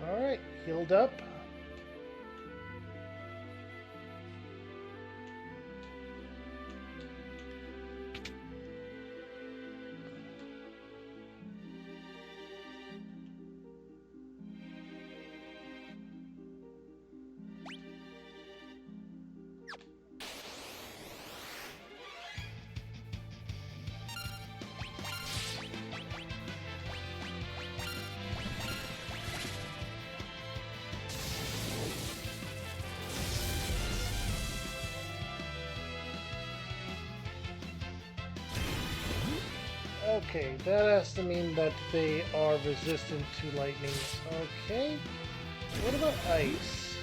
[SPEAKER 1] Alright, healed up. Okay, that has to mean that they are resistant to lightning. Okay, what about ice?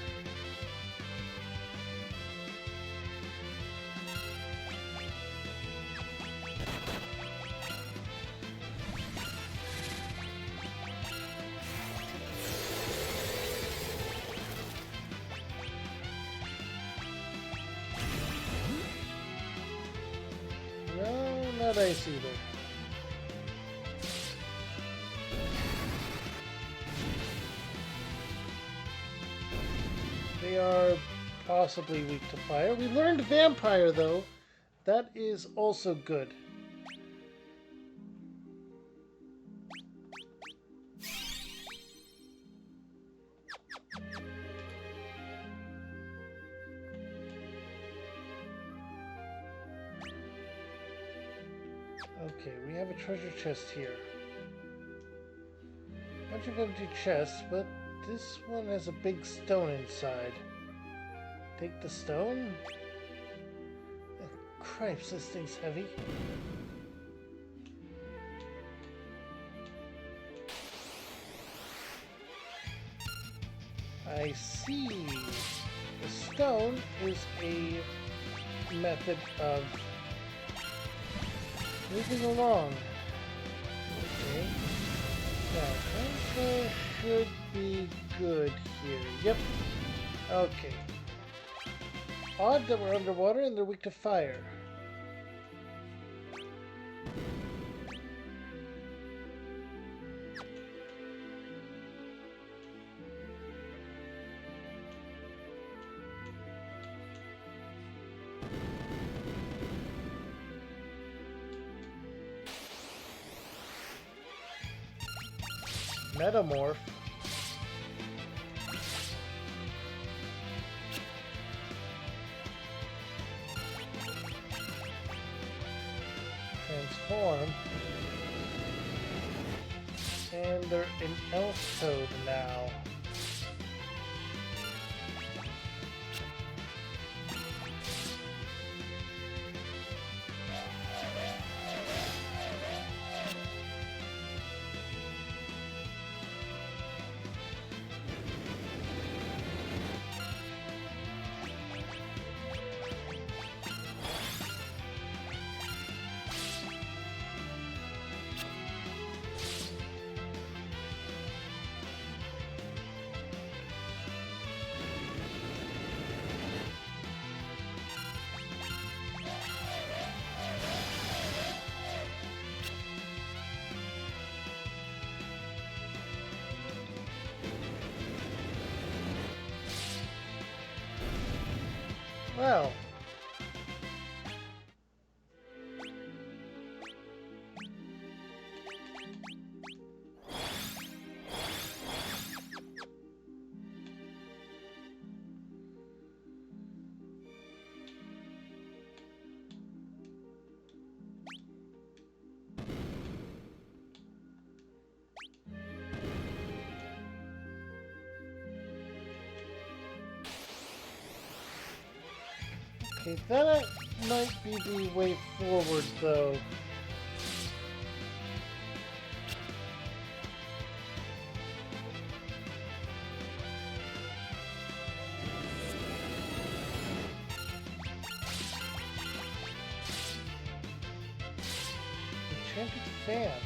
[SPEAKER 1] No, not ice either. They are possibly weak to fire. We learned vampire though. That is also good. Okay, we have a treasure chest here. Bunch of empty chests, but this one has a big stone inside. Take the stone? Cripes, this thing's heavy. I see. The stone is a method of moving along. Okay. Now, Elsa should be good here. Yep. Okay. Odd that we're underwater and they're weak to fire. Metamorph. Transform. And they're an elf toad now. Wow. Okay, that might be the way forward, though. Enchanted fan.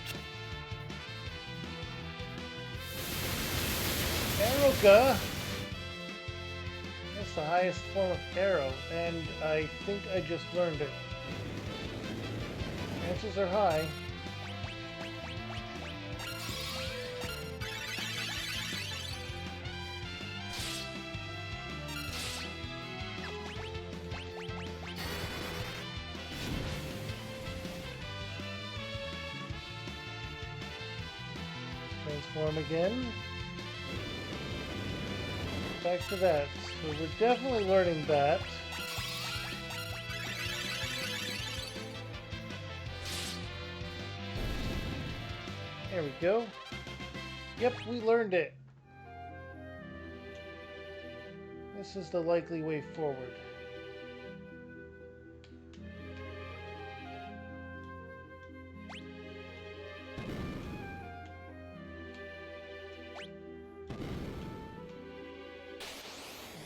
[SPEAKER 1] Aeroga! That's the highest form of arrow, and I think I just learned it. Chances are high. Transform again. Back to that. So we're definitely learning that. There we go. Yep, we learned it. This is the likely way forward.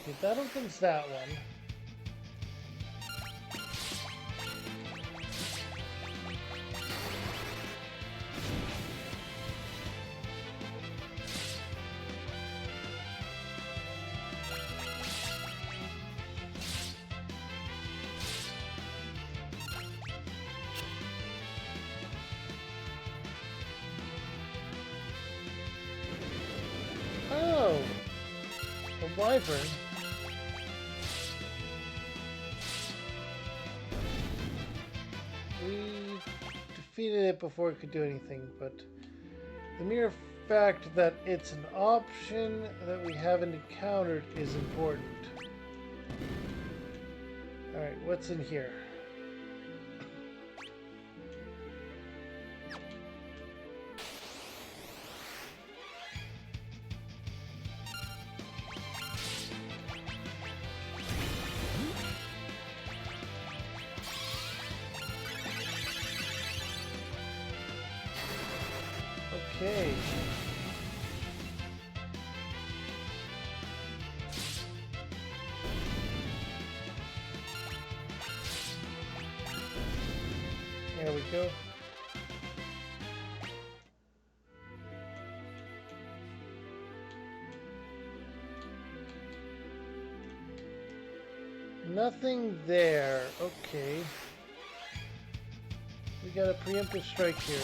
[SPEAKER 1] Okay, that opens that one. Oh! A wyvern. We defeated it before it could do anything, but the mere fact that it's an option that we haven't encountered is important. Alright, what's in here? Okay. There we go. Nothing there. Okay. We got a preemptive strike here.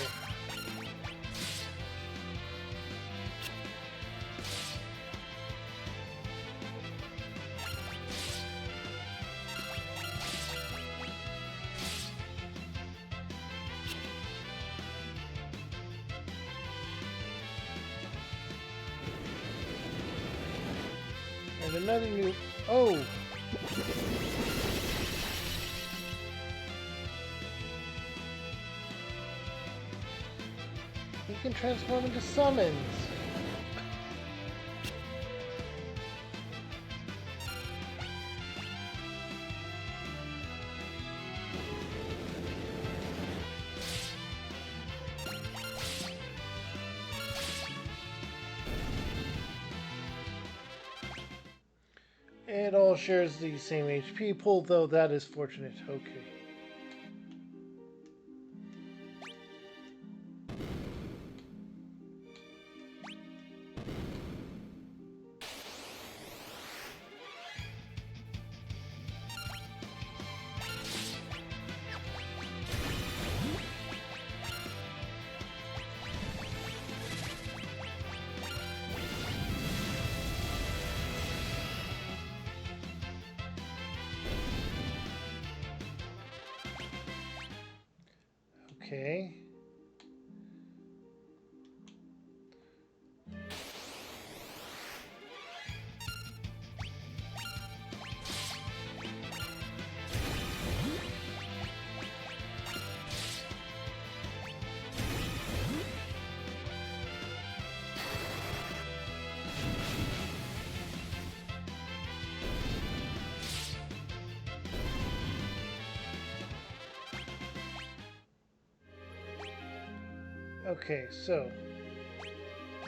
[SPEAKER 1] And another new... Oh! He can transform into summons! It all shares the same HP pool, though that is fortunate. Okay. Okay. Okay, so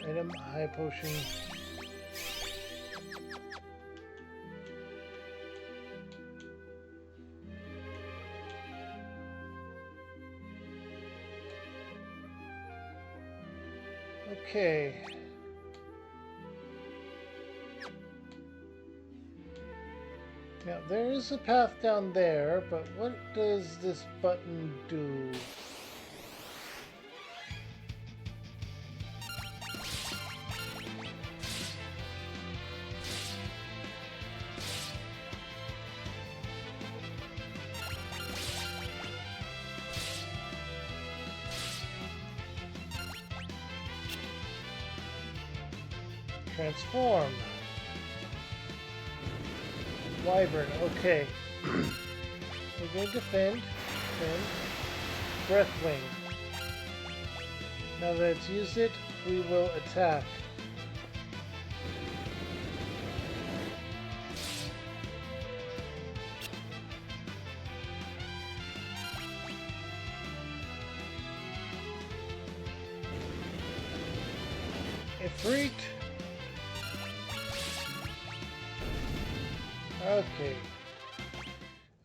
[SPEAKER 1] item high potion. Okay. Now there is a path down there, but what does this button do? Transform. Wyvern, okay. We're going to defend. Breathwing. Now that it's used it, we will attack. Ifrit. Okay.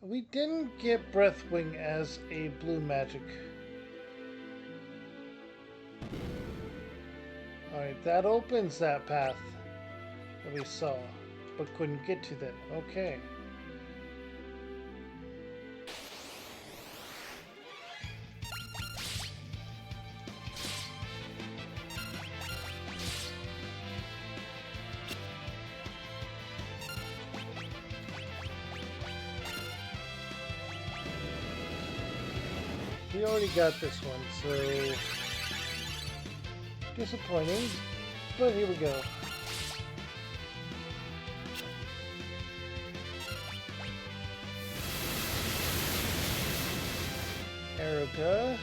[SPEAKER 1] We didn't get Breathwing as a blue magic. Alright, that opens that path that we saw, but couldn't get to then. Okay. We already got this one, so disappointing, but here we go. Erica.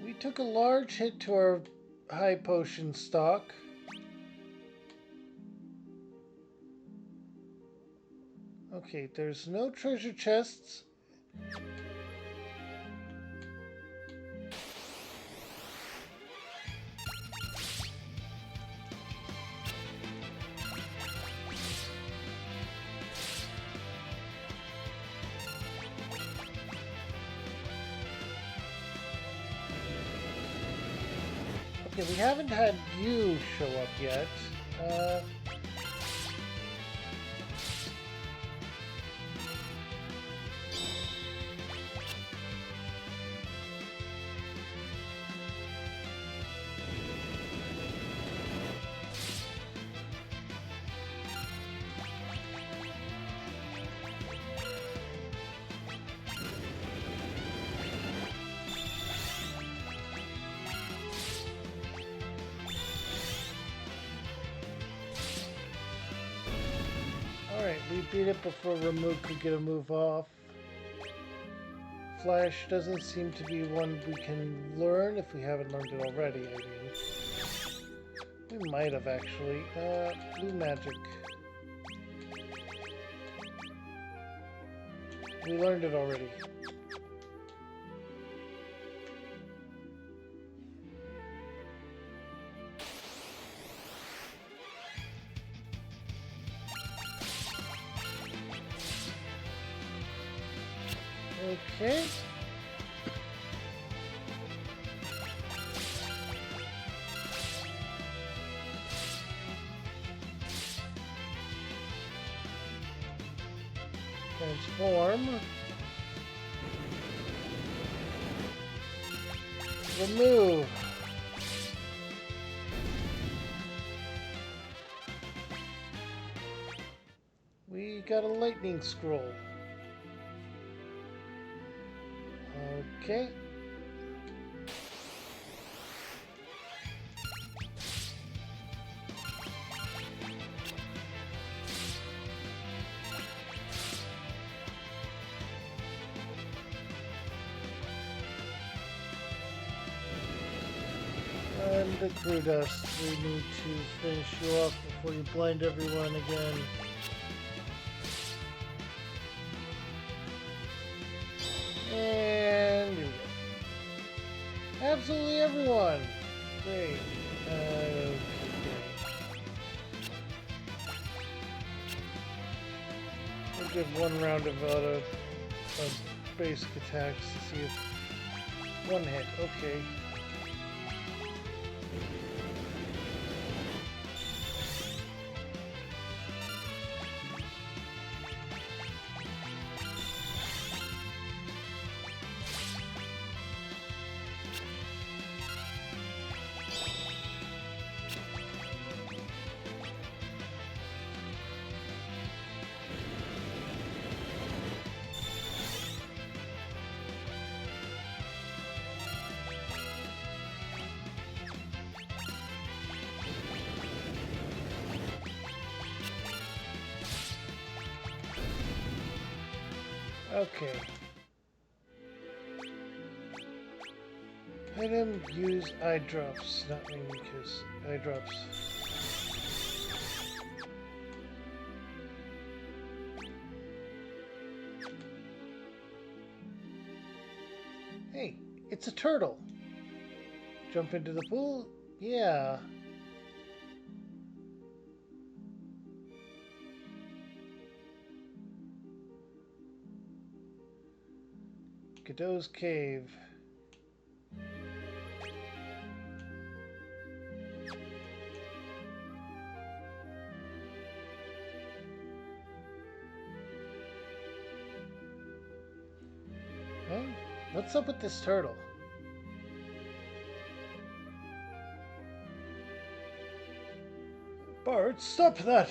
[SPEAKER 1] We took a large hit to our high potion stock. Okay, there's no treasure chests. Okay, we haven't had you show up yet. Alright, we beat it before Ramuh could get a move off. Flash doesn't seem to be one we can learn if we haven't learned it already, I mean. We might have actually. Blue magic. We learned it already. Okay. Transform. Remove. We got a lightning scroll. Okay. And the crew dust. We need to finish you off before you blind everyone again. And here we go. Absolutely everyone. Great. Okay. We'll give one round of basic attacks to see if one hit. Okay. Okay. Item use eye drops, not me because eye drops. Hey, it's a turtle. Jump into the pool? Yeah. Godot's Cave. Huh? What's up with this turtle? Bart, stop that!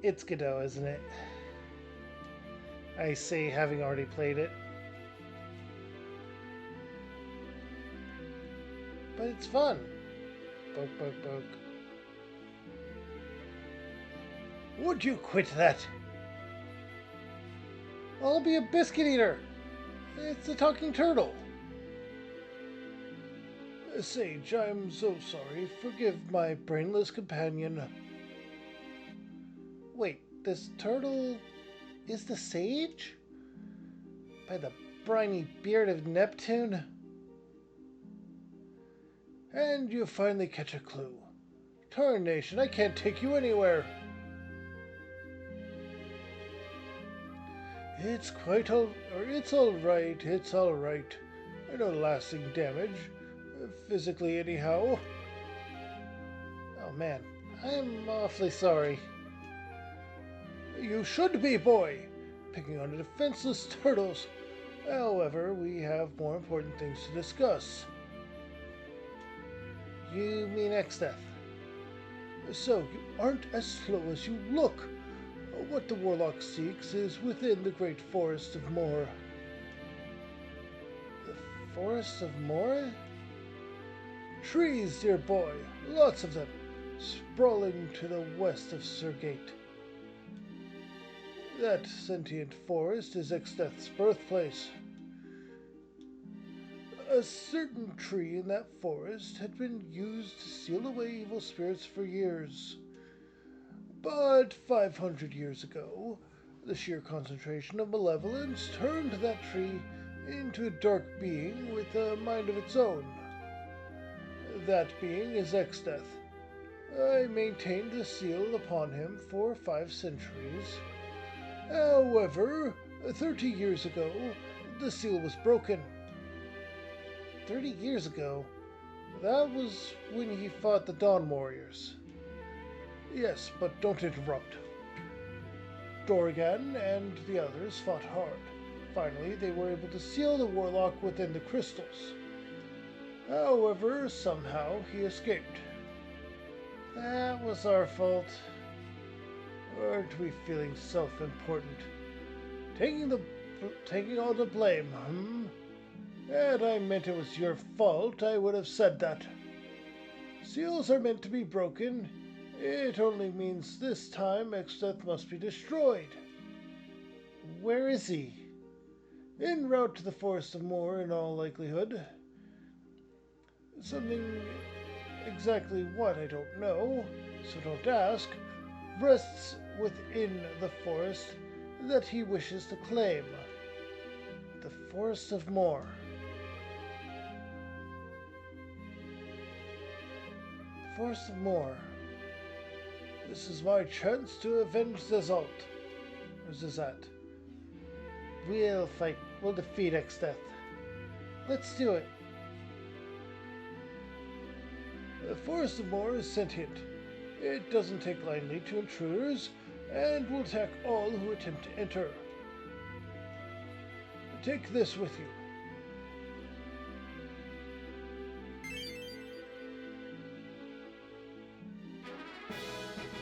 [SPEAKER 1] It's Godot, isn't it? I say, having already played it. But it's fun. Poke, poke, poke. Would you quit that? I'll be a biscuit eater. It's a talking turtle. Sage, I'm so sorry. Forgive my brainless companion. Wait, this turtle is the sage? By the briny beard of Neptune? And you finally catch a clue. Tarnation, I can't take you anywhere. It's all right. No lasting damage. Physically, anyhow. Oh man, I'm awfully sorry. You should be, boy. Picking on the defenseless turtles. However, we have more important things to discuss. You mean Exdeath? So, you aren't as slow as you look. What the Warlock seeks is within the great Forest of Mor. The Forest of Mor? Trees, dear boy. Lots of them. Sprawling to the west of Surgate. That sentient forest is Exdeath's birthplace. A certain tree in that forest had been used to seal away evil spirits for years. But 500 years ago, the sheer concentration of malevolence turned that tree into a dark being with a mind of its own. That being is Exdeath. I maintained the seal upon him for 5 centuries. However, 30 years ago, the seal was broken. 30 years ago? That was when he fought the Dawn Warriors. Yes, but don't interrupt. Dorgan and the others fought hard. Finally, they were able to seal the warlock within the crystals. However, somehow he escaped. That was our fault. Aren't we feeling self-important? Taking all the blame, Had I meant it was your fault, I would have said that. Seals are meant to be broken. It only means this time Exdeath must be destroyed. Where is he? En route to the Forest of Moor, in all likelihood. Something exactly what I don't know, so don't ask, rests within the forest that he wishes to claim. The Forest of Moor. The Forest of Moor. This is my chance to avenge Zezalt. Or Zezat. We'll fight. We'll defeat Exdeath. Let's do it. The Forest of Moor is sentient. It doesn't take lightly to intruders, and will attack all who attempt to enter. Take this with you.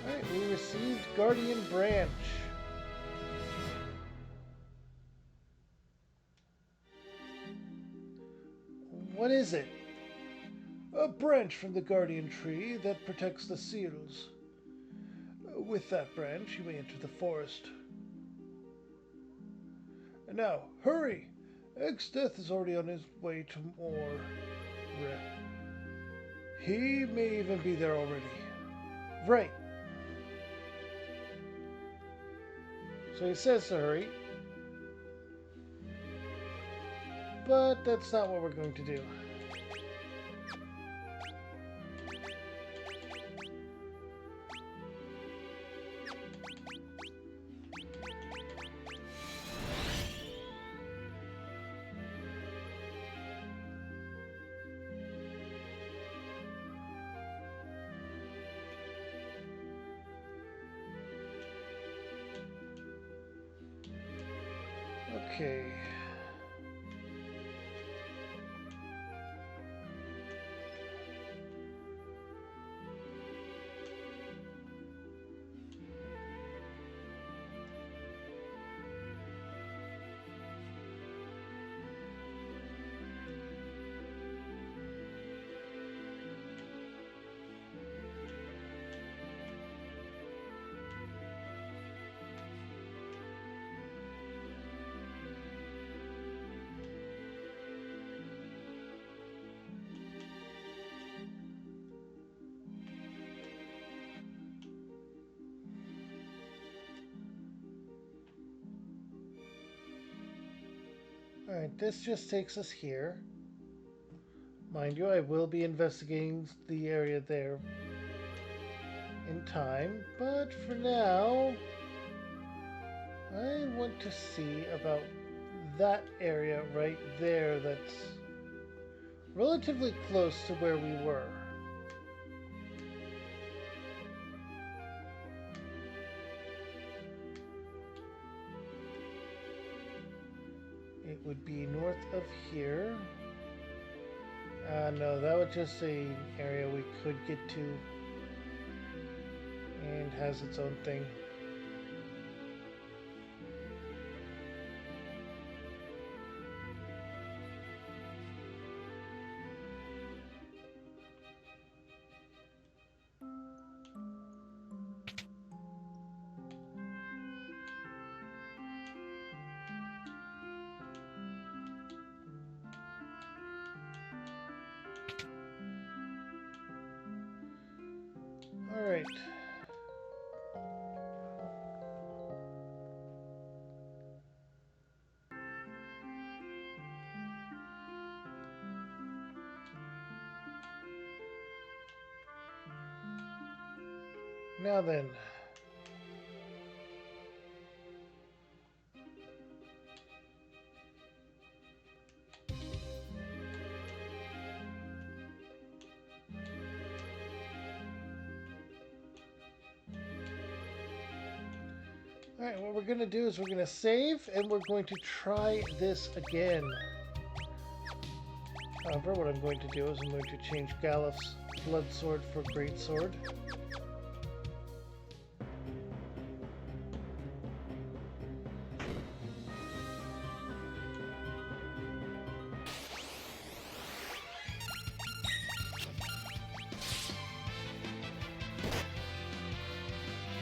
[SPEAKER 1] Alright, we received Guardian Branch. What is it? A branch from the Guardian Tree that protects the seals. With that branch, you may enter the forest. And now, hurry! Exdeath is already on his way to Moor. He may even be there already. Right. So he says to hurry. But that's not what we're going to do. Okay. Alright, this just takes us here. Mind you, I will be investigating the area there in time, but for now, I want to see about that area right there that's relatively close to where we were. It would be north of here. No, that was just an area we could get to and has its own thing. All right. Now then. Alright, what we're going to do is we're going to save and we're going to try this again. However, what I'm going to do is I'm going to change Galuf's Blood Sword for Great Sword.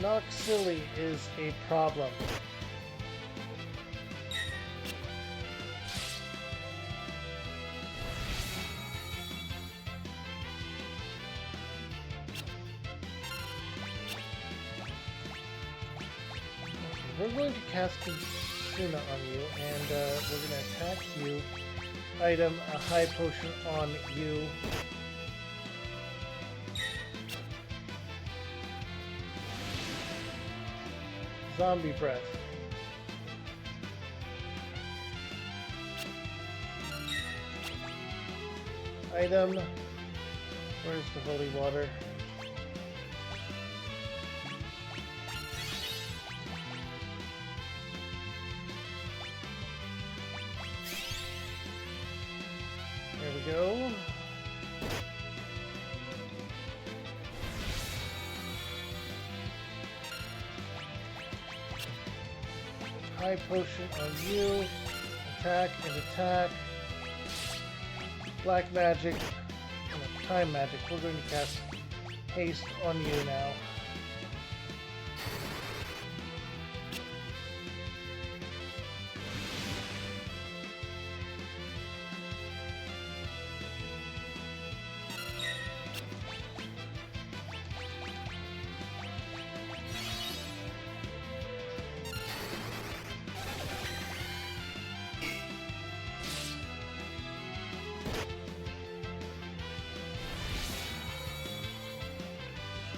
[SPEAKER 1] Noxilly is a problem. We're going to cast Kitsuna on you, and we're going to attack you. Item a high potion on you. Zombie breath. Item. Where's the holy water? There we go. High potion on you. Attack and attack. Black magic. And time magic. We're going to cast haste on you now.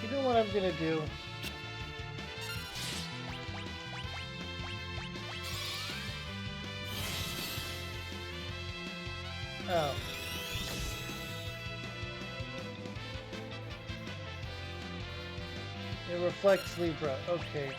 [SPEAKER 1] You know what I'm gonna do? Oh. It reflects Libra. Okay.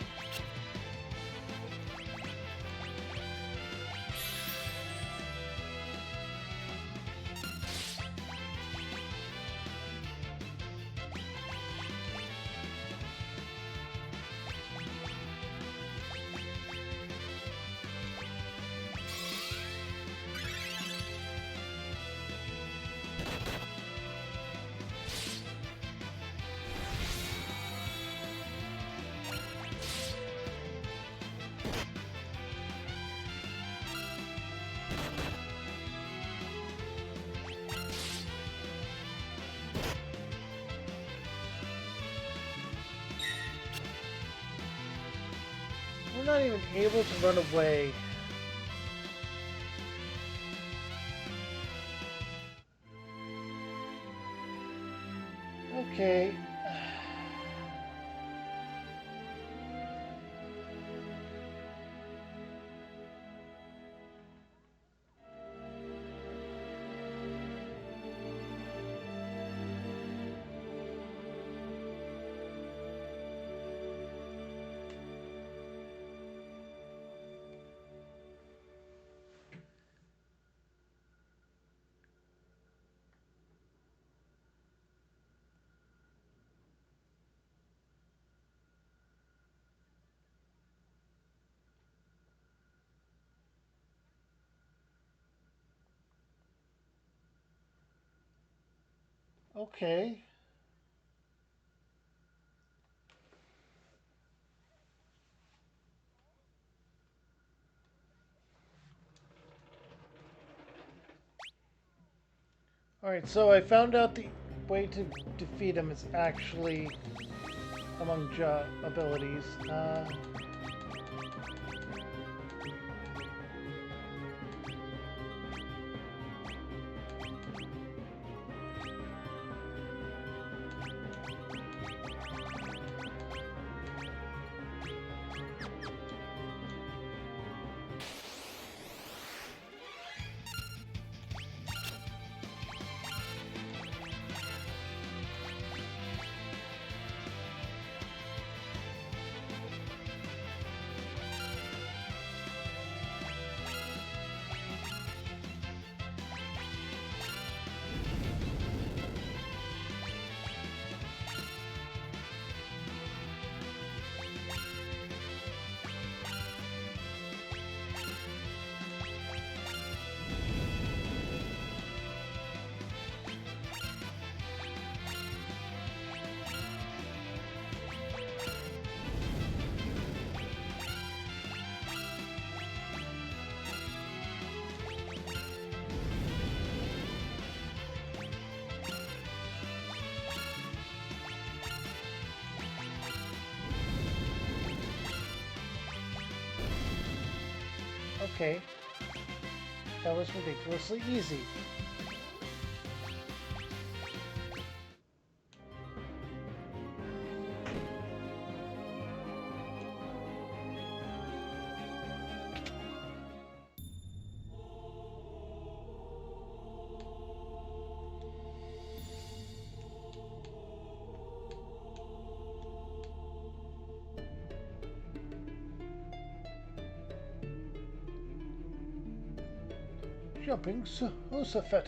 [SPEAKER 1] We're not even able to run away. Okay. Okay. Alright, so I found out the way to defeat him is actually among Ja abilities. Okay. That was ridiculously easy. Jumping Sosafet.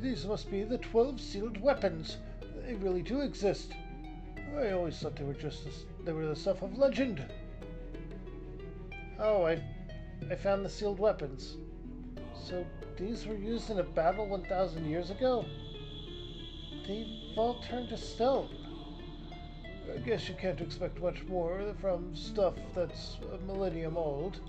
[SPEAKER 1] These must be the 12 sealed weapons. They really do exist. I always thought they were they were the stuff of legend. Oh, I found the sealed weapons. So these were used in a battle 1,000 years ago? They've all turned to stone. I guess you can't expect much more from stuff that's a millennium old.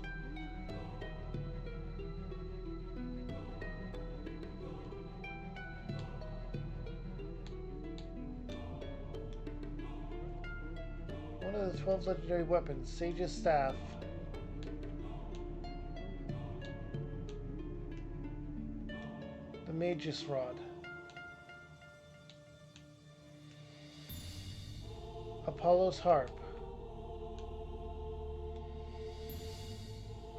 [SPEAKER 1] One of the 12 legendary weapons, Sage's Staff. The Magus Rod. Apollo's Harp.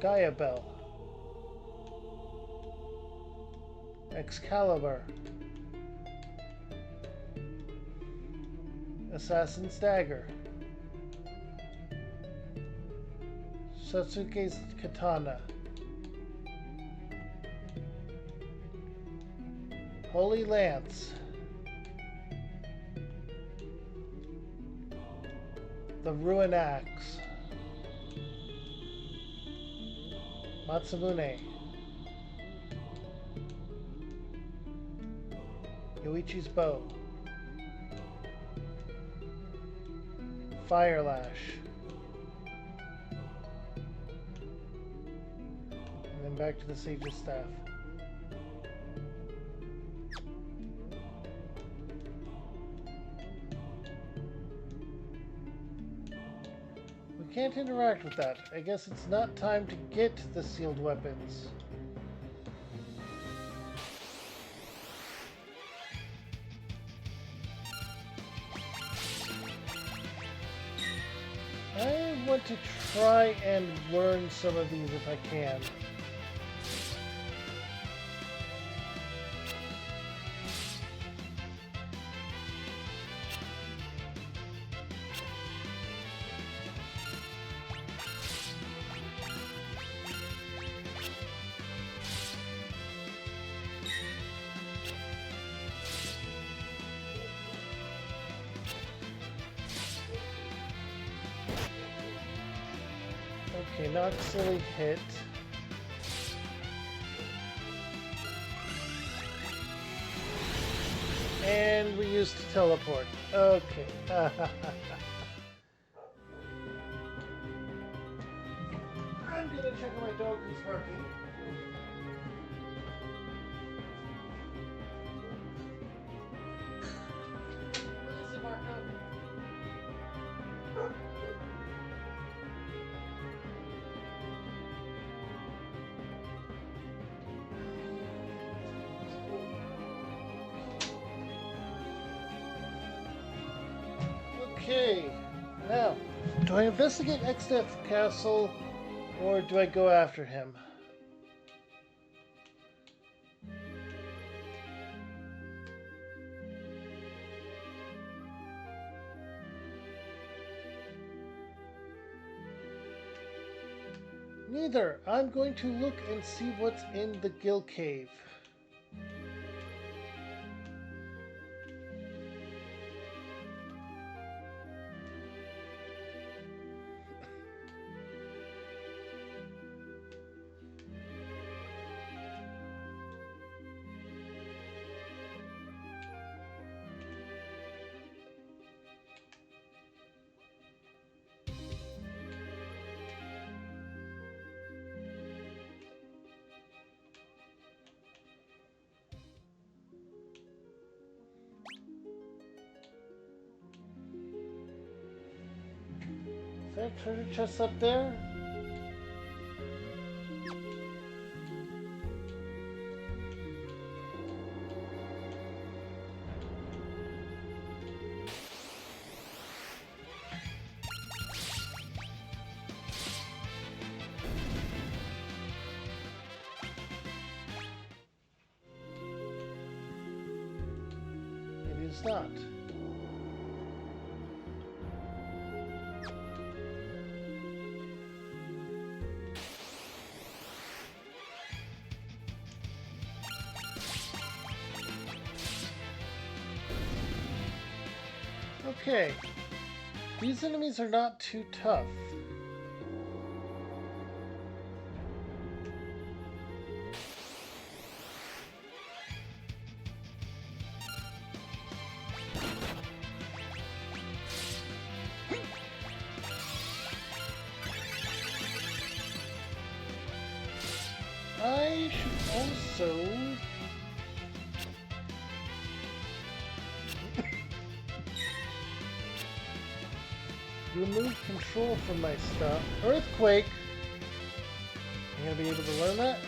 [SPEAKER 1] Gaia Bell. Excalibur. Assassin's Dagger. Satsuke's Katana. Holy Lance. The Ruin Axe. Masamune. Yoichi's Bow. Fire Lash. And then back to the Sage's Staff. We can't interact with that. I guess it's not time to get the sealed weapons. I want to try and learn some of these if I can. Okay, not silly hit. And we used to teleport. Okay. I'm gonna check on my dog who's barking. What is it, Marco? Okay, now, do I investigate Exdeath Castle, or do I go after him? Neither. I'm going to look and see what's in the Gill Cave. Is there a treasure chest up there? not. Okay, these enemies are not too tough. I should also... remove control from my stuff. Earthquake! I'm gonna be able to learn that?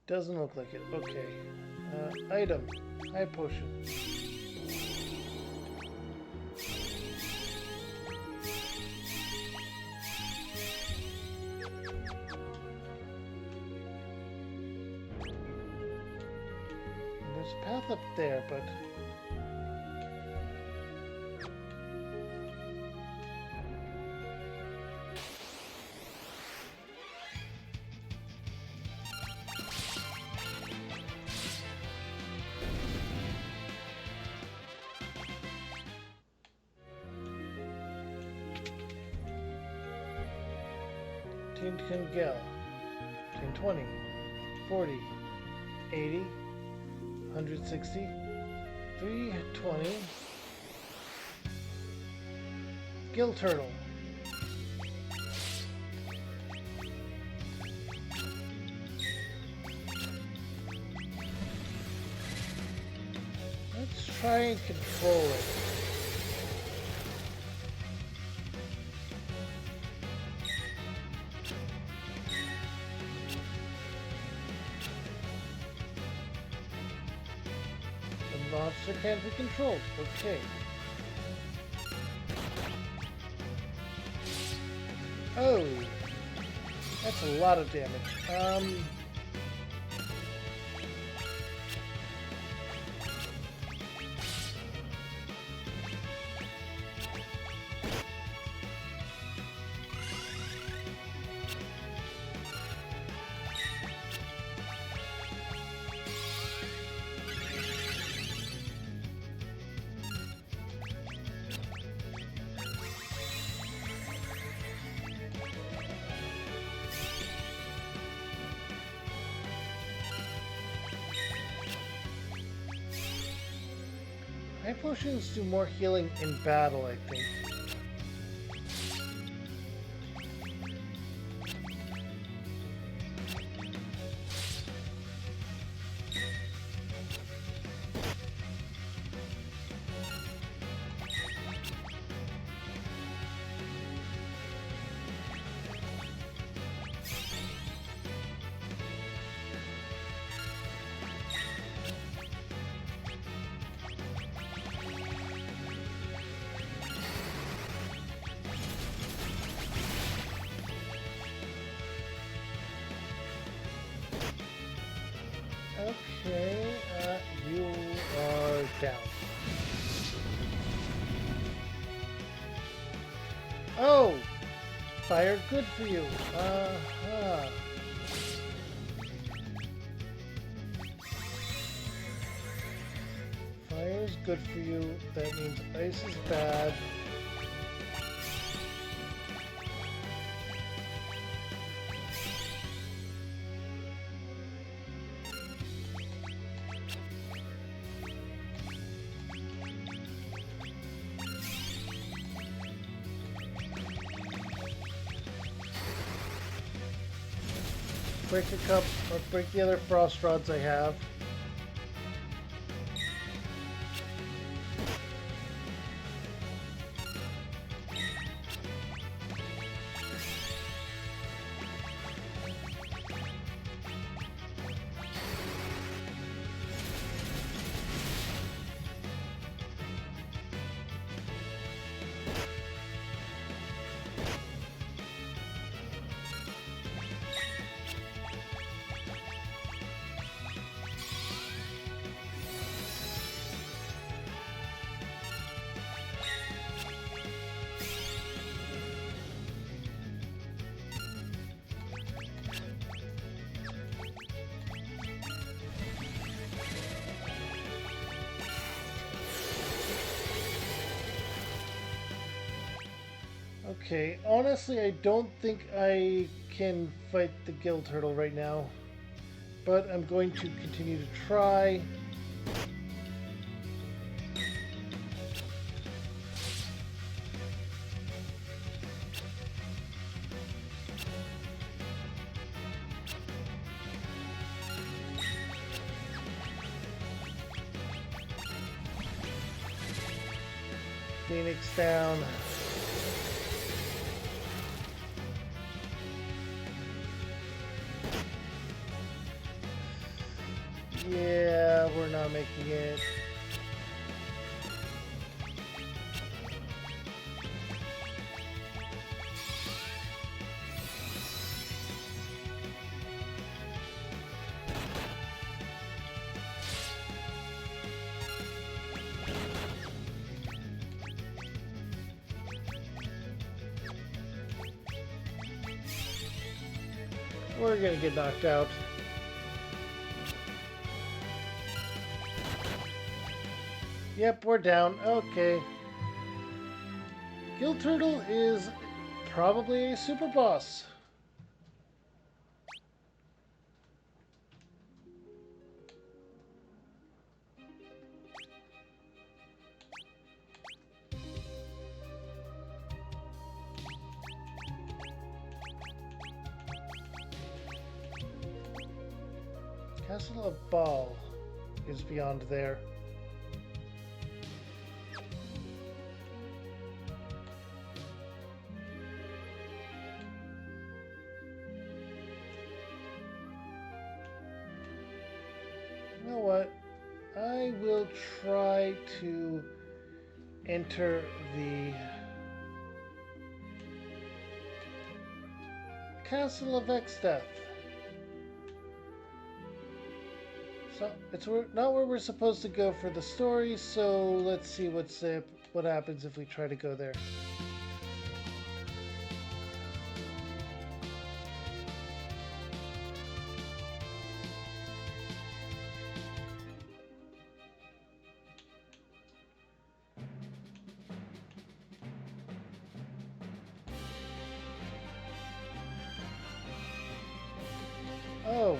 [SPEAKER 1] Doesn't look like it. Okay. Item. High potion. There's a path up there, but... Can go 10, 20, 40, 80, 160, 320. Gill turtle. Let's try and control it. Monster can't be controlled. Okay. Oh, that's a lot of damage. High potions do more healing in battle, I think. Okay, you are down. Oh! Fire good for you. Uh-huh. Fire's good for you. That means ice is bad. Break a cup, or break the other frost rods I have. Okay, honestly, I don't think I can fight the Gill Turtle right now, but I'm going to continue to try. Phoenix down. Yeah, we're not making it. We're gonna get knocked out. Yep, we're down. Okay. Gill Turtle is probably a super boss. Castle of Ball is beyond there. You know what? I will try to enter the Castle of Exdeath. So it's not where we're supposed to go for the story, so let's see what happens if we try to go there. Oh.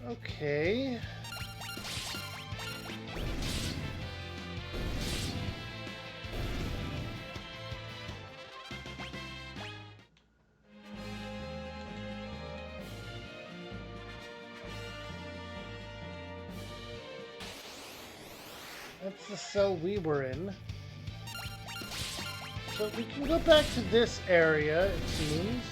[SPEAKER 1] Okay. That's the cell we were in. So we can go back to this area, it seems.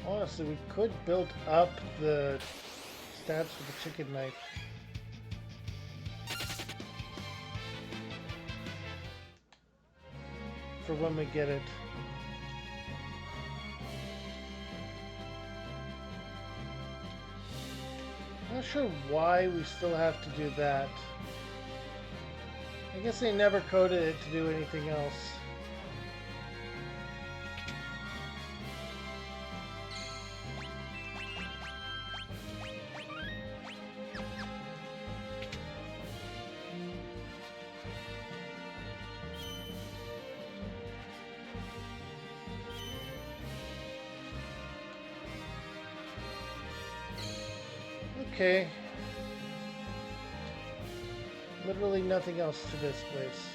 [SPEAKER 1] Honestly, we could build up the stats with the chicken knife. For when we get it. Not sure why we still have to do that. I guess they never coded it to do anything else. Okay. Literally nothing else to this place.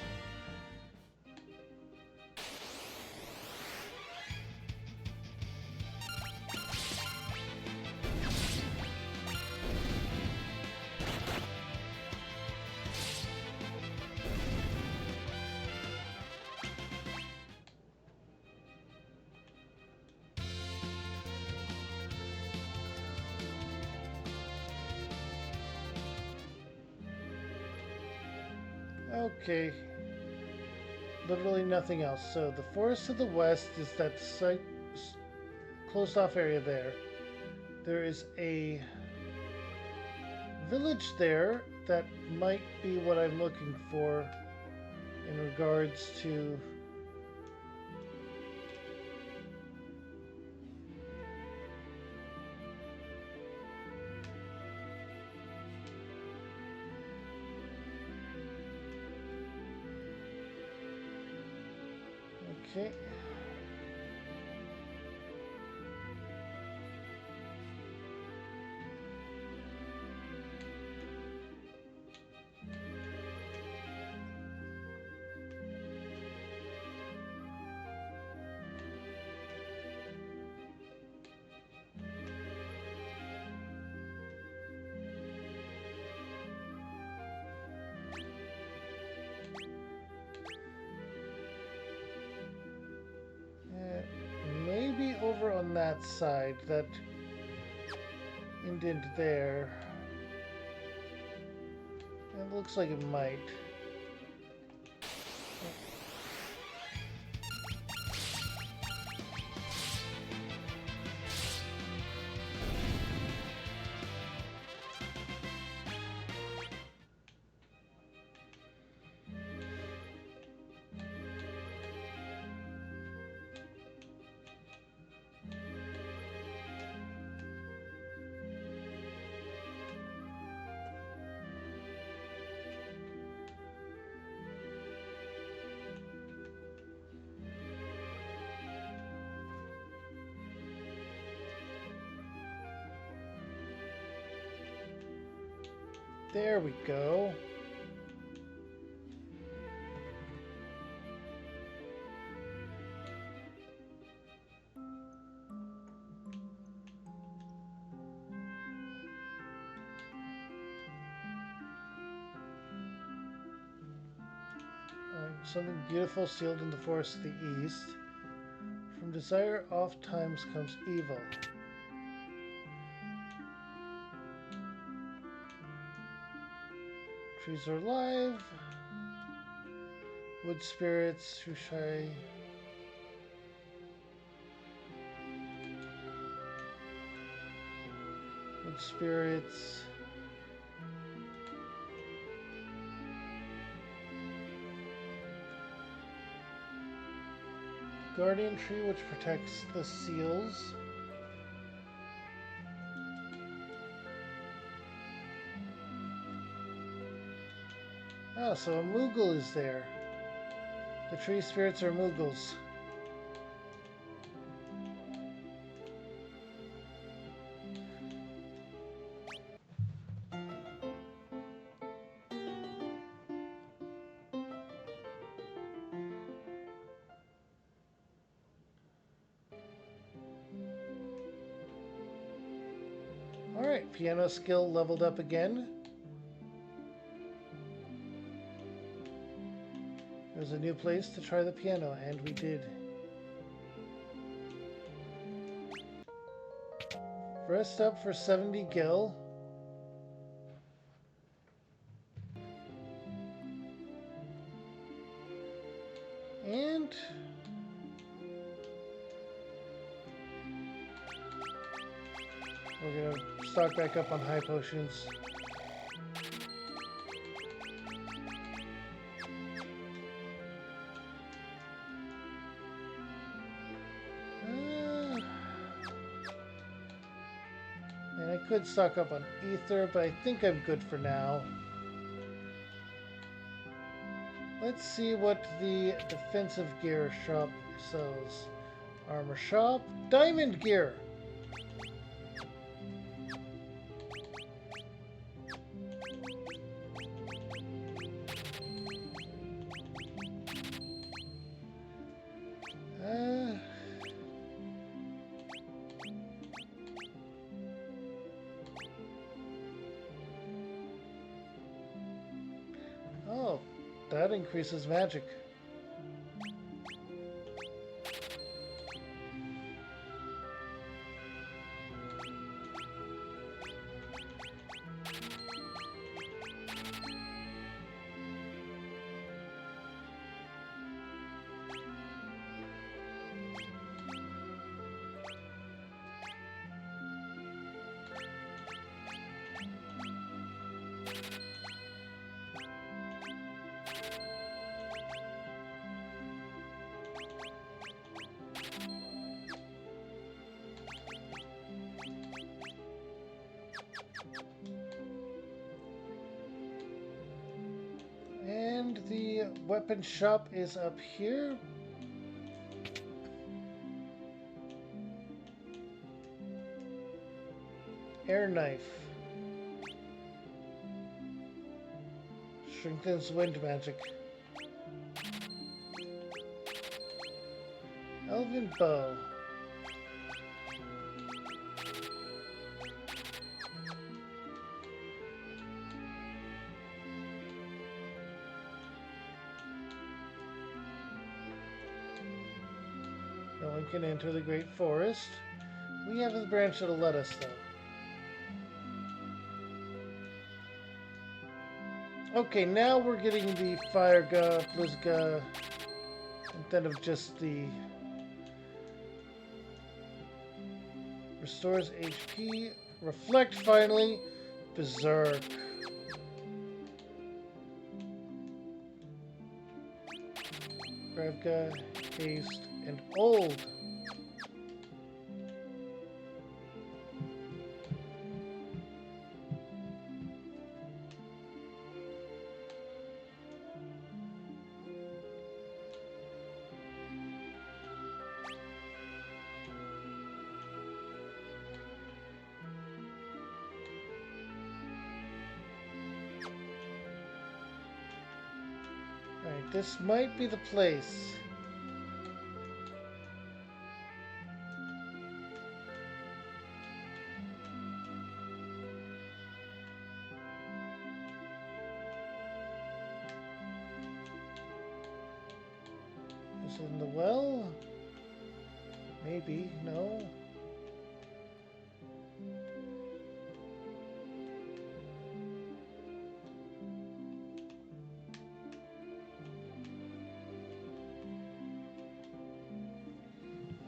[SPEAKER 1] Okay. Literally nothing else. So the forest to the west is that closed off area there. There is a village there that might be what I'm looking for in regards to okay. Maybe over on that side, that indent there. It looks like it might. There we go. Something beautiful sealed in the forest of the east. From desire oft times comes evil. Trees are alive. Wood spirits who shy. Wood spirits. Guardian tree which protects the seals. Ah, so a Moogle is there. The tree spirits are Moogles. Alright, piano skill leveled up again. There's a new place to try the piano, and we did. Rest up for 70 gil. And we're gonna stock back up on high potions. And I could stock up on ether, but I think I'm good for now. Let's see what the defensive gear shop sells. Armor shop, diamond gear. That increases magic. And the weapon shop is up here. Air knife. Strengthens wind magic. Elven bow. No one can enter the Great Forest. We have the branch that'll let us, though. Okay, now we're getting the Fireguard, Blizga, instead of just the restores HP, reflect finally, berserk. Grevga, haste, and old. Alright, this might be the place. Is it in the well? Maybe, no.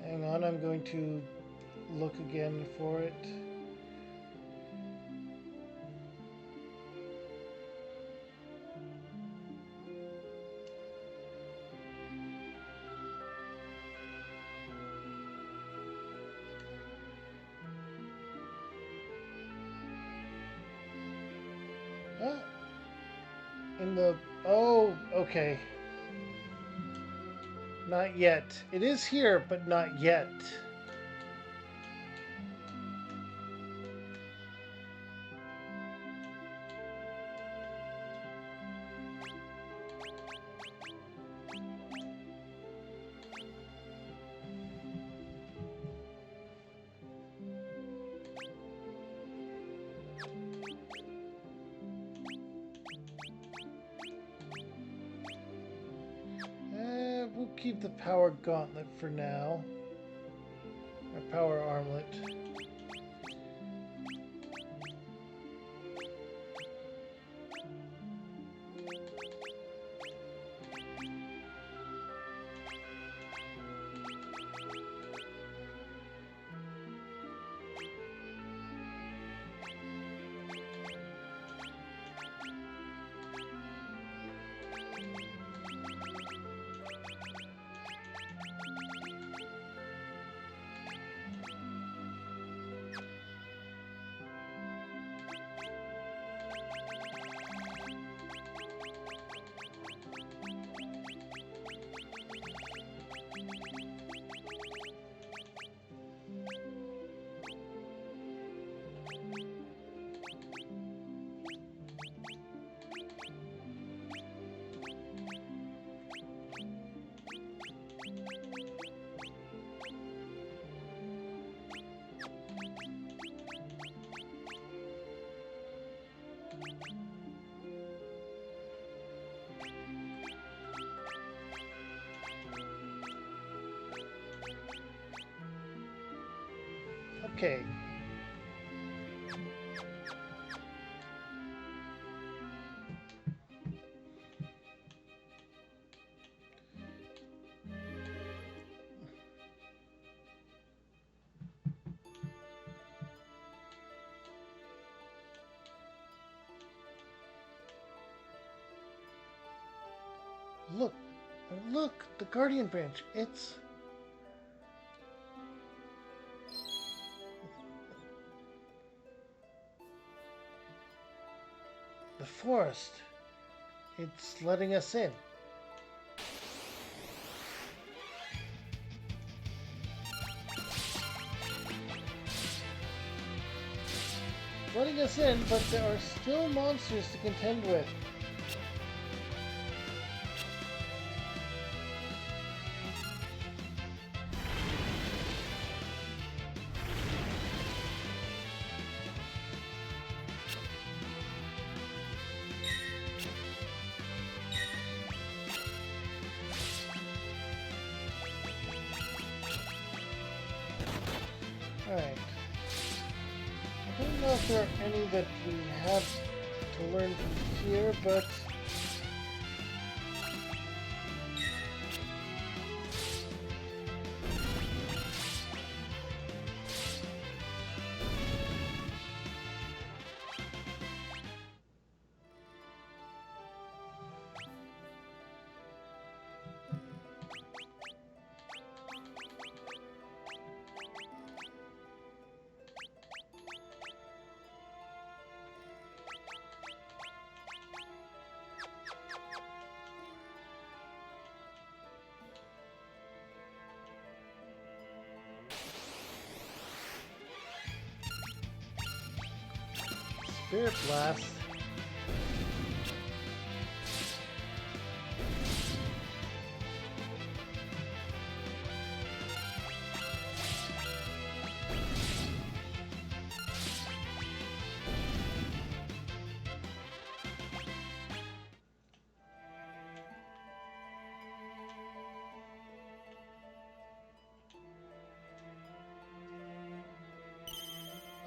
[SPEAKER 1] Hang on, I'm going to look again for it. Huh? In the... Oh, okay. Not yet. It is here, but not yet. We'll keep the power gauntlet for now. Or power armlet. Okay. Look, look, the Guardian Branch. It's the forest. It's letting us in. Letting us in, but there are still monsters to contend with. Alright. I don't know if there are any that we have to learn from here, but Spirit Blast.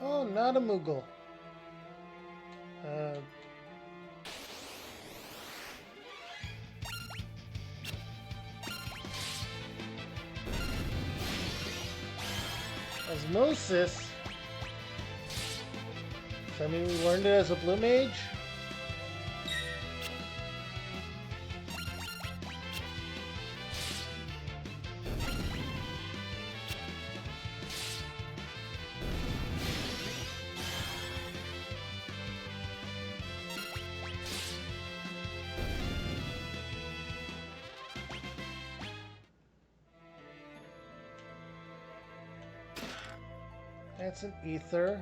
[SPEAKER 1] Oh, not a Moogle. Osmosis. So I mean we learned it as a blue mage? That's an ether.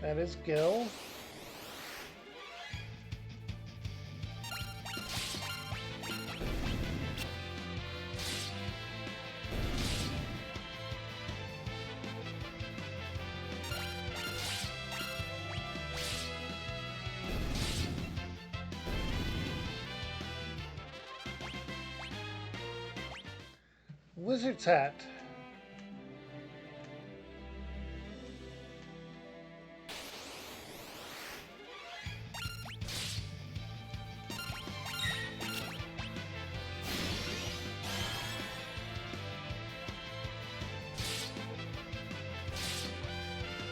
[SPEAKER 1] That is Gil. Wizard's Hat.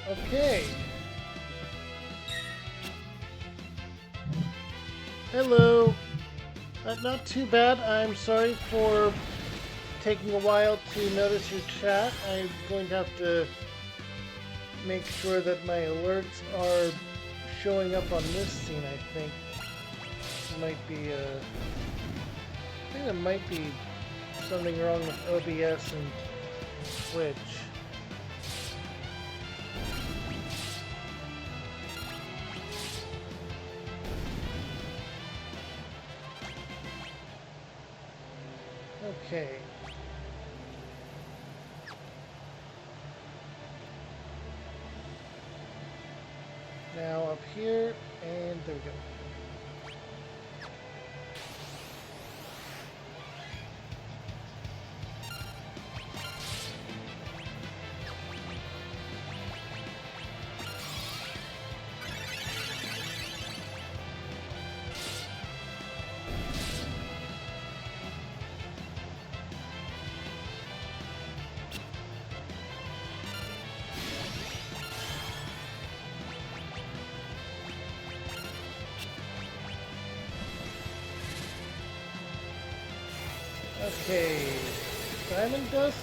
[SPEAKER 1] Okay. Hello. Not too bad. I'm sorry for taking a while to notice your chat. I'm going to have to make sure that my alerts are showing up on this scene, I think. I think there might be something wrong with OBS and Twitch. Okay. Now up here, and there we go. Okay, diamond dust.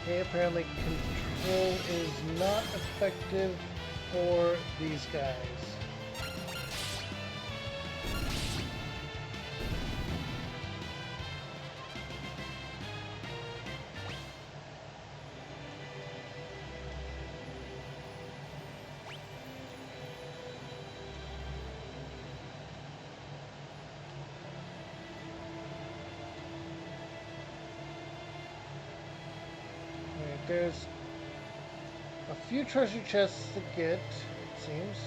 [SPEAKER 1] Okay, apparently control is not effective for these guys. Alright, there's a few treasure chests to get, it seems.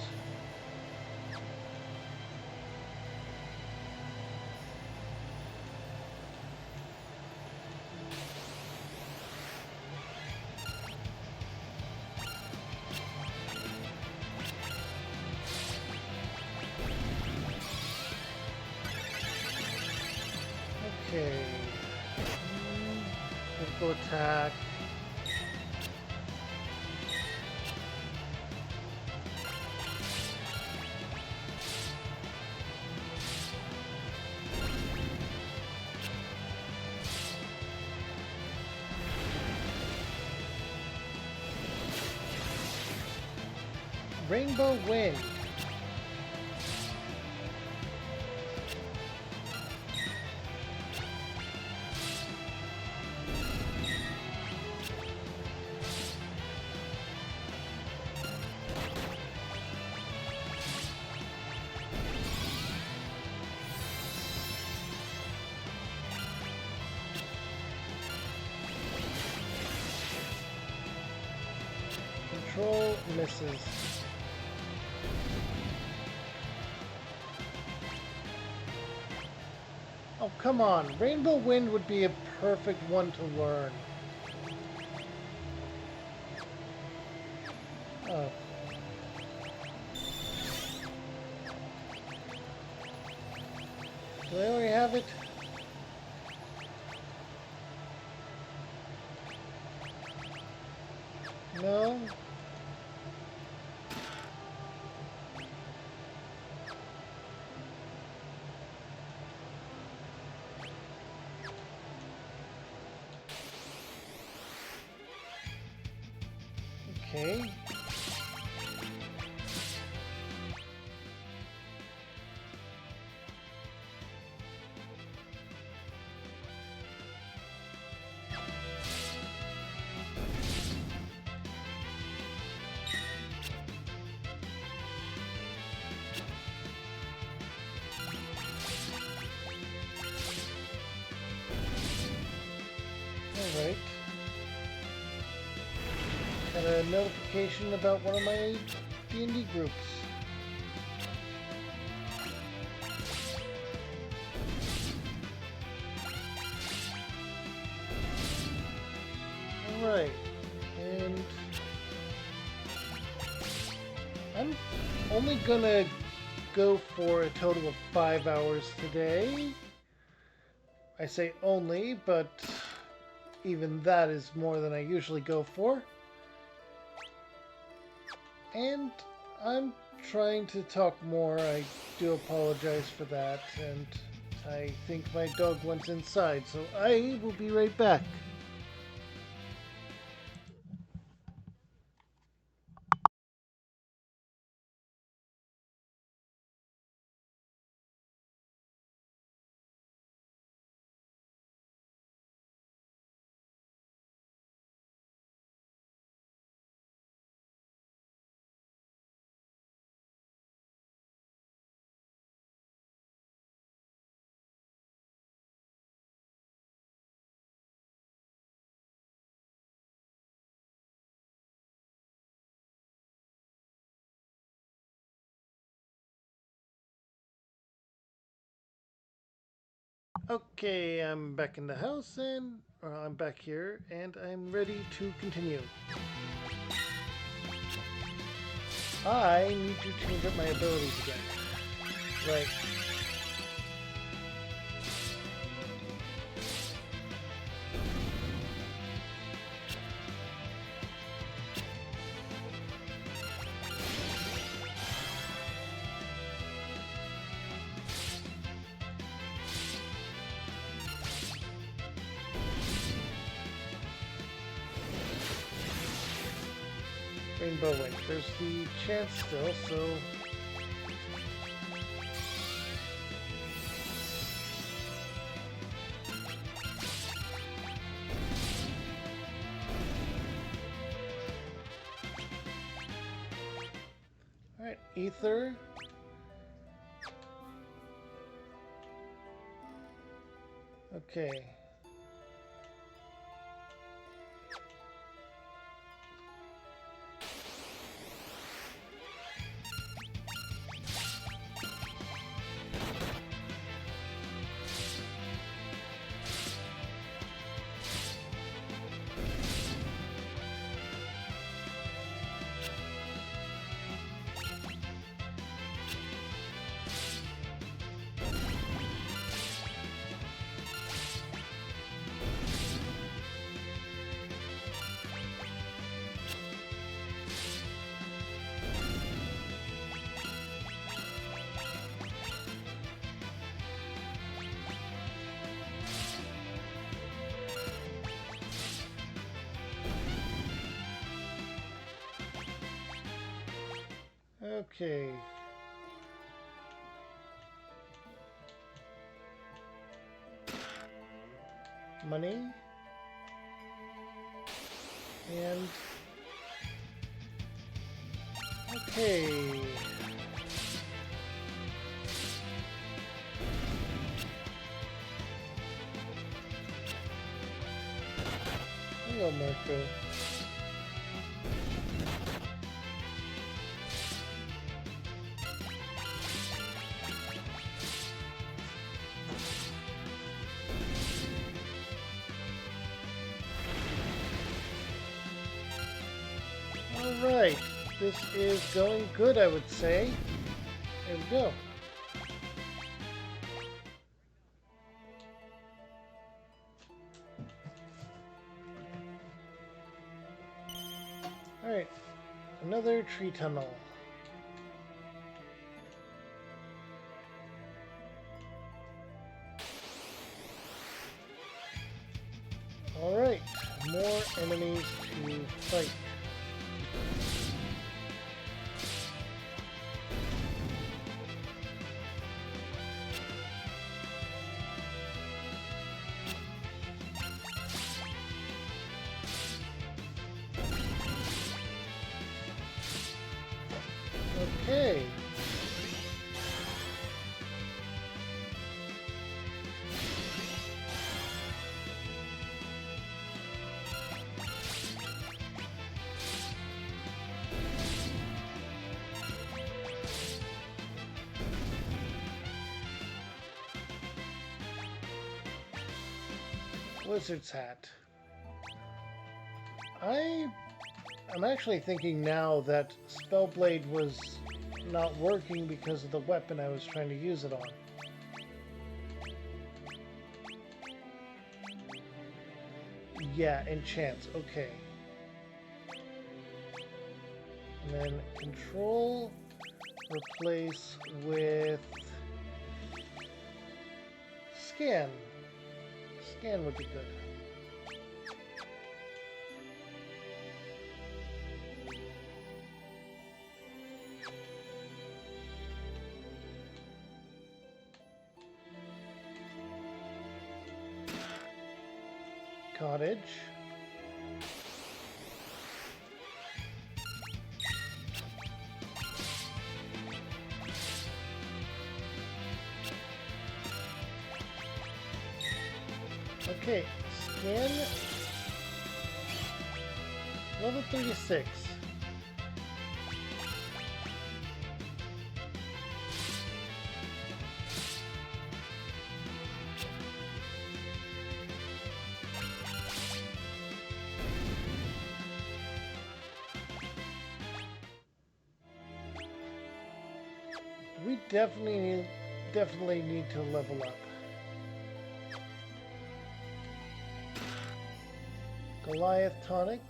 [SPEAKER 1] Okay. Critical attack. Rainbow Wind. Control misses. Oh, come on. Rainbow Wind would be a perfect one to learn. Oh. Do I already have it? No? Okay. Alright. Got a notification about one of my D&D groups. Alright. And I'm only gonna go for a total of 5 hours today. I say only, but even that is more than I usually go for. And I'm trying to talk more. I do apologize for that, and I think my dog went inside, so I will be right back. Okay, I'm back in the house and I'm back here and I'm ready to continue. I need to change up my abilities again. Right. Rainbow Wing. There's the chance still, so... Alright, Ether. Okay. Okay. Money. And... Okay. Hello, Marco. Alright, this is going good, I would say. There we go. Alright, another tree tunnel. Alright, more enemies to fight. Okay. Wizard's Hat. I'm actually thinking now that Spellblade was not working because of the weapon I was trying to use it on. Yeah, enchants. Okay. And then control replace with scan. Scan would be good. Cottage. Okay, scan level 36. We definitely need to level up. Goliath tonic.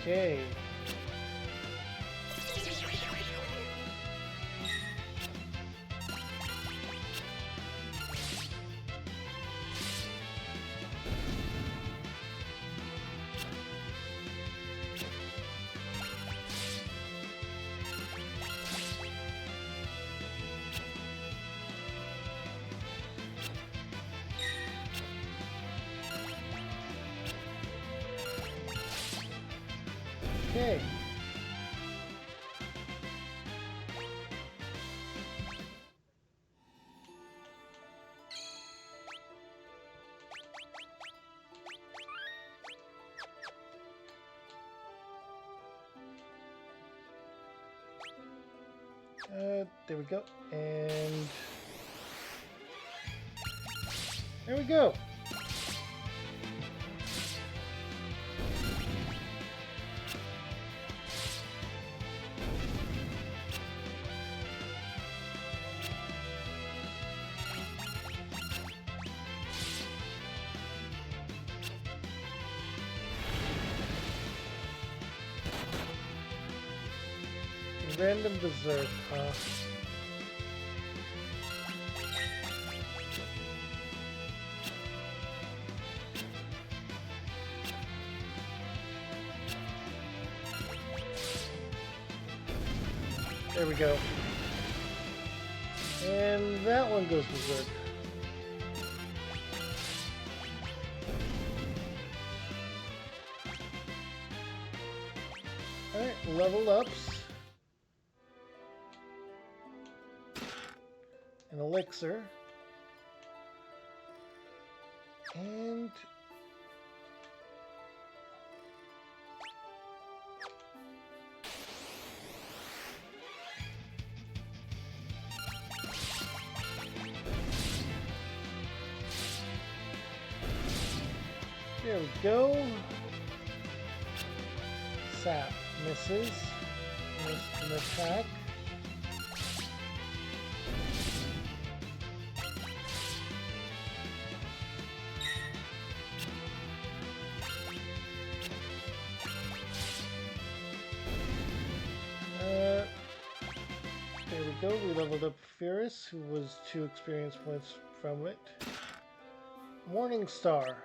[SPEAKER 1] Okay. Okay. There we go. And there we go. Random berserk, huh? There we go. And that one goes berserk. Alright, level ups. An elixir. And there we go. Sap misses. Missed an attack. There we go. We leveled up Ferris, who was 2 experience points from it. Morning Star.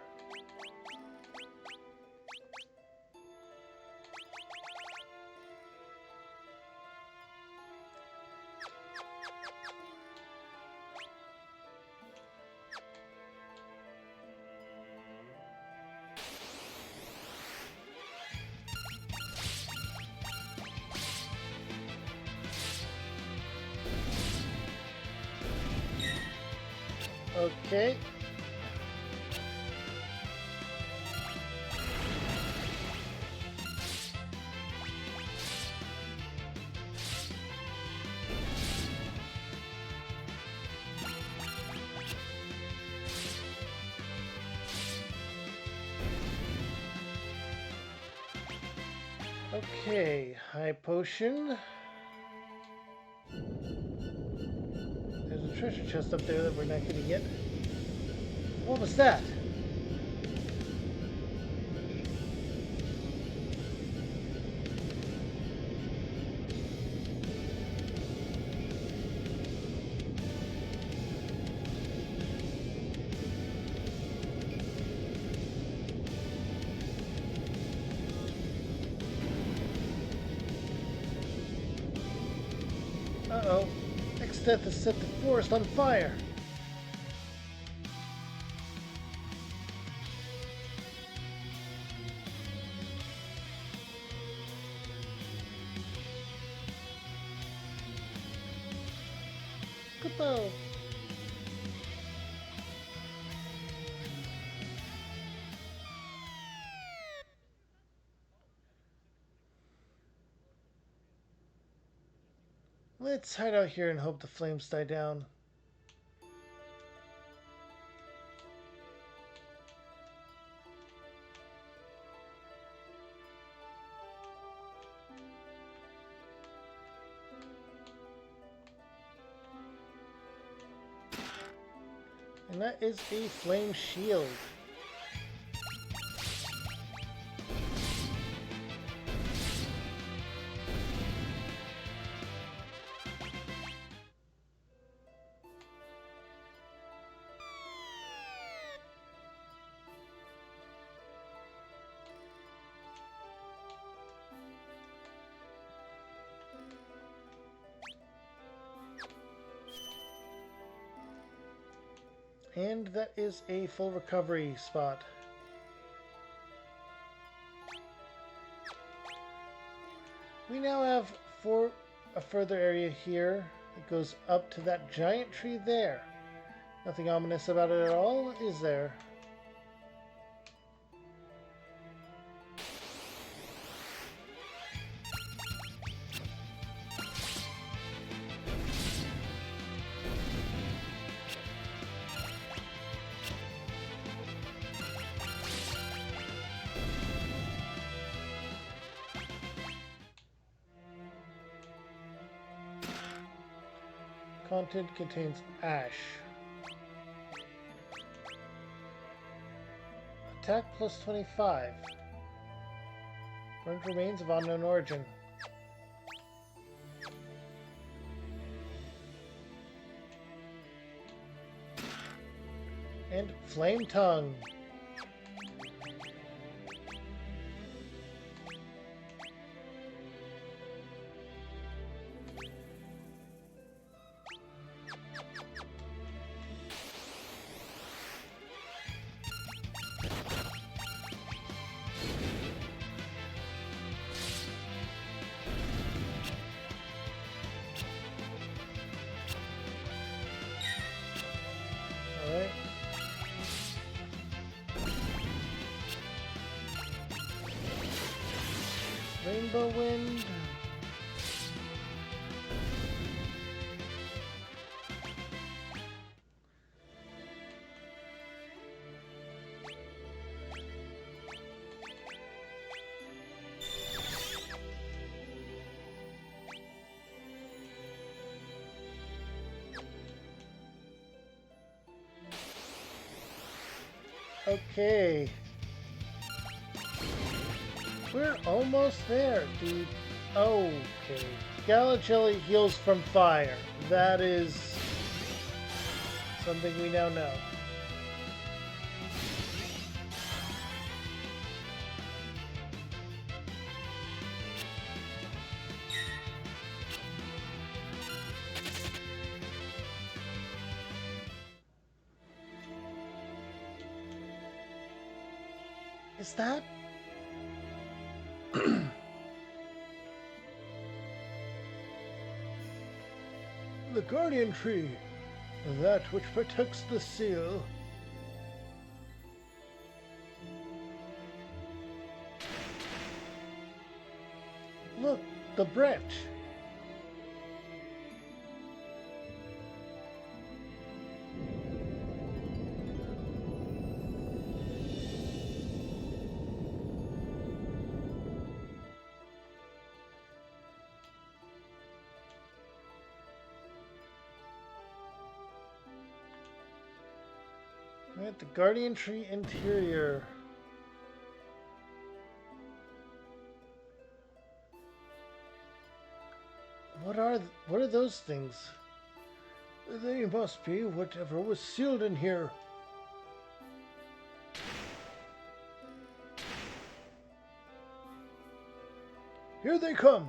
[SPEAKER 1] Okay. Okay, high potion. There's a treasure chest up there that we're not gonna get. What was that? Uh-oh. Exteth has set the forest on fire. Kupo. Let's hide out here and hope the flames die down. And that is a flame shield. And that is a full recovery spot. We now have a further area here that goes up to that giant tree there. Nothing ominous about it at all, is there? Content contains ash. Attack plus 25. Burnt remains of unknown origin. And Flame Tongue. Alright. Rainbow Wind. Okay. We're almost there. Okay. Galajelly heals from fire. That is something we now know. Is that? The Guardian Tree, that which protects the seal. Look, the branch. At the Guardian Tree interior. What are those things? They must be whatever was sealed in here. Here they come.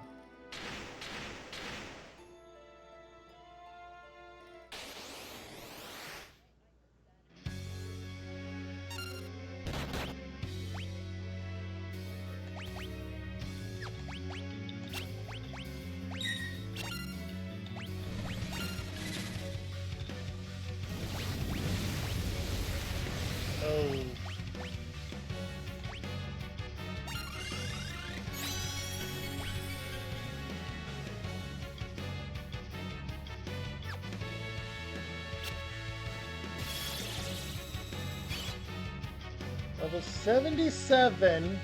[SPEAKER 1] Oh. Level 77.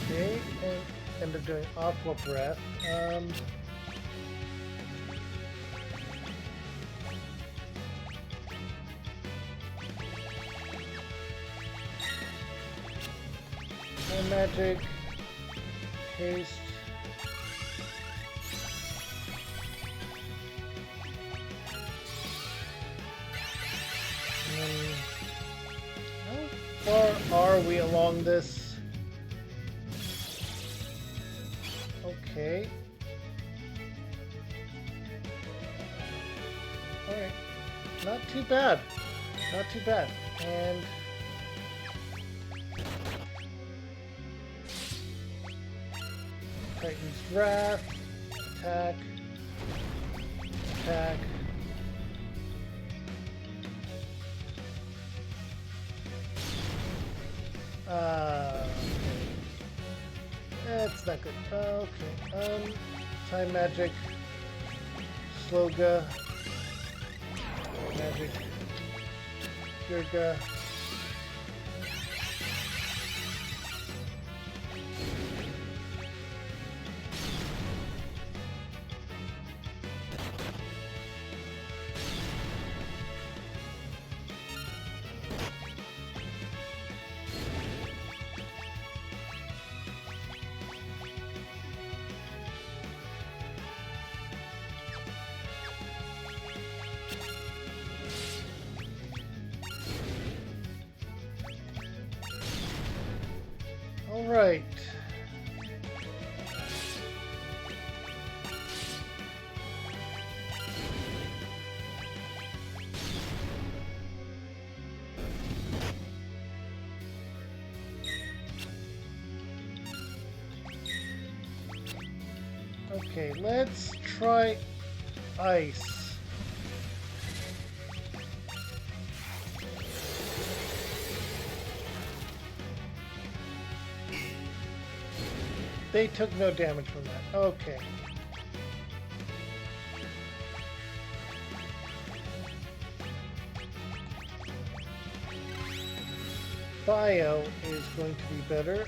[SPEAKER 1] Okay, and end up doing Aqua Breath. And magic, haste. How far are we along this? Okay. Alright. Not too bad. Not too bad. And Titan's Wrath. Attack. Attack. Okay. That's not good. Okay. Time Magic. Sloga. Magic. Gurga. All right. Okay, let's try ice. They took no damage from that. Okay. Bio is going to be better.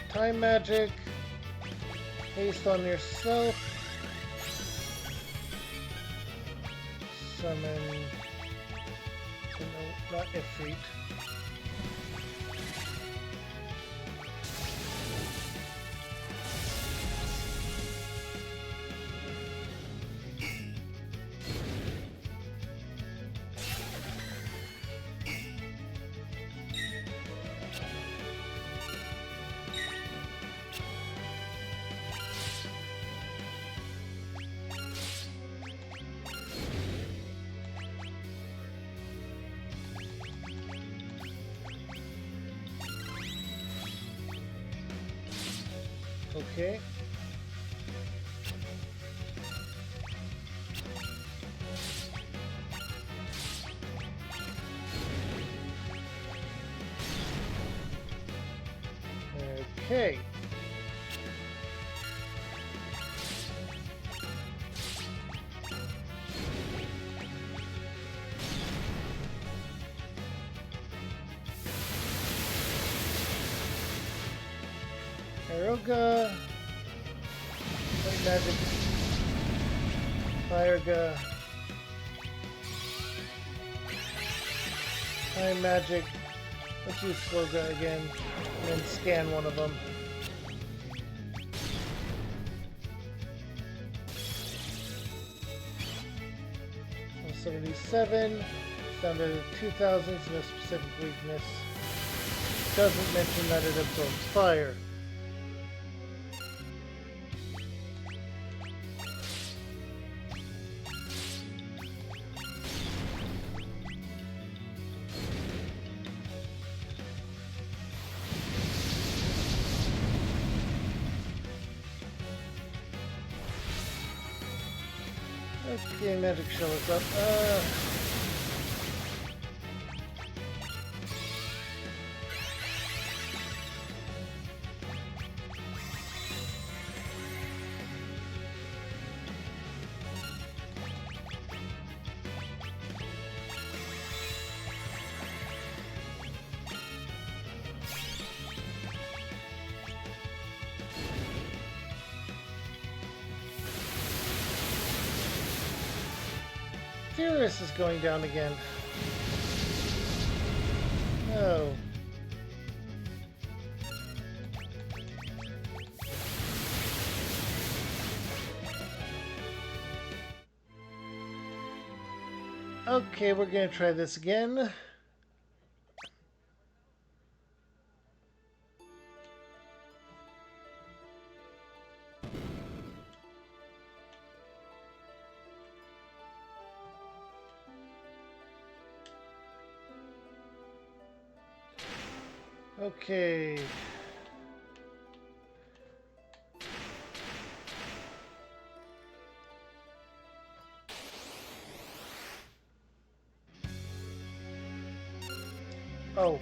[SPEAKER 1] Time Magic. Haste on yourself. Summon. No, not Ifrit. Okay. Okay. Aeroga, Light Magic, Fireга, Time magic. Let's use Sloga again, and then scan one of them. 77. Down to 2000, so no specific weakness. Doesn't mention that it absorbs fire. Okay, magic shell is up. Furious is going down again. No. Okay, we're gonna try this again. Okay. Oh.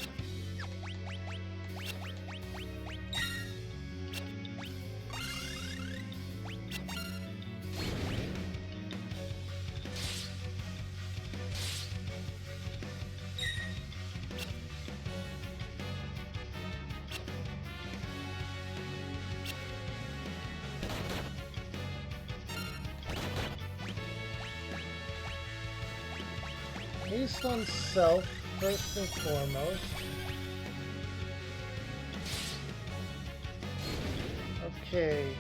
[SPEAKER 1] Haste on self, first and foremost. Okay.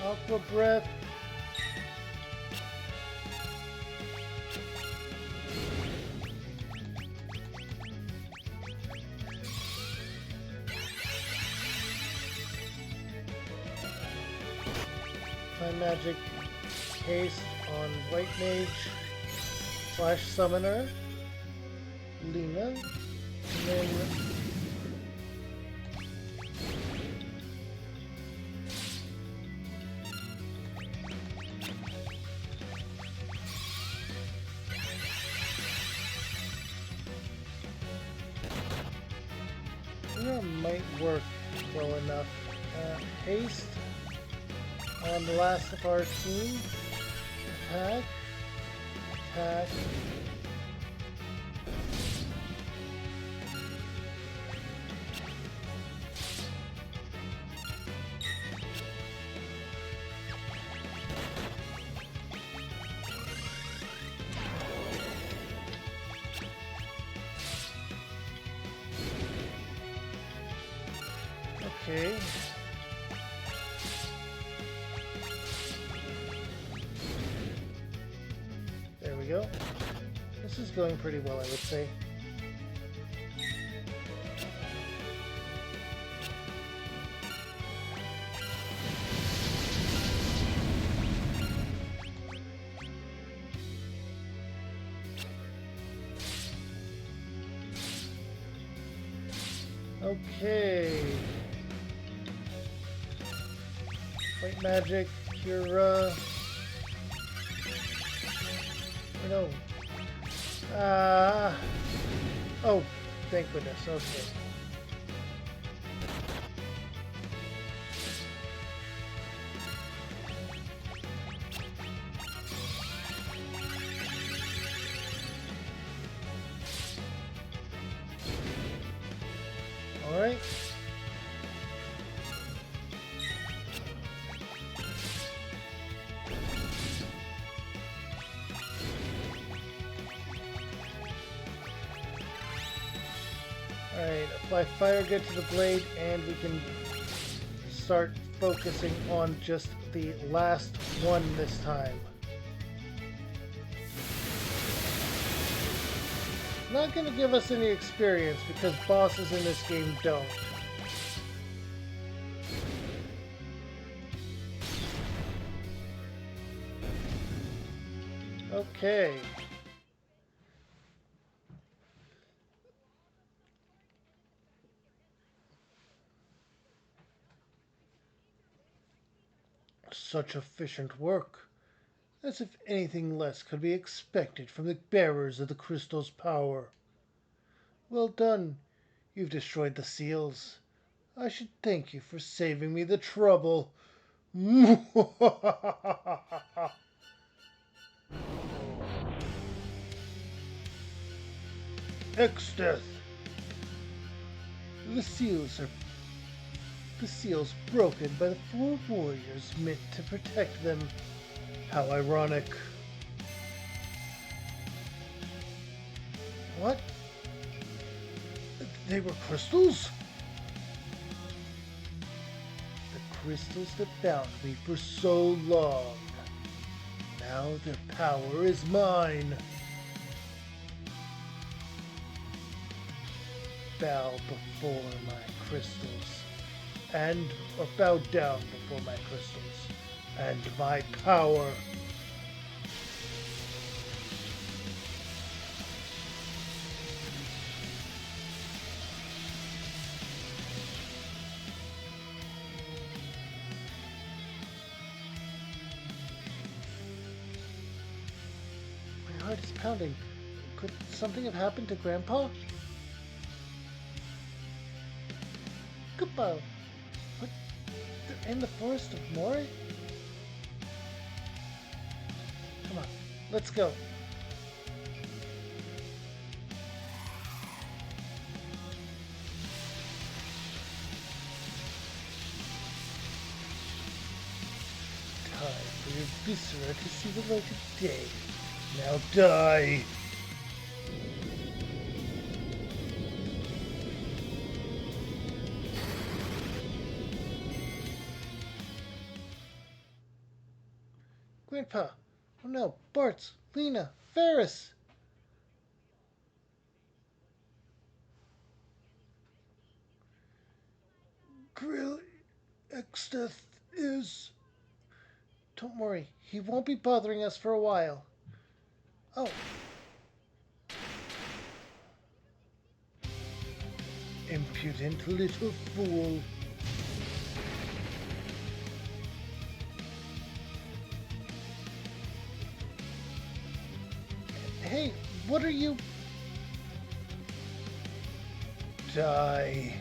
[SPEAKER 1] Aqua breath. Time magic. Haste on White Mage / Summoner, Lena, and then that might work well enough. Haste on the last of our team. Attack. Attack. Okay. Go. This is going pretty well, I would say. Okay. White magic, Cura. No. Oh, thank goodness. Okay. All right. apply fire good to the blade, and we can start focusing on just the last one this time. Not going to give us any experience because bosses in this game don't. Okay. Such efficient work, as if anything less could be expected from the bearers of the crystal's power. Well done. You've destroyed the seals. I should thank you for saving me the trouble. Exdeath. The seals broken by the 4 warriors meant to protect them. How ironic. What? They were crystals? The crystals that bound me for so long. Now their power is mine. Bow before my crystals, or bow down before my crystals and my power. My heart is pounding. Could something have happened to Grandpa? Kupo! What? They're in the forest of Mori? Come on, let's go. Time for your viscera to see the light of day. Now die! Grandpa! Oh no, Bartz, Lena, Ferris! Grill Exdeath is... Don't worry, he won't be bothering us for a while. Oh. Impudent little fool. Hey, what are you... Die.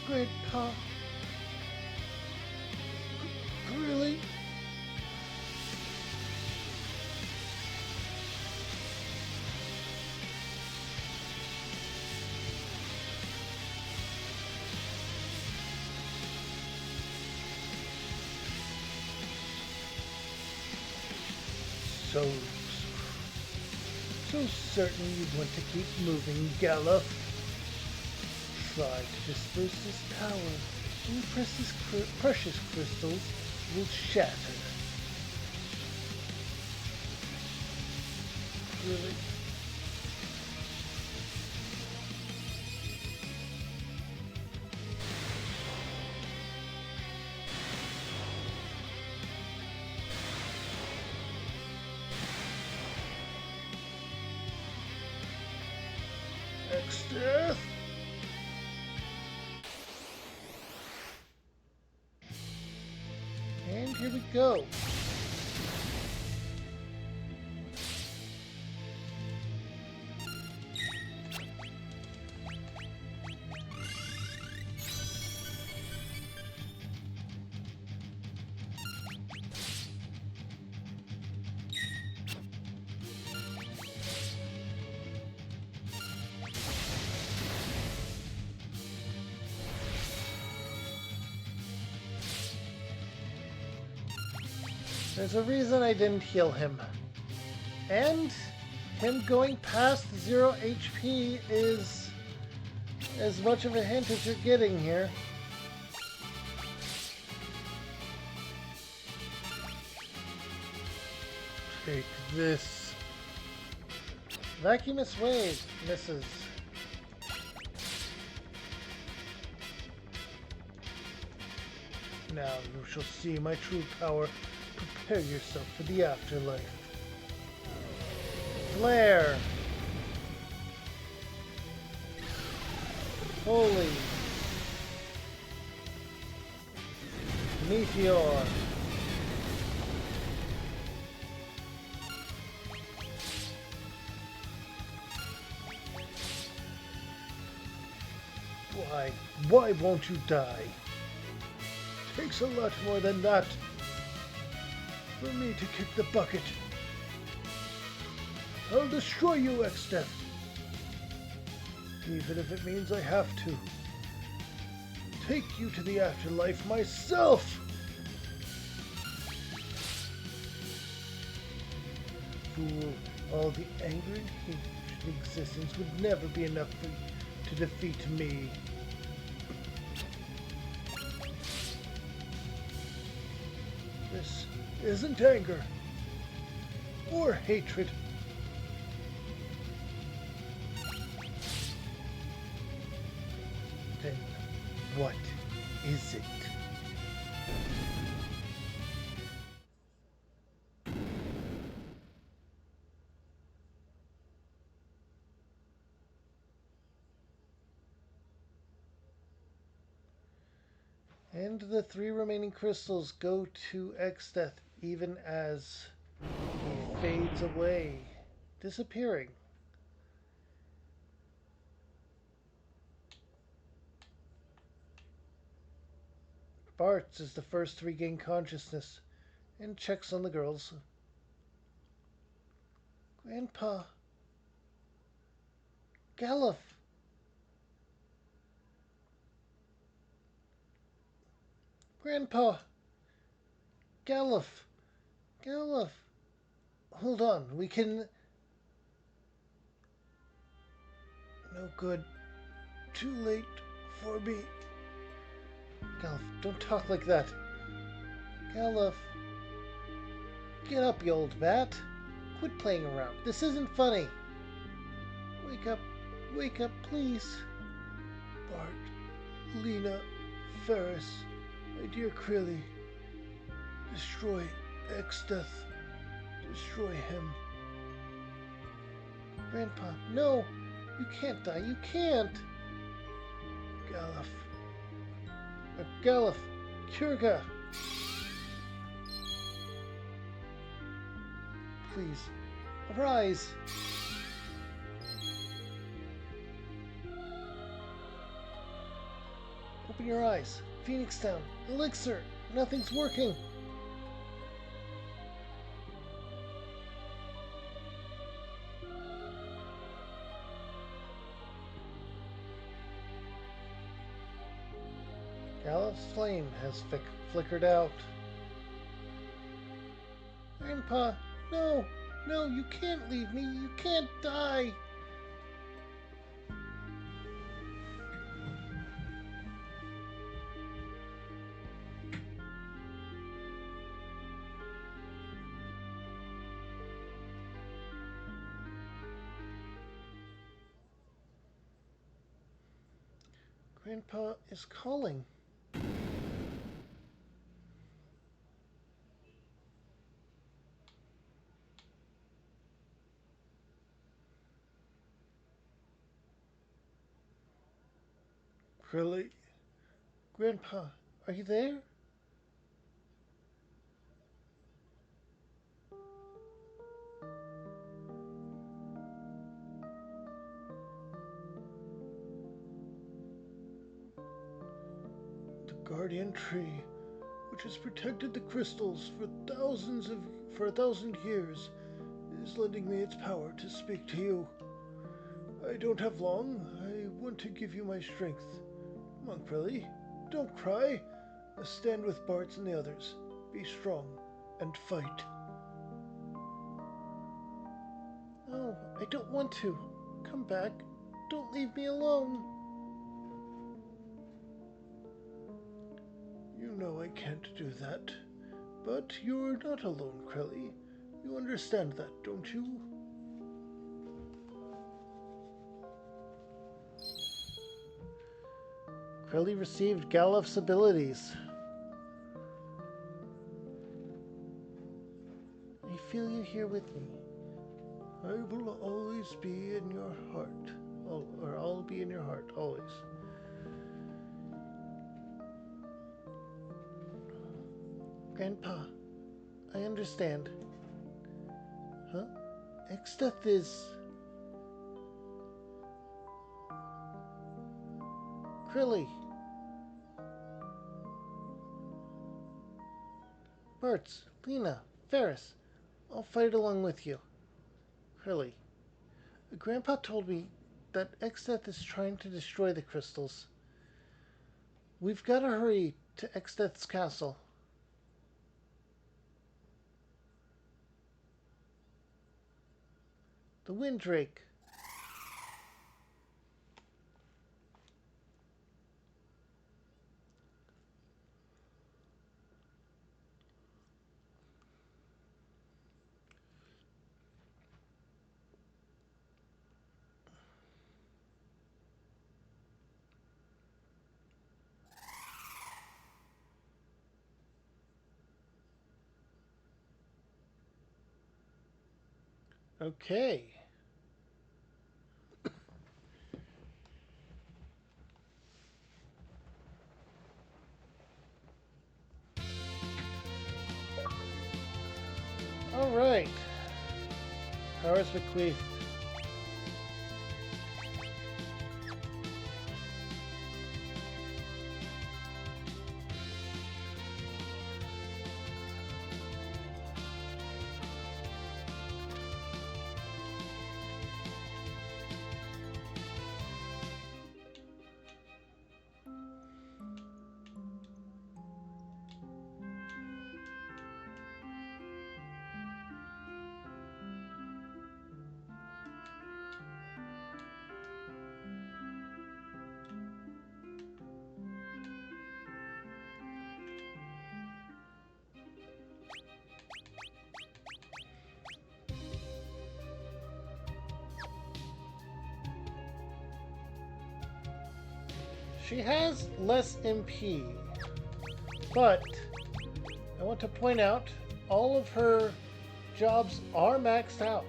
[SPEAKER 1] Grandpa. Really? So certain you want to keep moving, Gallop. Try to disperse this power, and the precious crystals will shatter. Really? Exdeath! And here we go. There's a reason I didn't heal him. And him going past 0 HP is as much of a hint as you're getting here. Take this. Vacuumous Wave misses. Now you shall see my true power. Prepare yourself for the afterlife. Flare. Holy. Meteor. Why won't you die? Takes a lot more than that for me to kick the bucket. I'll destroy you, Exdeath. Even if it means I have to. Take you to the afterlife myself! Fool, all the anger and hatred in existence would never be enough to defeat me. This isn't anger or hatred. Then what is it? And the 3 remaining crystals go to Exdeath even as he fades away, disappearing. Bartz is the first to regain consciousness and checks on the girls. Grandpa. Galuf. Grandpa. Galuf. Galuf. Hold on, we can... No good. Too late for me. Galuf, don't talk like that. Galuf. Get up, you old bat. Quit playing around. This isn't funny. Wake up. Wake up, please. Bart, Lena, Ferris, my dear Crilly. Destroy Exdeath. Destroy him. Grandpa, no! You can't die. You can't! Galuf. Galuf. Kurga. Please, arise. Open your eyes. Phoenix Town. Elixir. Nothing's working. Galuf's flame has flickered out. Grandpa, no! No, you can't leave me! You can't die! Grandpa is calling. Crilly? Grandpa, are you there? The Guardian Tree, which has protected the crystals for a thousand years, is lending me its power to speak to you. I don't have long. I want to give you my strength. Come on, Crilly. Don't cry. Stand with Bartz and the others. Be strong and fight. No, I don't want to. Come back. Don't leave me alone. You know I can't do that. But you're not alone, Krelly. You understand that, don't you? Krelly received Galuf's abilities. I feel you here with me. I will always be in your heart. Or I'll be in your heart, always. Grandpa, I understand. Huh? Exdeath is... Krelly. Bartz, Lena, Ferris, I'll fight along with you. Krelly. Grandpa told me that Exdeath is trying to destroy the crystals. We've got to hurry to Exdeath's castle. The Windrake. Okay. Alright. Powers bequeathed. She has less MP, but I want to point out all of her jobs are maxed out.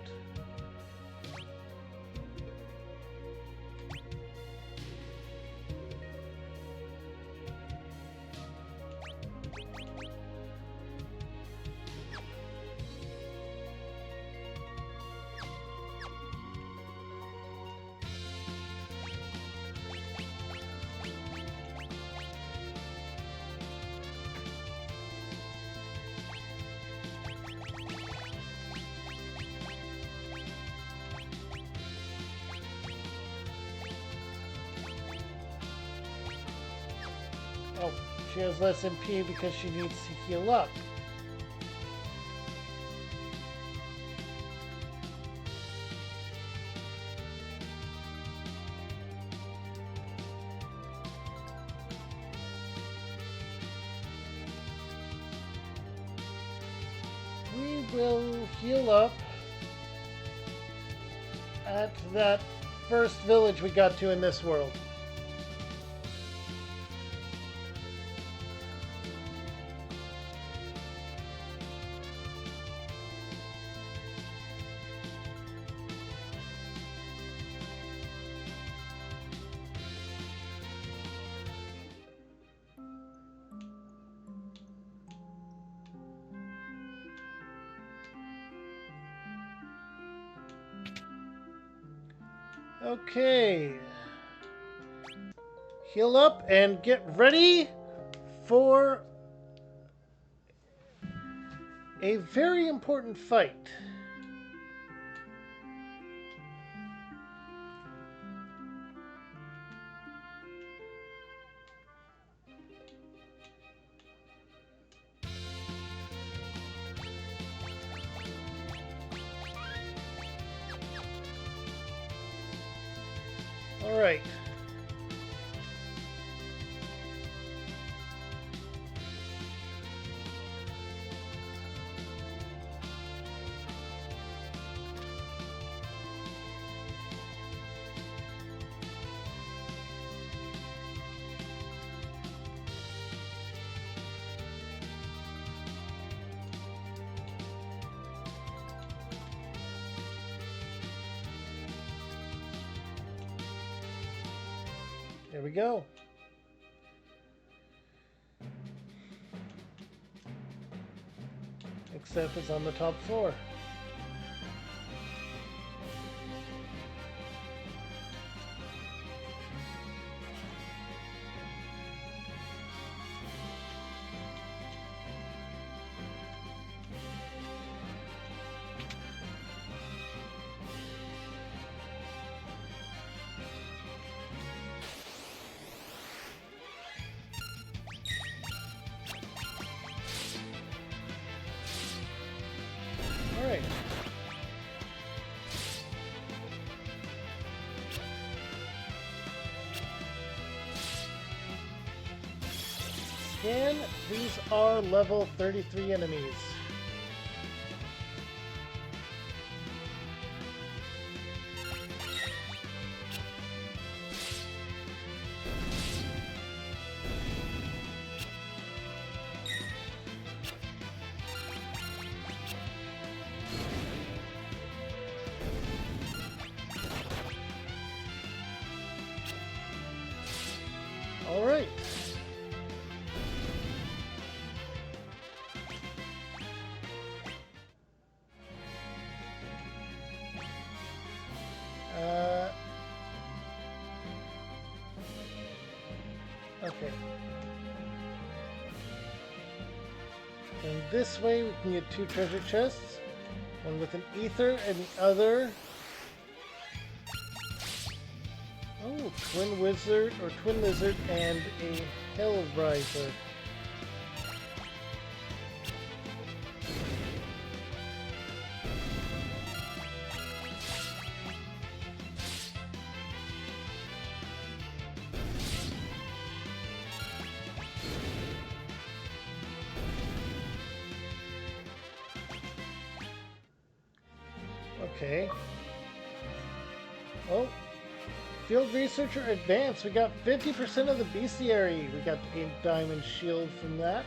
[SPEAKER 1] Oh, she has less MP because she needs to heal up. We will heal up at that first village we got to in this world. Okay. Heal up and get ready for a very important fight. Alright. Here we go. Except it's on the top floor. All right. Scan, these are level 33 enemies. All right. Okay. And this way we can get 2 treasure chests. One with an ether and the other... Oh, twin wizard or twin lizard and a hellraiser. Okay. Oh. Field Researcher Advanced. We got 50% of the bestiary. We got a diamond shield from that.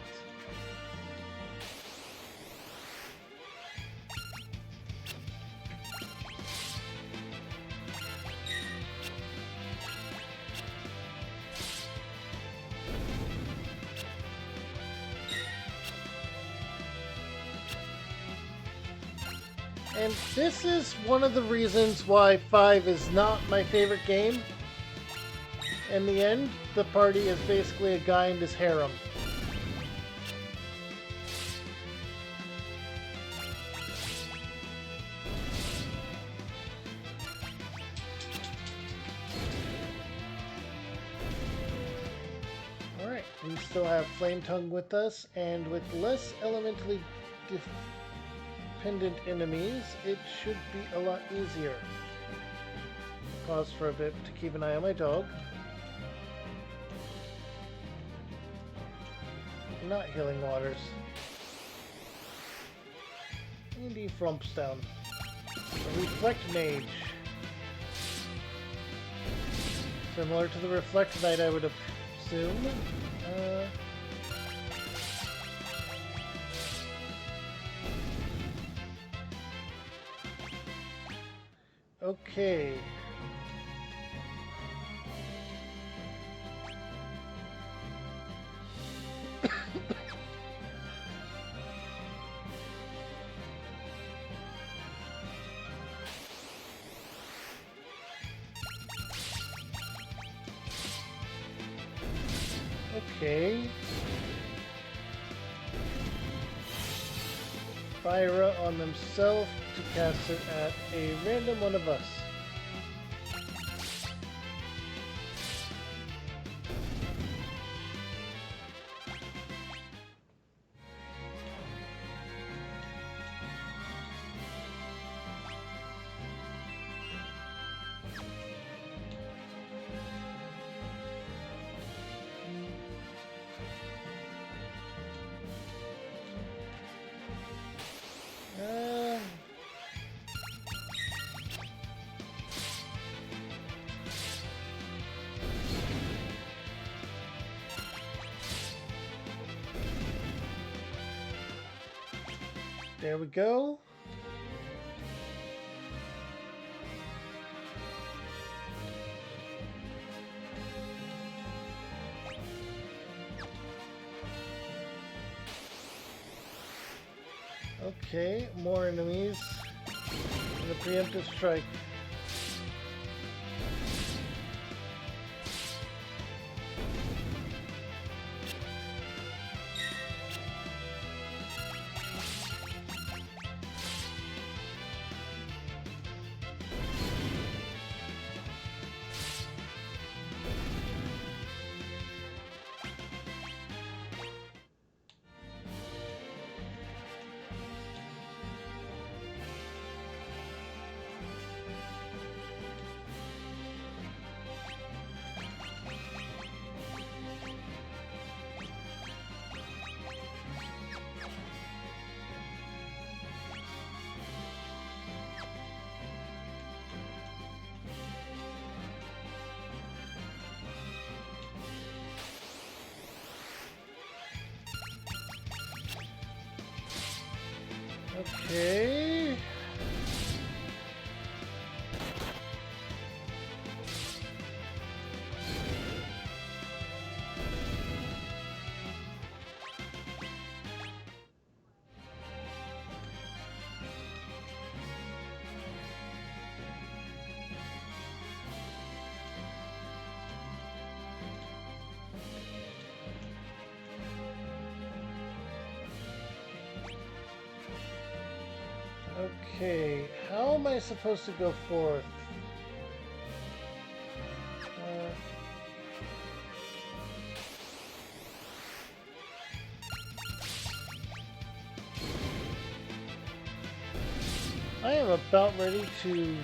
[SPEAKER 1] And this is one of the reasons why 5 is not my favorite game. In the end, the party is basically a guy and his harem. Alright, we still have Flame Tongue with us, and with less elementally dependent enemies, it should be a lot easier. Pause for a bit to keep an eye on my dog. Not Healing Waters. Andy Frumpstown. A Reflect Mage. Similar to the Reflect Knight, I would assume. Okay. Okay. Fyra on themselves to cast it at a random one of us. There we go. Okay, more enemies. And the preemptive strike. Okay. Okay, how am I supposed to go forth? I am about ready to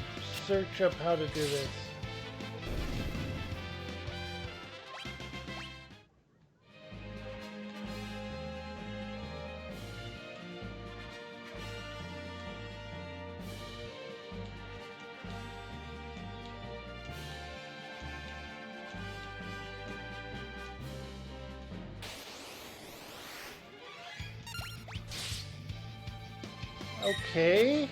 [SPEAKER 1] search up how to do this. Okay.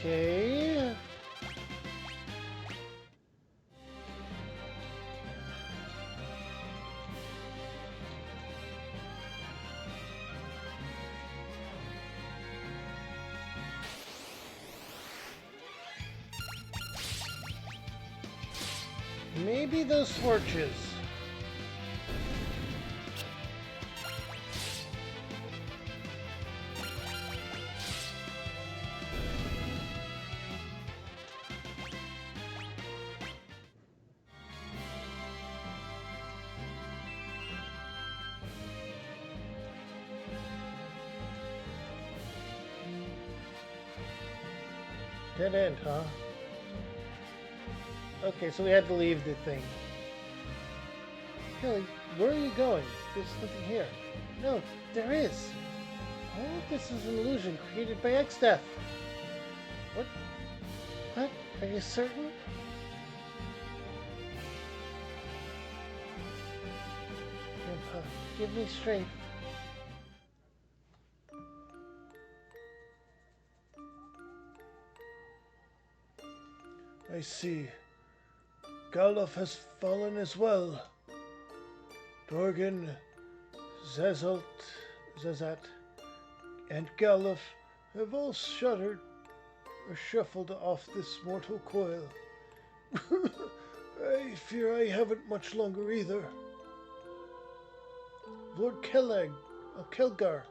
[SPEAKER 1] Okay. Maybe those switches. Dead end, huh? Okay, so we had to leave the thing. Kelly, where are you going? There's nothing here. No, there is. All of this is an illusion created by X-Death. What? What? Are you certain? Grandpa, give me strength. I see. Galuf has fallen as well. Dorgan, Zazat, and Galuf have all shuddered or shuffled off this mortal coil. I fear I haven't much longer either. Lord Kelgar.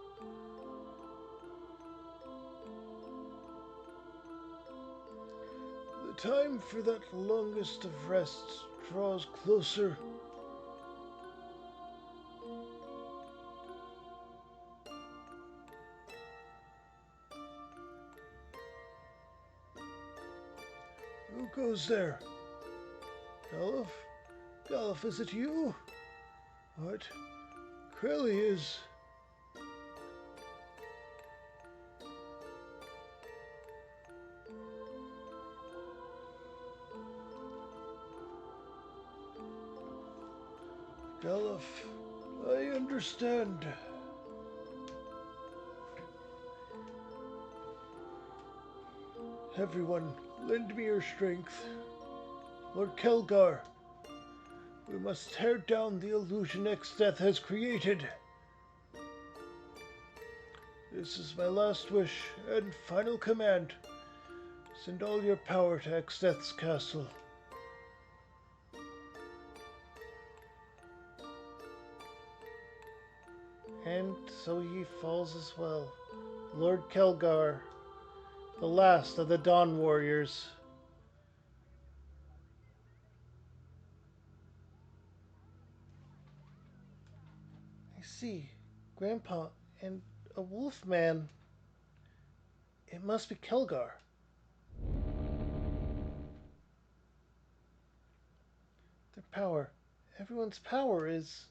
[SPEAKER 1] The time for that longest of rests draws closer. Who goes there? Galuf? Galuf, is it you? What? Krilly is... Galuf, I understand. Everyone, lend me your strength. Lord Kelgar, we must tear down the illusion Exdeath has created. This is my last wish and final command. Send all your power to Exdeath's castle. And so he falls as well. Lord Kelgar, the last of the Dawn Warriors. I see. Grandpa and a wolf man. It must be Kelgar. Their power. Everyone's power is...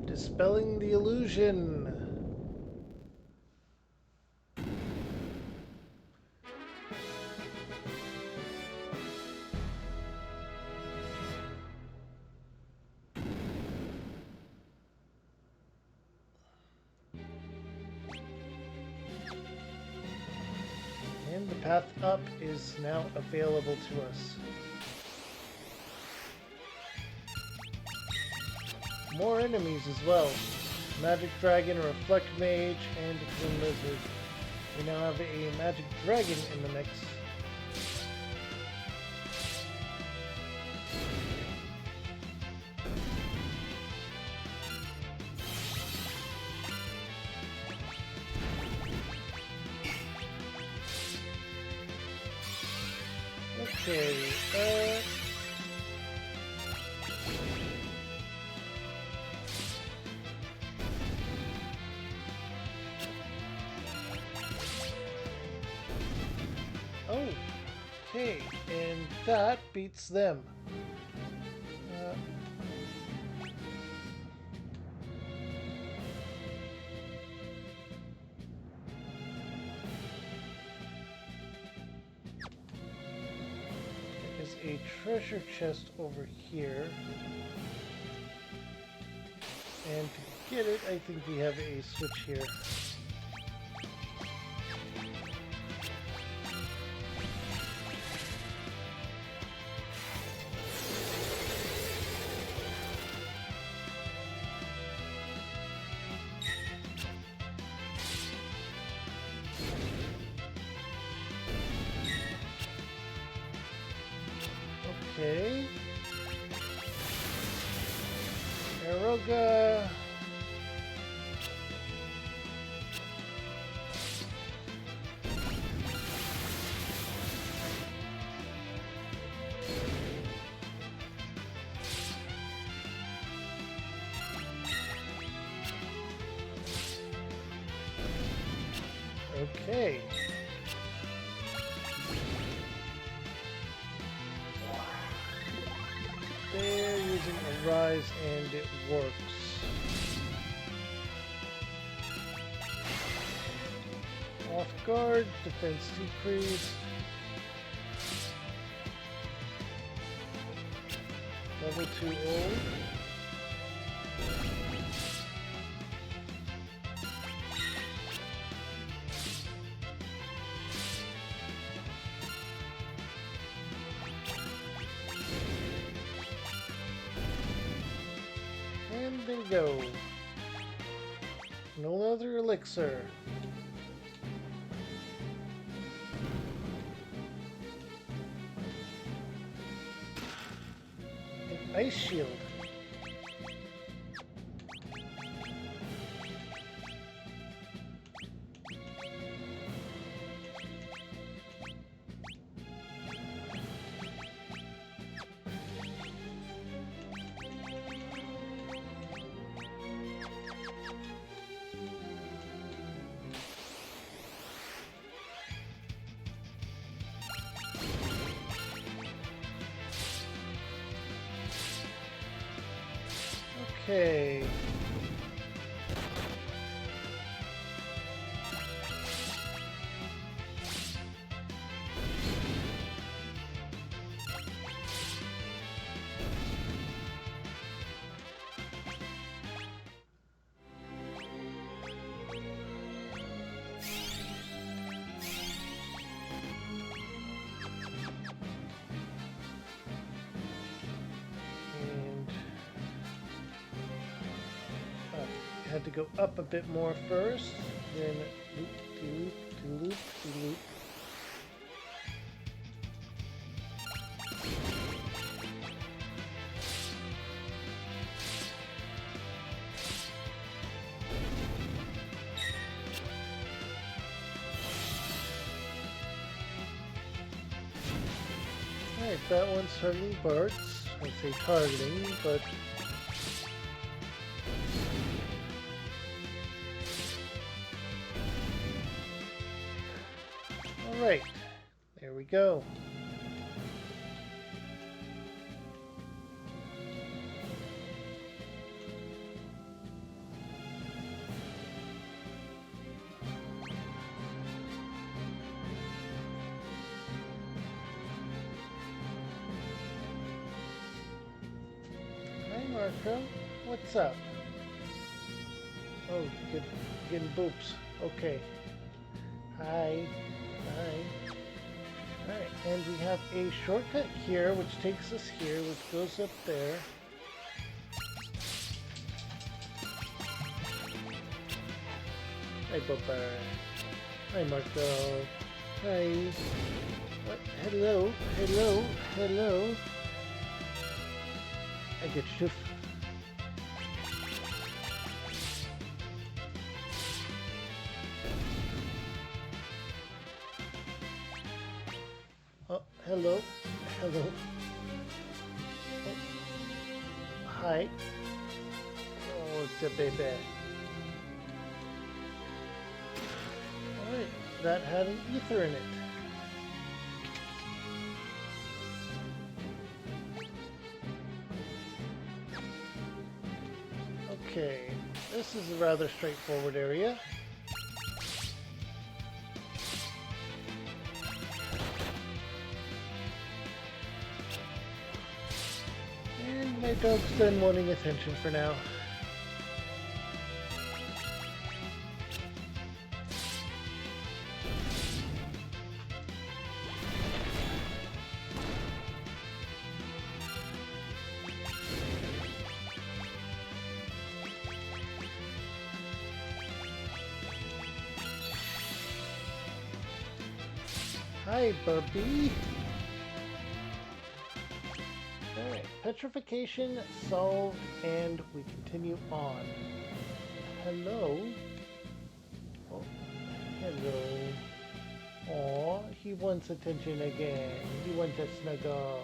[SPEAKER 1] dispelling the illusion. And the path up is now available to us. More enemies as well. Magic Dragon, a Reflect Mage, and a Twin Lizard. We now have a Magic Dragon in the mix. Okay, okay, and that beats them. There is a treasure chest over here. And to get it, I think we have a switch here. Okay. Aeroga. Okay. They're using a rise and it works. Off guard, defense decrease. Level 2 old. And bingo. No other elixir. An ice shield. Okay. Had to go up a bit more first, then loop, loop, loop, loop. Alright, that one's targeting Bart's. I'd say targeting, but alright, there we go. Hi Marco, what's up? Oh, getting boops. Okay. Hi. Hi. Alright, and we have a shortcut here, which takes us here, which goes up there. Hi, Bubba. Hi, Marco. Hi. What? Hello. Hello. Hello. I get you. Oh, hello. Hello. Oh. Hi. Oh, it's a baby. Alright, that had an ether in it. Okay, this is a rather straightforward area. And my dog's done wanting attention for now. Hi, Bubby. Alright, petrification solved, and we continue on. Hello? Oh, hello. Aw, he wants attention again. He wants a snuggle.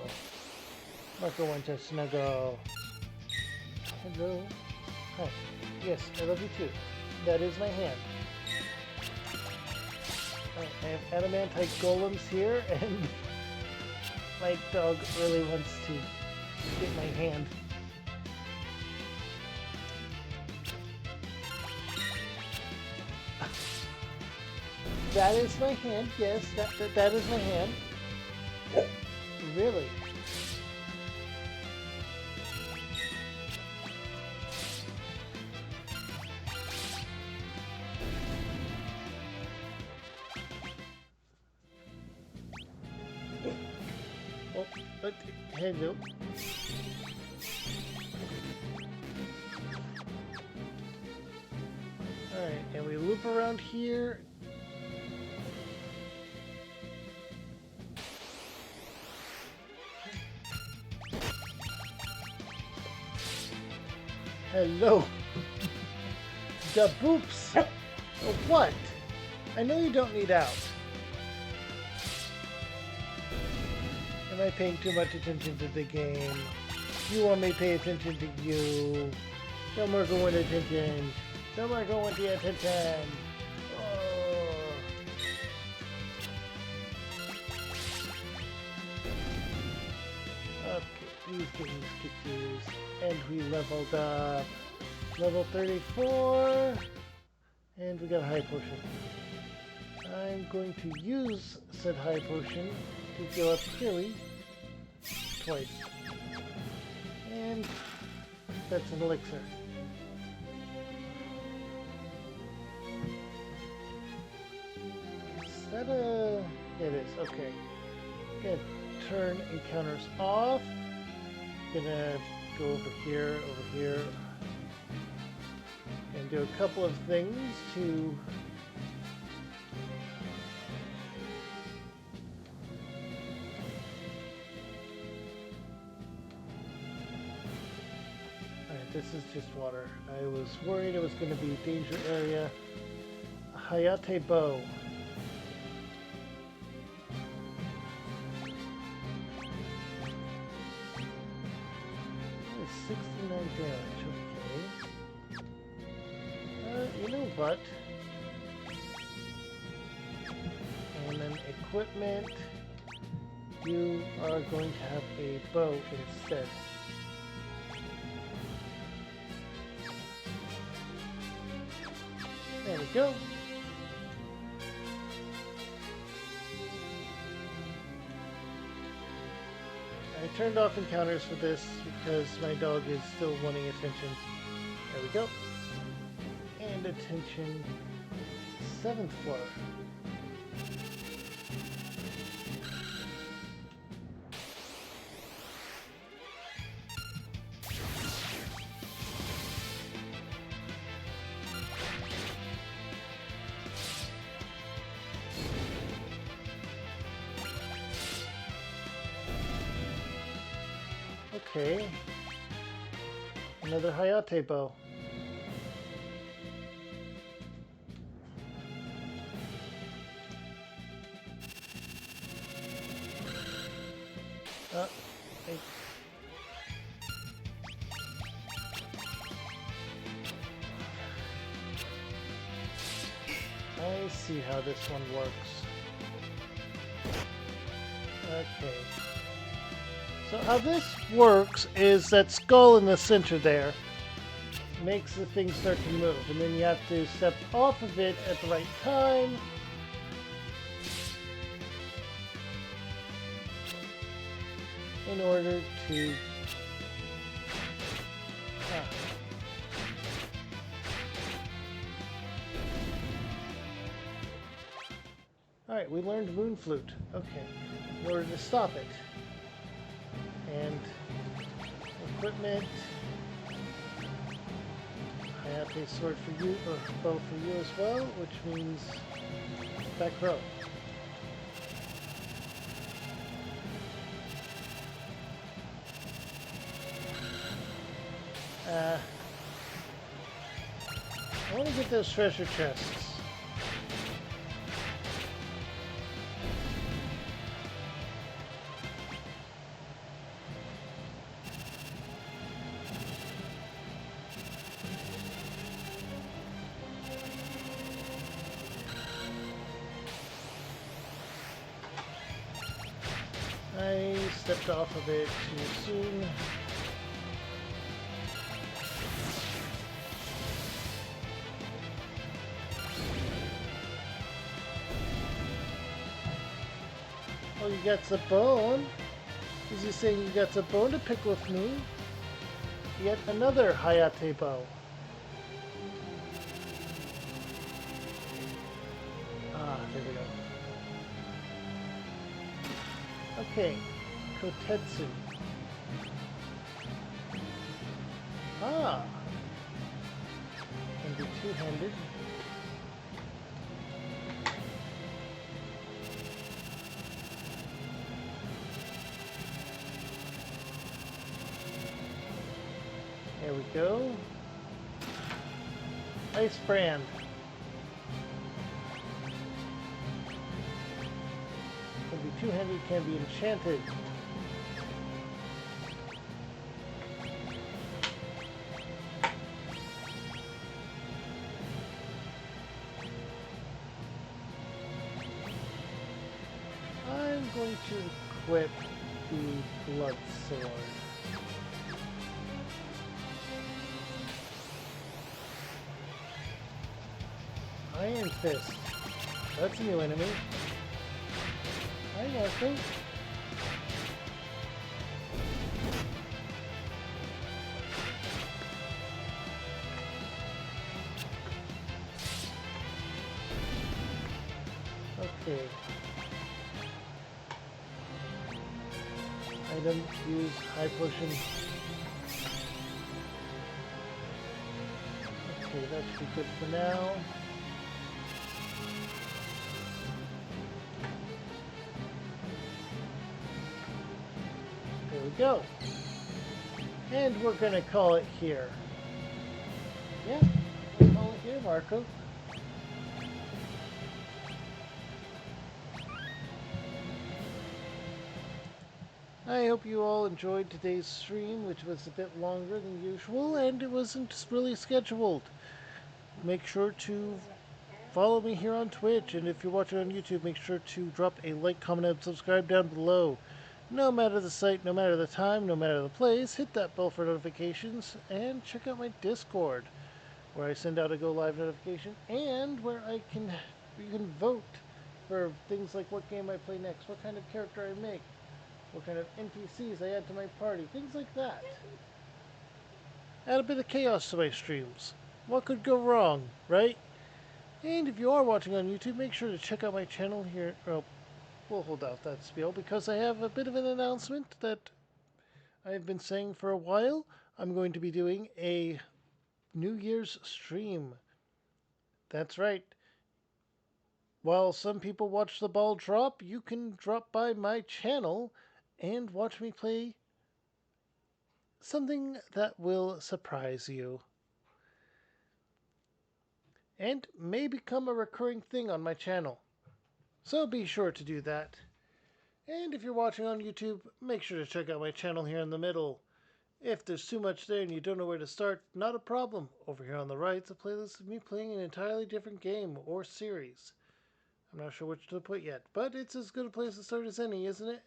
[SPEAKER 1] Marco wants a snuggle. Hello? Hi. Yes, I love you too. That is my hand. I have adamantite golems here, and my dog really wants to get my hand. That is my hand, yes, that is my hand. Really? Oh, but hello. Alright, and we loop around here. Hello. The boops. What? I know you don't need out. Am I paying too much attention to the game? You want me to pay attention to you. No more going attention. No more going to attention. Oh. Okay, Use get use. And we leveled up. Level 34. And we got a high potion. I'm going to use said high potion to heal up Kirri twice. And that's an elixir. Is that a... Yeah, it is. Okay. Gonna turn encounters off. Gonna go over here, and do a couple of things to Alright, this is just water. I was worried it was going to be a danger area. Hayate bow. It's 69 damage, okay. You know what? And then equipment. You are going to have a bow instead. There we go. I turned off encounters for this because my dog is still wanting attention. There we go. And attention, 7th floor. Okay. Another Hayate bow. Hey. I see how this one works. Okay. So how this works is that skull in the center there makes the thing start to move, and then you have to step off of it at the right time. In order to... Alright, we learned Moon Flute. Okay. In order to stop it. And equipment. I have a sword for you, or bow for you as well, which means back row. I want to get those treasure chests. I stepped off of it too soon. Oh, you got the bone? Is he saying you got the bone to pick with me? Yet another Hayate bow. Ah, there we go. Okay, Kotetsu. Ah! Can be two-handed. There we go. Ice brand. Can be two-handed, can be enchanted. I'm going to equip the blood sword. Iron Fist. That's a new enemy. Hi, Marco. Okay. Item, use, high potion. Okay, that should be good for now. There we go. And we're gonna call it here. Yeah, we'll call it here, Marco. I hope you all enjoyed today's stream, which was a bit longer than usual, and it wasn't really scheduled. Make sure to follow me here on Twitch, and if you're watching on YouTube, make sure to drop a like, comment, and subscribe down below. No matter the site, no matter the time, no matter the place, hit that bell for notifications, and check out my Discord, where I send out a go live notification, and where you can vote for things like what game I play next, what kind of character I make, what kind of NPCs I add to my party, things like that. Add a bit of chaos to my streams. What could go wrong, right? And if you are watching on YouTube, make sure to check out my channel here. Well, we'll hold out that spiel because I have a bit of an announcement that I've been saying for a while. I'm going to be doing a New Year's stream. That's right. While some people watch the ball drop, you can drop by my channel and watch me play something that will surprise you and may become a recurring thing on my channel. So be sure to do that. And if you're watching on YouTube, make sure to check out my channel here in the middle. If there's too much there and you don't know where to start, not a problem. Over here on the right is a playlist of me playing an entirely different game or series. I'm not sure which to put yet, but it's as good a place to start as any, isn't it?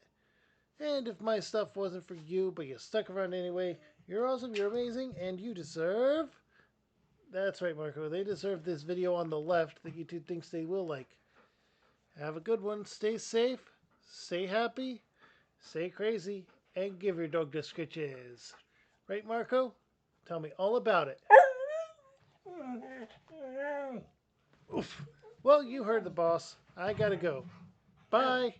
[SPEAKER 1] And if my stuff wasn't for you, but you stuck around anyway, you're awesome, you're amazing, and you deserve... That's right, Marco. They deserve this video on the left that YouTube thinks they will like. Have a good one. Stay safe. Stay happy. Stay crazy. And give your dog the scritches. Right, Marco? Tell me all about it. Oof. Well, you heard the boss. I gotta go. Bye.